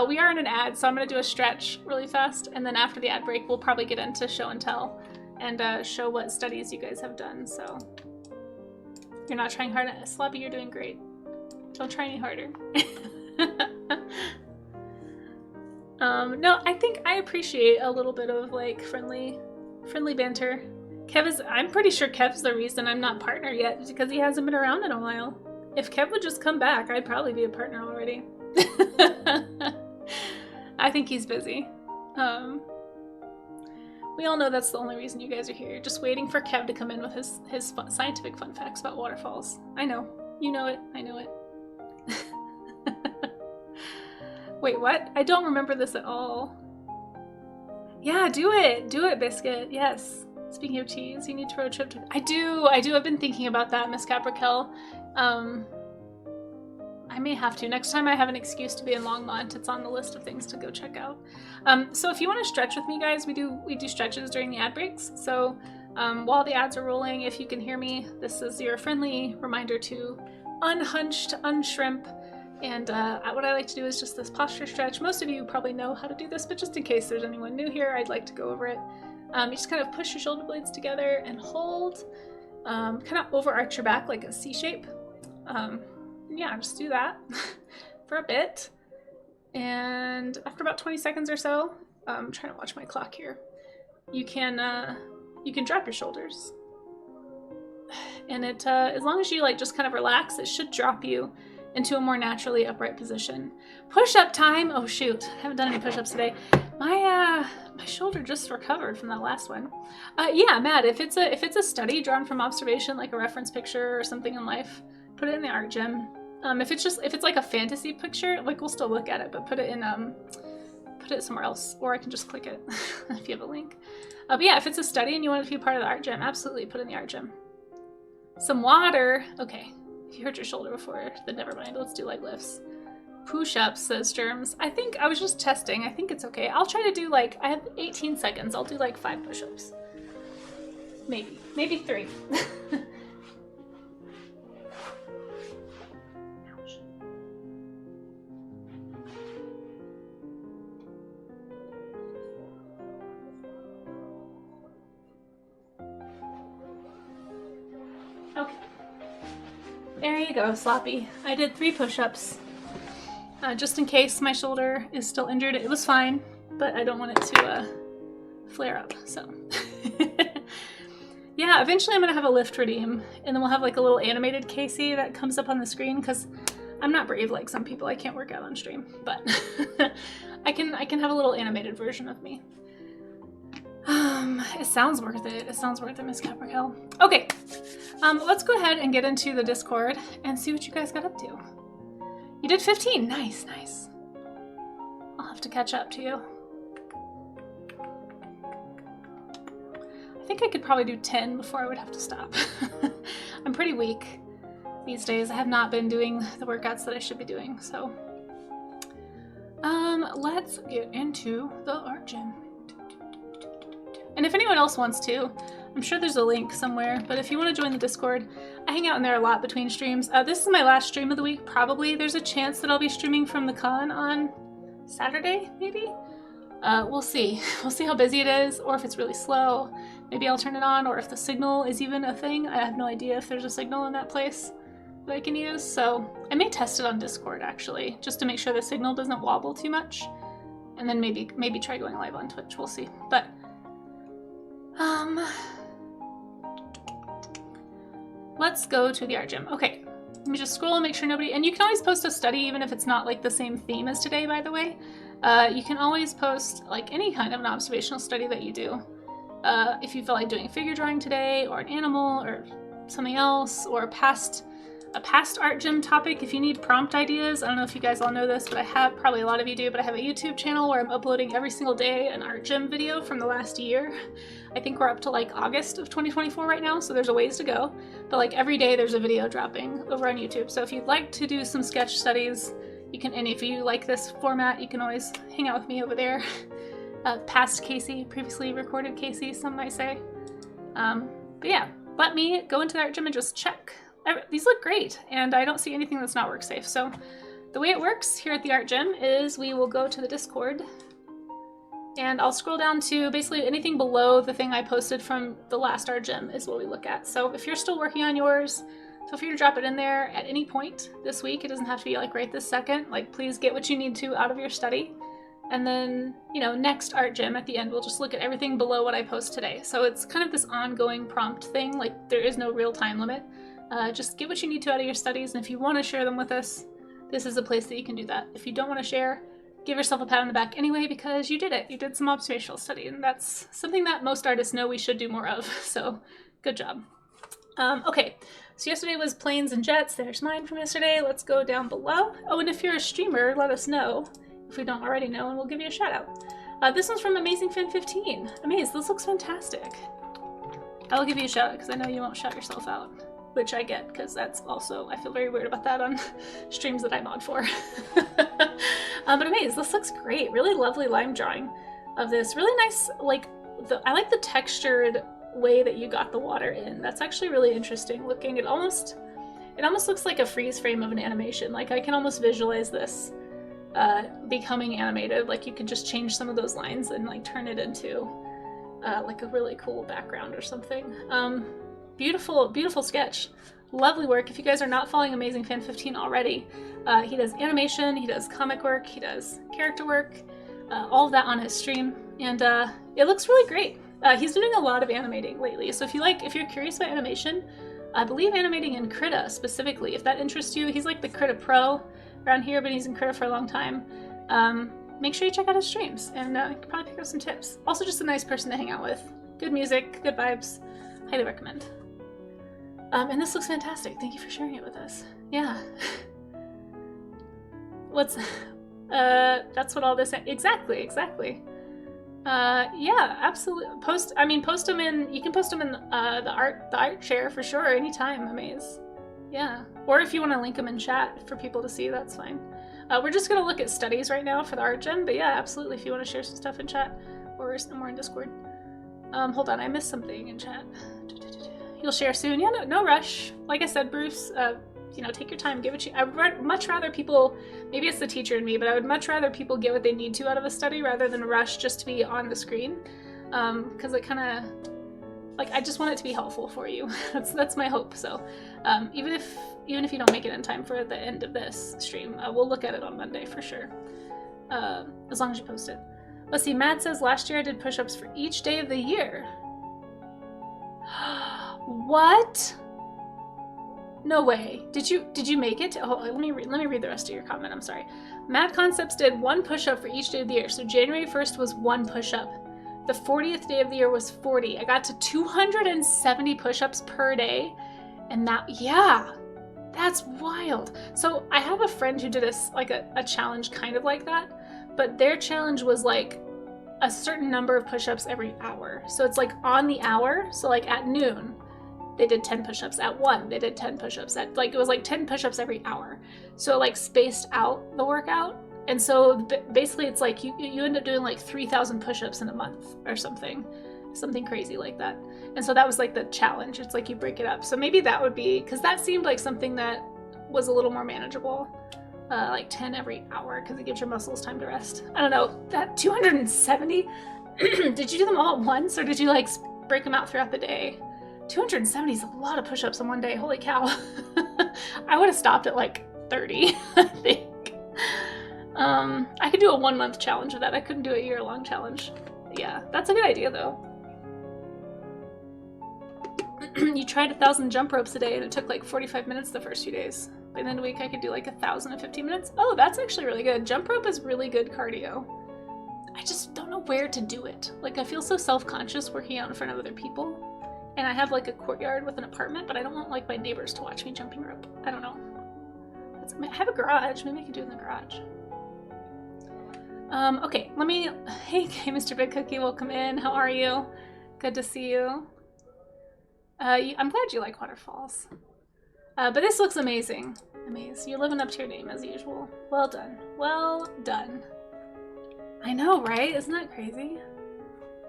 We are in an ad, so I'm going to do a stretch really fast, and then after the ad break, we'll probably get into show and tell and show what studies you guys have done. So you're not trying hard. Sloppy, you're doing great. Don't try any harder. No, I think I appreciate a little bit of like friendly banter. I'm pretty sure Kev's the reason I'm not partner yet, because he hasn't been around in a while. If Kev would just come back, I'd probably be a partner already. I think he's busy. We all know that's the only reason you guys are here. You're just waiting for Kev to come in with his scientific fun facts about waterfalls. I know. You know it. I know it. Wait, what? I don't remember this at all. Yeah, do it. Do it, Biscuit. Yes. Speaking of cheese, you need to road trip to... I do. I've been thinking about that, Miss Caprikel. I may have to. Next time I have an excuse to be in Longmont, it's on the list of things to go check out. So if you want to stretch with me, guys, we do stretches during the ad breaks. So while the ads are rolling, if you can hear me, this is your friendly reminder to unhunched, unshrimp. And what I like to do is just this posture stretch. Most of you probably know how to do this, but just in case there's anyone new here, I'd like to go over it. You just kind of push your shoulder blades together and hold. Kind of overarch your back like a C shape. Yeah, just do that for a bit. And after about 20 seconds or so, I'm trying to watch my clock here. You can drop your shoulders. And it, as long as you like just kind of relax, it should drop you into a more naturally upright position. Push-up time! Oh shoot, I haven't done any push-ups today. My shoulder just recovered from that last one. Yeah, Matt, if it's a study drawn from observation, like a reference picture or something in life, put it in the art gym. If it's like a fantasy picture, like we'll still look at it, but put it somewhere else, or I can just click it if you have a link. But yeah, if it's a study and you want it to be part of the art gym, absolutely put it in the art gym. Some water. Okay. If you hurt your shoulder before, then never mind. Let's do light lifts. Push-ups, says Germs. I think I was just testing. I think it's okay. I'll try to do like, I have 18 seconds. I'll do like 5 push-ups. Maybe 3. Okay. There you go, Sloppy. I did 3 push-ups. Just in case my shoulder is still injured. It was fine, but I don't want it to flare up, so. Yeah, eventually I'm gonna have a lift redeem, and then we'll have like a little animated Casey that comes up on the screen, because I'm not brave like some people. I can't work out on stream, but I can have a little animated version of me. It sounds worth it. It sounds worth it, Miss Capricorn. Okay, let's go ahead and get into the Discord and see what you guys got up to. You did 15. Nice, nice. I'll have to catch up to you. I think I could probably do 10 before I would have to stop. I'm pretty weak these days. I have not been doing the workouts that I should be doing, so. Let's get into the art gym. And if anyone else wants to, I'm sure there's a link somewhere, but if you want to join the Discord, I hang out in there a lot between streams. This is my last stream of the week, probably. There's a chance that I'll be streaming from the con on Saturday, maybe? We'll see. We'll see how busy it is, or if it's really slow. Maybe I'll turn it on, or if the signal is even a thing. I have no idea if there's a signal in that place that I can use, so I may test it on Discord, actually, just to make sure the signal doesn't wobble too much. And then maybe try going live on Twitch. We'll see. But, let's go to the art gym. Okay, let me just scroll and make sure nobody... And you can always post a study, even if it's not, like, the same theme as today, by the way. You can always post, like, any kind of an observational study that you do. If you feel like doing figure drawing today, or an animal, or something else, or a past art gym topic, if you need prompt ideas. I don't know if you guys all know this, but I have, probably a lot of you do, but I have a YouTube channel where I'm uploading every single day an art gym video from the last year. I think we're up to like August of 2024 right now, so there's a ways to go. But like every day there's a video dropping over on YouTube. So if you'd like to do some sketch studies, you can, and if you like this format, you can always hang out with me over there. Past Casey, previously recorded Casey, some might say. But yeah, let me go into the art gym and just check. These look great, and I don't see anything that's not work safe. So the way it works here at the art gym is we will go to the Discord, and I'll scroll down to basically anything below the thing I posted from the last art gym is what we look at. So if you're still working on yours, feel free to drop it in there at any point this week. It doesn't have to be like right this second. Like, please get what you need to out of your study. And then, you know, next art gym at the end, we'll just look at everything below what I post today. So it's kind of this ongoing prompt thing. Like, there is no real time limit. Just get what you need to out of your studies, and if you want to share them with us, this is a place that you can do that. If you don't want to share, give yourself a pat on the back anyway, because you did it. You did some observational study, and that's something that most artists know we should do more of, so good job. Okay, so yesterday was planes and jets. There's mine from yesterday. Let's go down below. Oh, and if you're a streamer, let us know if we don't already know, and we'll give you a shout out. This one's from Amazing Fan 15. Amaze, this looks fantastic. I will give you a shout out because I know you won't shout yourself out. Which I get, because that's also, I feel very weird about that on streams that I mod for. But Amaze, this looks great. Really lovely line drawing of this. Really nice, like, I like the textured way that you got the water in. That's actually really interesting looking. It almost looks like a freeze frame of an animation. Like, I can almost visualize this becoming animated. Like, you could just change some of those lines and, like, turn it into, like, a really cool background or something. Beautiful, beautiful sketch. Lovely work. If you guys are not following Amazing Fan 15 already, he does animation, he does comic work, he does character work, all of that on his stream, and it looks really great. He's doing a lot of animating lately, so if you're curious about animation, I believe animating in Krita specifically, if that interests you, he's like the Krita Pro around here, but he's in Krita for a long time. Make sure you check out his streams, and you can probably pick up some tips. Also just a nice person to hang out with. Good music, good vibes. Highly recommend. And this looks fantastic. Thank you for sharing it with us. Yeah. That's what all this, exactly. Yeah, absolutely. Post them in, you can post them in the art share for sure, anytime, Amaze. Yeah. Or if you want to link them in chat for people to see, that's fine. We're just going to look at studies right now for the art gym, but yeah, absolutely, if you want to share some stuff in chat, or more in Discord. Hold on, I missed something in chat. You'll share soon. Yeah, no rush. Like I said, Bruce, you know, take your time, give it. I would much rather people, maybe it's the teacher in me, but I would much rather people get what they need to out of a study rather than rush just to be on the screen. Because it kind of, like, I just want it to be helpful for you. That's my hope. So even if you don't make it in time for the end of this stream, we'll look at it on Monday for sure. As long as you post it. Let's see, Matt says last year I did push-ups for each day of the year. What? No way. Did you make it? Oh, let me read the rest of your comment. I'm sorry. Mad Concepts did 1 push-up for each day of the year. So January 1st was 1 push-up. The 40th day of the year was 40. I got to 270 push-ups per day. And yeah, that's wild. So I have a friend who did a challenge kind of like that, but their challenge was like a certain number of push-ups every hour. So it's like on the hour. So like at noon, they did 10 push-ups. At 1, they did 10 push-ups. It was like 10 push-ups every hour. So like spaced out the workout. And so basically it's like you end up doing like 3,000 push-ups in a month or something. something crazy like that. And so that was like the challenge. It's like you break it up. So maybe that would be, because that seemed like something that was a little more manageable, like 10 every hour, because it gives your muscles time to rest. I don't know, that 270, did you do them all at once, or did you like break them out throughout the day? 270 is a lot of push-ups in one day, holy cow. I would have stopped at like 30, I think. I could do a 1 month challenge with that. I couldn't do a year-long challenge. Yeah, that's a good idea though. You tried 1,000 jump ropes a day and it took like 45 minutes the first few days. By the end of the week I could do like 1,000 in 15 minutes. Oh, that's actually really good. Jump rope is really good cardio. I just don't know where to do it. Like I feel so self-conscious working out in front of other people. And I have like a courtyard with an apartment, but I don't want like my neighbors to watch me jumping rope. I don't know. I have a garage. Maybe I can do it in the garage. Okay, let me... Hey, Mr. Big Cookie, welcome in. How are you? Good to see you. I'm glad you like Waterfalls. But this looks amazing. Amazing. You're living up to your name as usual. Well done. Well done. I know, right? Isn't that crazy?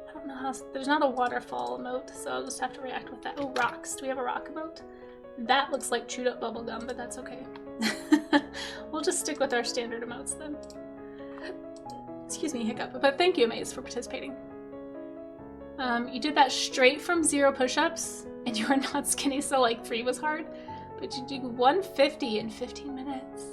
I don't know how... There's not a waterfall emote, so I'll just have to react with that. Oh, rocks. Do we have a rock emote? That looks like chewed up bubblegum, but that's okay. We'll just stick with our standard emotes then. Excuse me, hiccup. But thank you, Amaze, for participating. You did that straight from 0 push-ups, and you were not skinny, so like 3 was hard. But you do 150 in 15 minutes.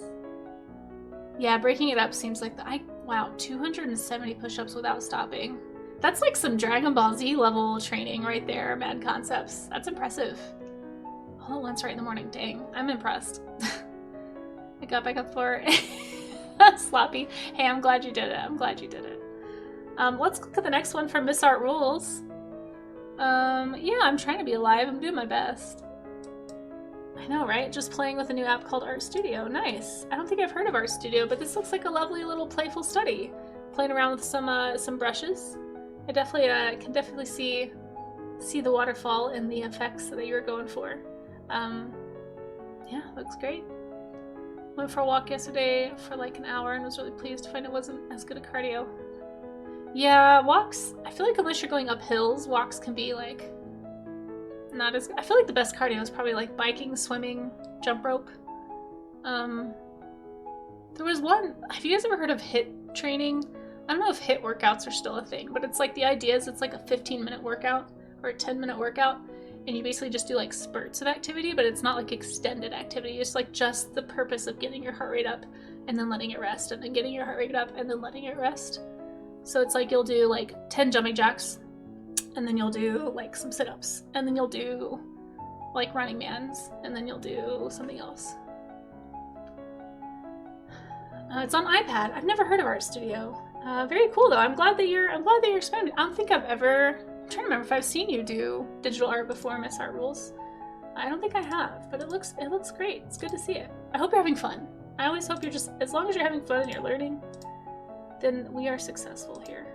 Yeah, breaking it up seems like wow, 270 push-ups without stopping. That's like some Dragon Ball Z level training right there, Mad Concepts. That's impressive. All at once right in the morning. Dang, I'm impressed. I got back up for sloppy. Hey, I'm glad you did it. I'm glad you did it. Let's look at the next one from Miss Art Rules. Yeah, I'm trying to be alive. I'm doing my best. I know, right? Just playing with a new app called Art Studio. Nice. I don't think I've heard of Art Studio, but this looks like a lovely little playful study. Playing around with some brushes. I definitely can definitely see the waterfall and the effects that you were going for. Yeah, looks great. Went for a walk yesterday for like an hour and was really pleased to find it wasn't as good a cardio. Yeah, walks, I feel like unless you're going up hills, walks can be like not as... I feel like the best cardio is probably like biking, swimming, jump rope. There was one... Have you guys ever heard of HIIT training? I don't know if HIIT workouts are still a thing, but it's like the idea is it's like a 15-minute workout or a 10-minute workout, and you basically just do like spurts of activity, but it's not like extended activity. It's like just the purpose of getting your heart rate up and then letting it rest, and then getting your heart rate up and then letting it rest. So it's like you'll do like 10 jumping jacks, and then you'll do like some sit-ups, and then you'll do like running mans, and then you'll do something else. It's on iPad. I've never heard of Art Studio. Very cool though. I'm glad that you're expanding. I don't think I'm trying to remember if I've seen you do digital art before, Miss Art Rules. I don't think I have, but it looks great. It's good to see it. I hope you're having fun. I always hope you're just, as long as you're having fun and you're learning, then we are successful here.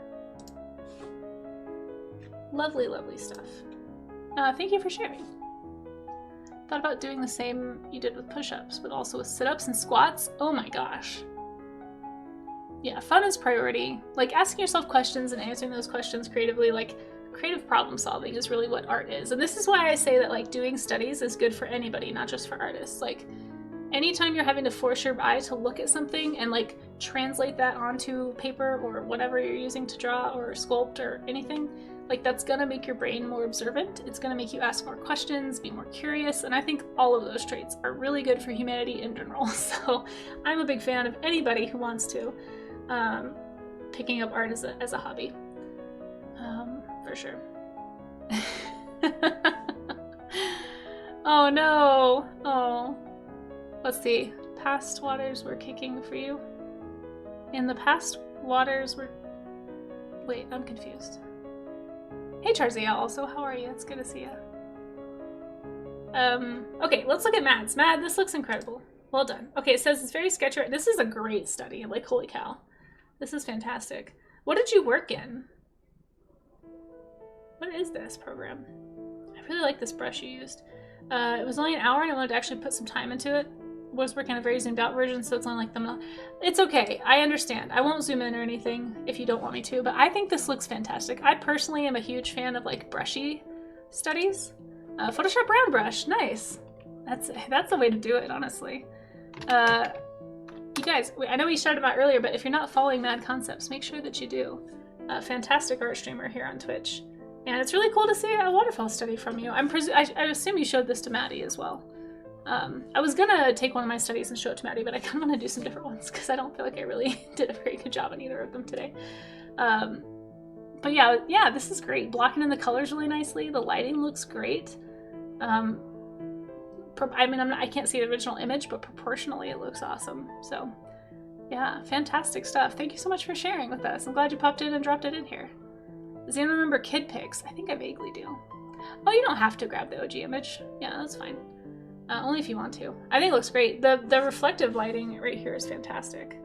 Lovely, lovely stuff. Thank you for sharing. Thought about doing the same you did with push-ups, but also with sit-ups and squats. Oh my gosh. Yeah, fun is priority. Like asking yourself questions and answering those questions creatively, like creative problem solving is really what art is. And this is why I say that like doing studies is good for anybody, not just for artists. Like anytime you're having to force your eye to look at something and like translate that onto paper or whatever you're using to draw or sculpt or anything, like that's gonna make your brain more observant. It's gonna make you ask more questions, be more curious, and I think all of those traits are really good for humanity in general. So I'm a big fan of anybody who wants to picking up art as a hobby, for sure. Oh no! Oh, let's see. Past waters were kicking for you. In the past waters were... Wait, I'm confused. Hey Charzia, also, how are you? It's good to see you. Okay, let's look at Mads. Mad, this looks incredible. Well done. Okay, it says it's very sketchy. This is a great study. Like, holy cow. This is fantastic. What did you work in? What is this program? I really like this brush you used. It was only an hour and I wanted to actually put some time into it. was working on a very zoomed out version, so it's only like the... It's okay. I understand. I won't zoom in or anything if you don't want me to, but I think this looks fantastic. I personally am a huge fan of like brushy studies. Photoshop round brush. Nice. That's the way to do it, honestly. You guys, I know we shouted about earlier, but if you're not following Mad Concepts, make sure that you do. Fantastic art streamer here on Twitch. And it's really cool to see a waterfall study from you. I assume you showed this to Maddie as well. I was gonna take one of my studies and show it to Maddie, but I kind of want to do some different ones because I don't feel like I really did a very good job on either of them today. But yeah, this is great. Blocking in the colors really nicely. The lighting looks great. I mean, I can't see the original image, but proportionally it looks awesome. So yeah, fantastic stuff. Thank you so much for sharing with us. I'm glad you popped in and dropped it in here. Does anyone remember Kid Pics? I think I vaguely do. Oh, you don't have to grab the OG image. Yeah, that's fine. Only if you want to. I think it looks great. The reflective lighting right here is fantastic.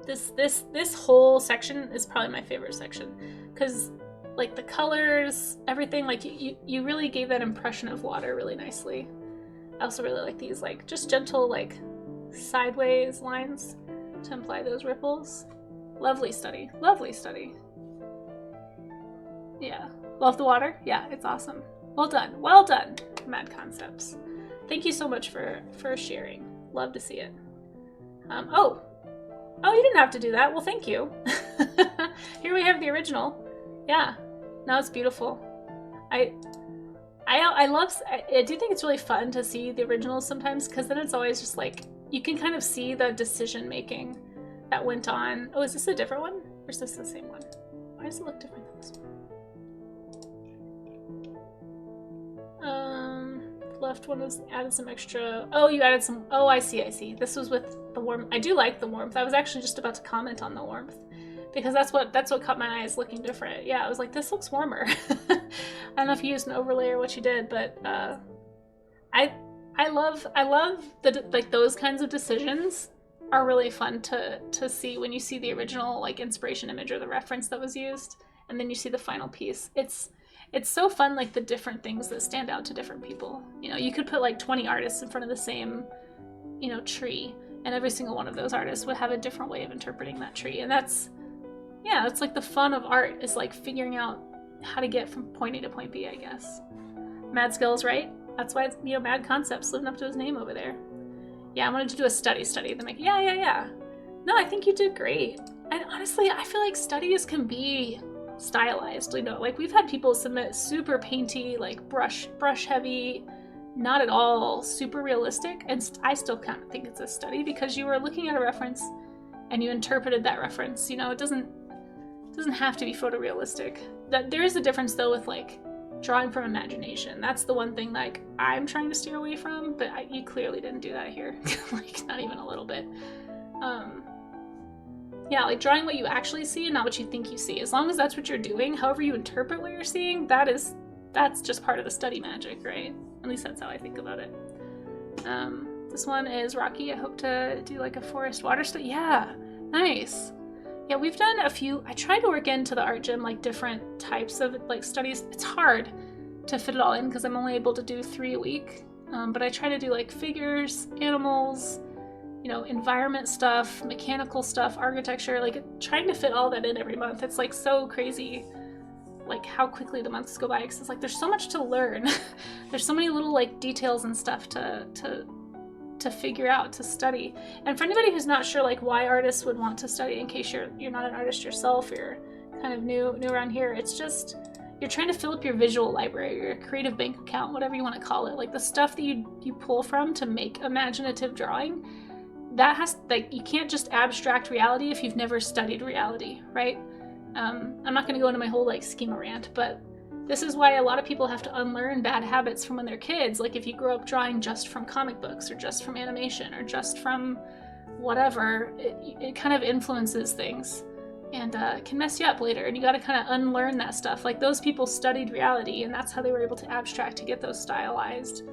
This whole section is probably my favorite section because like the colors, everything, like you really gave that impression of water really nicely. I also really like these like just gentle like sideways lines to imply those ripples. Lovely study. Lovely study. Yeah. Love the water? Yeah, it's awesome. Well done. Well done, Mad Concepts. Thank you so much for sharing. Love to see it. Oh, you didn't have to do that. Well, thank you. Here we have the original. Yeah. Now it's beautiful. I do think it's really fun to see the originals sometimes because then it's always just like you can kind of see the decision making that went on. Oh, is this a different one? Or is this the same one? Why does it look different than this one? Left one was added some extra. Oh, you added some. Oh, I see. This was with the warmth. I do like the warmth. I was actually just about to comment on the warmth because that's what caught my eyes looking different. Yeah, I was like, this looks warmer. I don't know if you used an overlay or what you did, but I love that like those kinds of decisions are really fun to see when you see the original like inspiration image or the reference that was used, and then you see the final piece. It's so fun, like the different things that stand out to different people. You know, you could put like 20 artists in front of the same, you know, tree, and every single one of those artists would have a different way of interpreting that tree. And that's like the fun of art is like figuring out how to get from point A to point B, I guess. Mad Skills, right? That's why it's, you know, Mad Concepts living up to his name over there. Yeah, I wanted to do a study. Then like, yeah. No, I think you did great. And honestly, I feel like studies can be stylized, you know, like we've had people submit super painty, like brush heavy, not at all super realistic, and I still kind of think it's a study because you were looking at a reference and you interpreted that reference. You know, it doesn't have to be photorealistic. That there is a difference though with like drawing from imagination. That's the one thing like I'm trying to steer away from, but you clearly didn't do that here. Like not even a little bit. Yeah, like drawing what you actually see and not what you think you see. As long as that's what you're doing, however you interpret what you're seeing, that's just part of the study magic, right? At least that's how I think about it. This one is Rocky. I hope to do like a forest water study. Yeah, nice. Yeah, we've done a few. I try to work into the art gym like different types of like studies. It's hard to fit it all in because I'm only able to do 3 a week. But I try to do like figures, animals, you know, environment stuff, mechanical stuff, architecture, like trying to fit all that in every month. It's like so crazy, like how quickly the months go by because it's like there's so much to learn. There's so many little like details and stuff to figure out, to study. And for anybody who's not sure like why artists would want to study, in case you're not an artist yourself, you're kind of new around here, it's just you're trying to fill up your visual library, your creative bank account, whatever you want to call it, like the stuff that you pull from to make imaginative drawing. That has, like, you can't just abstract reality if you've never studied reality, right? I'm not going to go into my whole like schema rant, but this is why a lot of people have to unlearn bad habits from when they're kids. Like if you grow up drawing just from comic books or just from animation or just from whatever, it kind of influences things and can mess you up later. And you got to kind of unlearn that stuff. Like those people studied reality and that's how they were able to abstract to get those stylized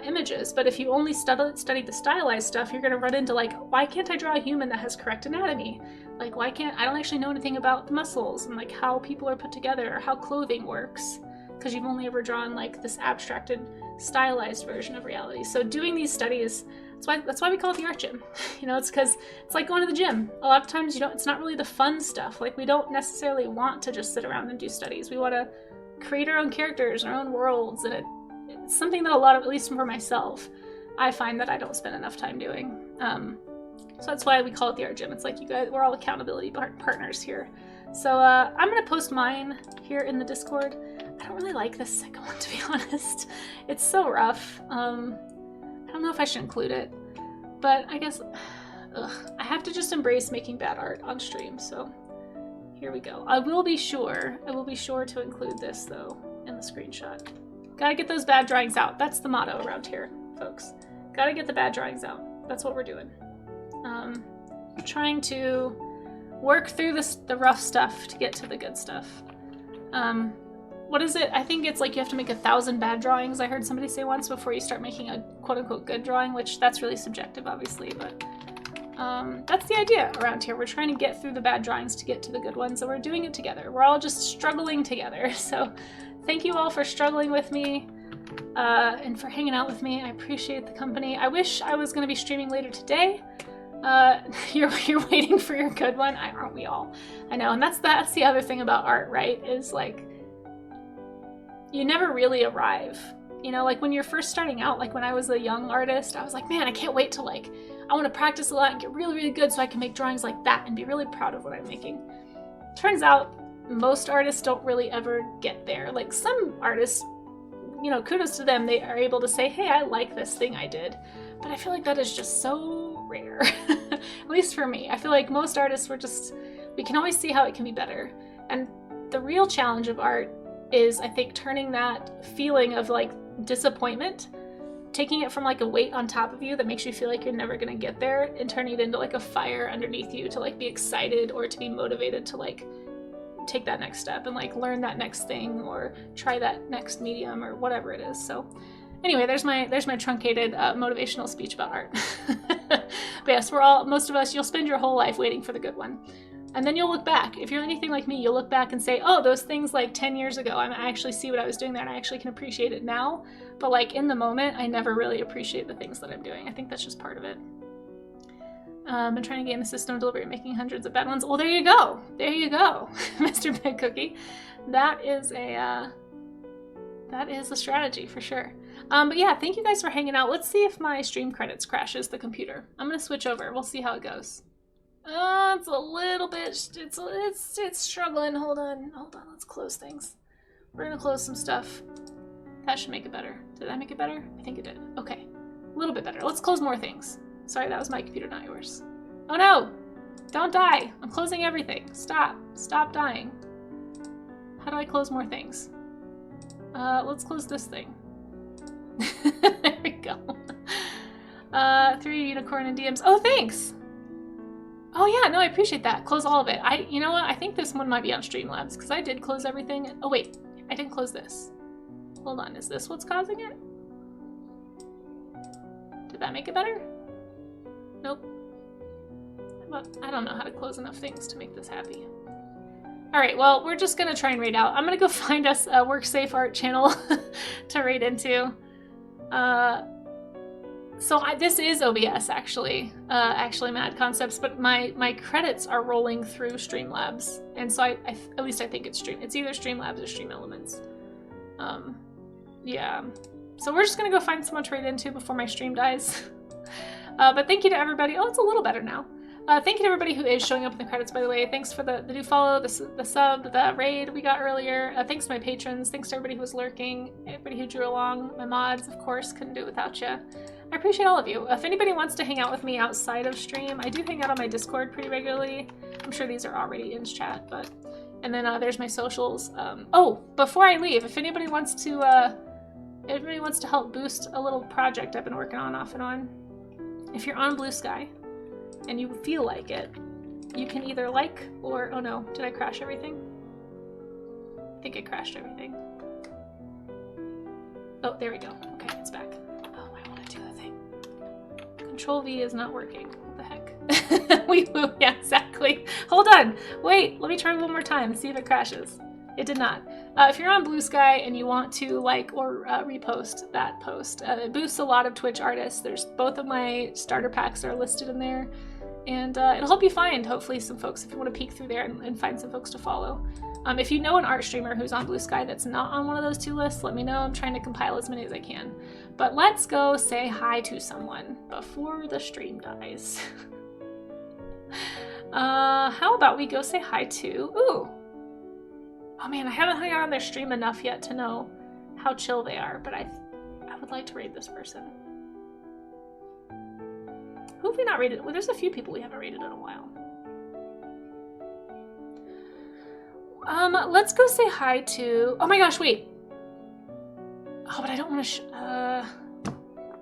images. But if you only study the stylized stuff, you're going to run into like, why can't I draw a human that has correct anatomy? Like, why can't I don't actually know anything about the muscles and like how people are put together or how clothing works, because you've only ever drawn like this abstracted stylized version of reality. So doing these studies, that's why we call it the art gym. You know, it's because it's like going to the gym. A lot of times, it's not really the fun stuff. Like, we don't necessarily want to just sit around and do studies. We want to create our own characters, our own worlds, and it's something that at least for myself, I find that I don't spend enough time doing. So that's why we call it the art gym. It's like, you guys, we're all accountability partners here. So I'm gonna post mine here in the Discord. I don't really like this second one, to be honest. It's so rough. I don't know if I should include it, but I guess I have to just embrace making bad art on stream. So here we go. I will be sure to include this though in the screenshot. Gotta get those bad drawings out. That's the motto around here, folks. Gotta get the bad drawings out. That's what we're doing. Trying to work through the rough stuff to get to the good stuff. What is it? I think it's like you have to make 1,000 bad drawings, I heard somebody say once, before you start making a quote-unquote good drawing, which that's really subjective, obviously, but that's the idea around here. We're trying to get through the bad drawings to get to the good ones, and we're doing it together. We're all just struggling together. So thank you all for struggling with me and for hanging out with me. I appreciate the company. I wish I was going to be streaming later today. You're waiting for your good one. Aren't we all? I know, and that's the other thing about art, right? Is like, you never really arrive. You know, like when you're first starting out, like when I was a young artist, I was like, man, I can't wait to I want to practice a lot and get really, really good so I can make drawings like that and be really proud of what I'm making. Turns out most artists don't really ever get there. Like some artists, kudos to them, they are able to say, hey, I like this thing I did. But I feel like that is just so rare. At least for me. I feel like most artists we can always see how it can be better. And the real challenge of art is, I think, turning that feeling of disappointment, taking it from a weight on top of you that makes you feel like you're never gonna get there, and turning it into a fire underneath you to be excited or to be motivated to take that next step and learn that next thing or try that next medium or whatever it is. So anyway, there's my truncated motivational speech about art. But yes, most of us, you'll spend your whole life waiting for the good one. And then you'll look back. If you're anything like me, you'll look back and say, oh, those things 10 years ago, I actually see what I was doing there and I actually can appreciate it now. But in the moment, I never really appreciate the things that I'm doing. I think that's just part of it. Been trying to game the system deliberate, making hundreds of bad ones. Well, there you go. There you go, Mr. Big Cookie. That is a strategy for sure. But yeah, thank you guys for hanging out. Let's see if my stream credits crashes the computer. I'm gonna switch over. We'll see how it goes. It's a little bit, it's struggling. Hold on, let's close things. We're gonna close some stuff. That should make it better. Did that make it better? I think it did. Okay, a little bit better. Let's close more things. Sorry, that was my computer, not yours. Oh no, don't die. I'm closing everything. Stop dying. How do I close more things? Let's close this thing. There we go. 3 unicorn and DMs. Oh, thanks. Oh yeah, no, I appreciate that. Close all of it. You know what? I think this one might be on Streamlabs because I did close everything. Oh wait, I didn't close this. Hold on, is this what's causing it? Did that make it better? Nope. But I don't know how to close enough things to make this happy. All right, well, we're just gonna try and raid out. I'm gonna go find us a WorkSafe art channel to raid into. This is OBS actually Mad Concepts, but my credits are rolling through Streamlabs, and so at least I think it's either Streamlabs or Stream Elements. Yeah. So we're just gonna go find someone to raid into before my stream dies. But thank you to everybody. Oh, it's a little better now. Thank you to everybody who is showing up in the credits, by the way. Thanks for the new follow, the sub, the raid we got earlier. Thanks to my patrons. Thanks to everybody who was lurking, everybody who drew along. My mods, of course, couldn't do it without you. I appreciate all of you. If anybody wants to hang out with me outside of stream, I do hang out on my Discord pretty regularly. I'm sure these are already in chat, but... And then there's my socials. Oh, before I leave, if anybody wants to help boost a little project I've been working on off and on, if you're on Blue Sky, and you feel like it, you can either or... Oh no, did I crash everything? I think I crashed everything. Oh, there we go. Okay, it's back. Oh, I want to do the thing. Control V is not working. What the heck? We moved, yeah, exactly. Hold on, wait, let me try one more time and see if it crashes. It did not. If you're on Blue Sky and you want to like or repost that post, it boosts a lot of Twitch artists. There's both of my starter packs are listed in there, and it'll help you find hopefully some folks if you want to peek through there and find some folks to follow. If you know an art streamer who's on Blue Sky that's not on one of those 2 lists, let me know. I'm trying to compile as many as I can. But let's go say hi to someone before the stream dies. How about we go say hi to... Ooh! Oh man, I haven't hung out on their stream enough yet to know how chill they are, but I would like to raid this person. Who have we not raided? Well, there's a few people we haven't raided in a while. Let's go say hi to... Oh my gosh, wait! Oh, but I don't want to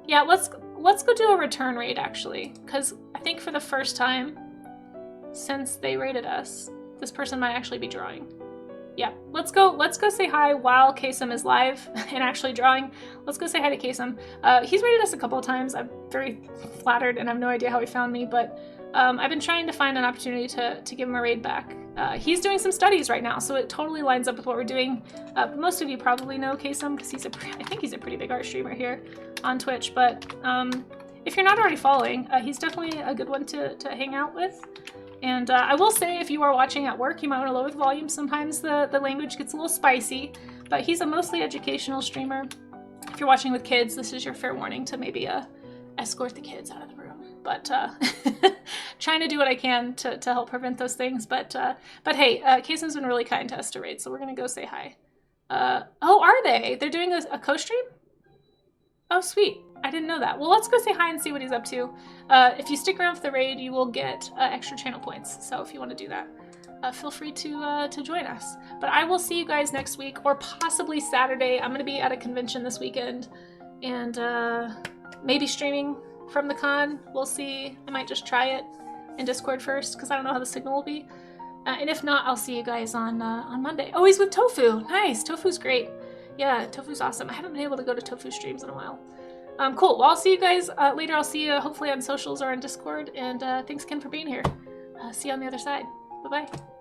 yeah, let's go do a return raid, actually. Because I think for the first time since they raided us, this person might actually be drawing. Yeah, let's go say hi while Kasem is live and actually drawing. Let's go say hi to Kasem. He's raided us a couple of times. I'm very flattered and I have no idea how he found me, but I've been trying to find an opportunity to give him a raid back. He's doing some studies right now, so it totally lines up with what we're doing. Most of you probably know Kasem because I think he's a pretty big art streamer here on Twitch, but if you're not already following, he's definitely a good one to hang out with. And I will say, if you are watching at work, you might want to lower the volume. Sometimes the language gets a little spicy, but he's a mostly educational streamer. If you're watching with kids, this is your fair warning to maybe escort the kids out of the room. But trying to do what I can to help prevent those things. But hey, Kasem's been really kind to us to raid, so we're going to go say hi. Oh, are they? They're doing a co-stream? Oh, sweet. I didn't know that. Well, let's go say hi and see what he's up to. If you stick around for the raid, you will get extra channel points. So if you want to do that, feel free to join us. But I will see you guys next week, or possibly Saturday. I'm going to be at a convention this weekend, and maybe streaming from the con. We'll see. I might just try it in Discord first, because I don't know how the signal will be. And if not, I'll see you guys on Monday. Oh, he's with Tofu. Nice. Tofu's great. Yeah, Tofu's awesome. I haven't been able to go to Tofu streams in a while. Cool. Well, I'll see you guys later. I'll see you hopefully on socials or on Discord. And thanks again for being here. See you on the other side. Bye-bye.